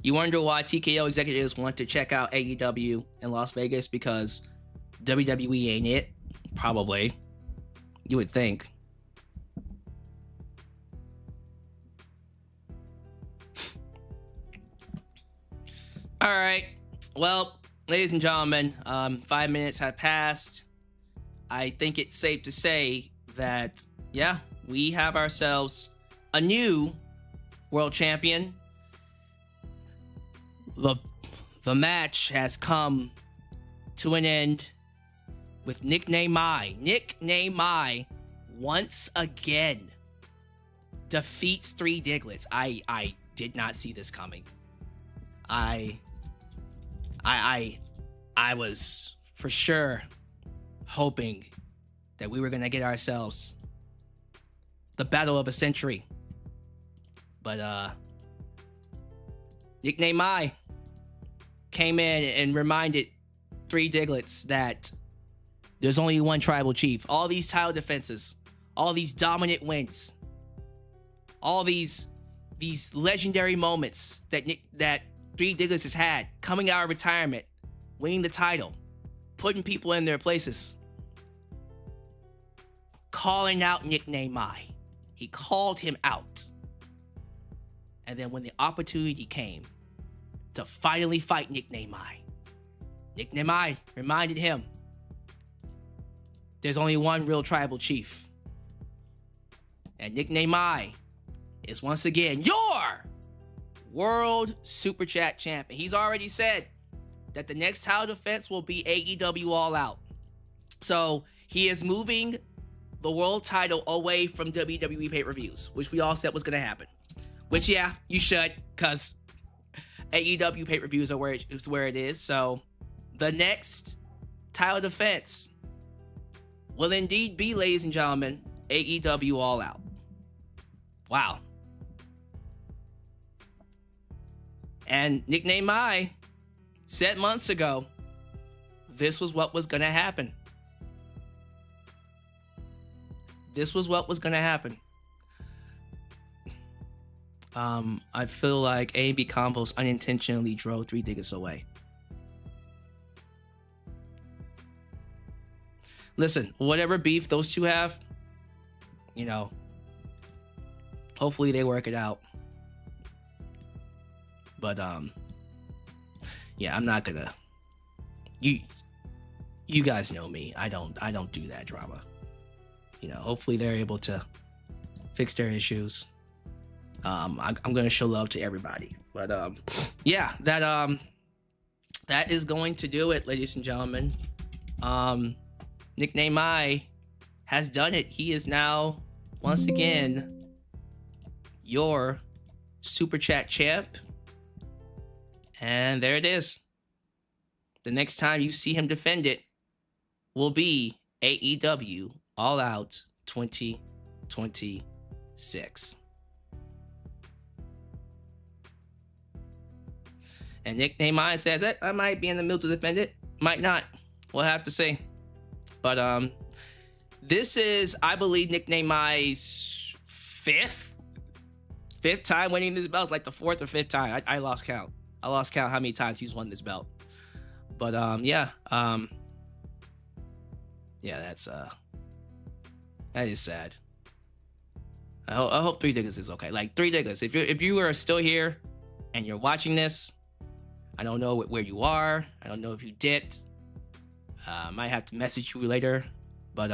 You wonder why TKO executives want to check out AEW in Las Vegas because WWE ain't it? Probably. You would think. All right. Well, ladies and gentlemen, 5 minutes have passed. I think it's safe to say that, yeah, we have ourselves a new world champion. The match has come to an end with Nickname Mai. Nickname Mai once again defeats Three Diglets. I did not see this coming. I was for sure hoping that we were gonna get ourselves the battle of a century. But Nickname Mai came in and reminded Three Diglets that there's only one tribal chief. All these title defenses, all these dominant wins, all these legendary moments that Three Diglets has had, coming out of retirement, winning the title, putting people in their places, calling out Nickname Mai. He called him out. And then when the opportunity came to finally fight Nickname Mai, Nickname Mai reminded him there's only one real tribal chief. And Nickname Mai is once again your World Super Chat Champion. He's already said that the next title defense will be AEW All Out. So he is moving the world title away from WWE pay-per-views, which we all said was going to happen. Which, yeah, you should, because AEW pay-per-views are where it is. So the next title defense will indeed be, ladies and gentlemen, AEW All Out. Wow. And Nickname Mai said months ago, this was what was going to happen. This was what was going to happen. I feel like A&B Combos unintentionally drove Three Diglets away. Listen, whatever beef those two have, you know, hopefully they work it out. But yeah, I'm not gonna. You guys know me. I don't do that drama. You know, hopefully they're able to fix their issues. I'm gonna show love to everybody. But yeah, that is going to do it, ladies and gentlemen. Nickname Mai has done it. He is now once again your Super Chat champ. And there it is. The next time you see him defend it will be AEW All Out 2026. And Nickname Mai says that I might be in the middle to defend it, might not. We'll have to see. But this is, I believe, Nickname Mai's fifth time winning this belt. It's like the fourth or fifth time. I lost count. I lost count how many times he's won this belt. But yeah, that is sad. I hope Three Diglets is okay. Like Three Diglets, if you are still here and you're watching this, I don't know where you are. I don't know if you dipped. I might have to message you later, but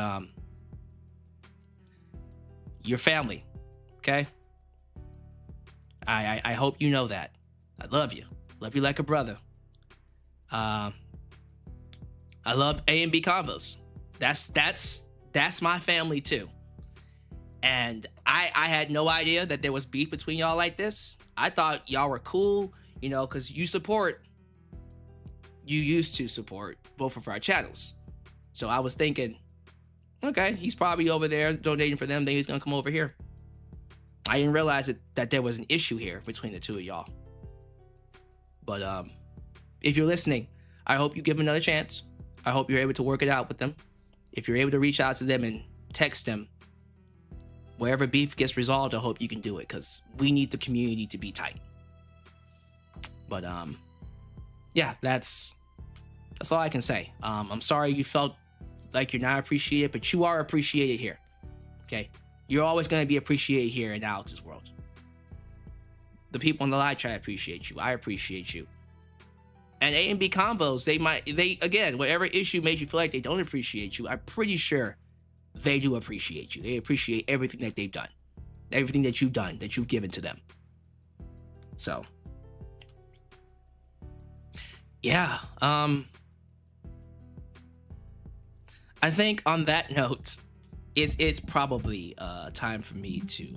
your family, okay? I hope you know that. I love you like a brother. I love A&B Combos. That's my family too. And I had no idea that there was beef between y'all like this. I thought y'all were cool, you know, because you used to support both of our channels. So I was thinking, Okay, he's probably over there donating for them. Then he's gonna come over here. I didn't realize that there was an issue here between the two of y'all. But if you're listening, I hope you give them another chance. I hope you're able to work it out with them. If you're able to reach out to them and text them, wherever beef gets resolved, I hope you can do it, because we need the community to be tight. But yeah, that's all I can say. I'm sorry you felt like you're not appreciated, but you are appreciated here. Okay, you're always going to be appreciated here in Alex's world. The people in the live chat appreciate you. I appreciate you. And A and B combos, they again, whatever issue made you feel like they don't appreciate you, I'm pretty sure they do appreciate you. They appreciate everything that they've done, everything that you've done, that you've given to them. So, yeah. I think on that note, it's probably time for me to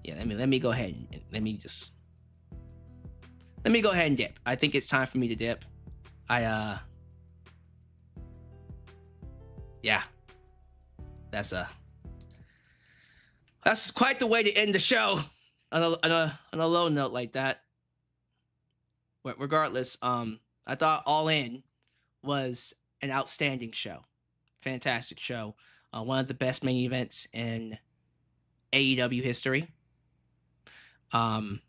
let me go ahead and let me go ahead and dip. I think it's time for me to dip. Yeah, that's quite the way to end the show on a low note like that. But regardless, I thought All In was an outstanding show, fantastic show, one of the best main events in AEW history. I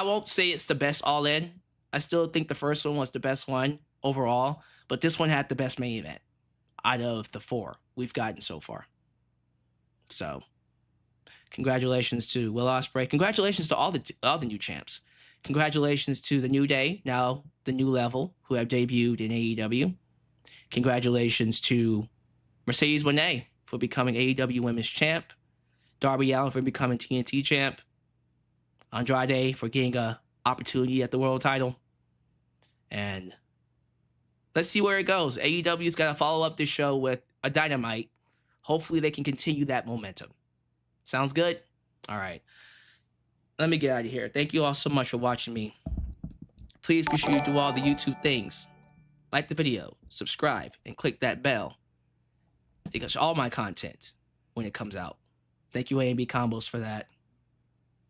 won't say it's the best All In. I still think the first one was the best one overall, but this one had the best main event out of the 4 we've gotten so far. So, congratulations to Will Ospreay. Congratulations to all the new champs. Congratulations to the New Day, now the New Level, who have debuted in AEW. Congratulations to Mercedes Moné for becoming AEW Women's Champ. Darby Allin for becoming TNT Champ. Andrade for getting an opportunity at the world title. And let's see where it goes. AEW's got to follow up this show with a Dynamite. Hopefully they can continue that momentum. Sounds good? All right. Let me get out of here. Thank you all so much for watching me. Please be sure you do all the YouTube things. Like the video, subscribe, and click that bell to catch all my content when it comes out. Thank you, A&B Combos, for that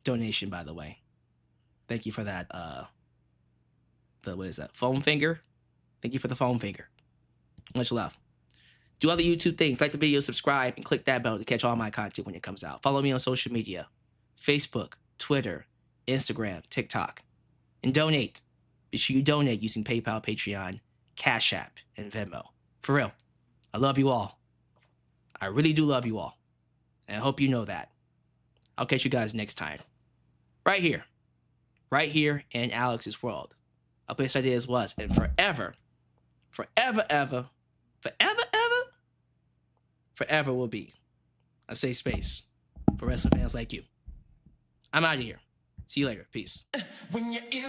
donation, by the way. Thank you for that, what is that, foam finger? Thank you for the foam finger. Much love. Do all the YouTube things. Like the video, subscribe, and click that bell to catch all my content when it comes out. Follow me on social media. Facebook, Twitter, Instagram, TikTok. And donate. Be sure you donate using PayPal, Patreon, Cash App, and Venmo. For real. I love you all. I really do love you all. And I hope you know that. I'll catch you guys next time. Right here in Alex's world. A place ideas was and forever will be a safe space for wrestling fans like you. I'm out of here. See you later. Peace. When you're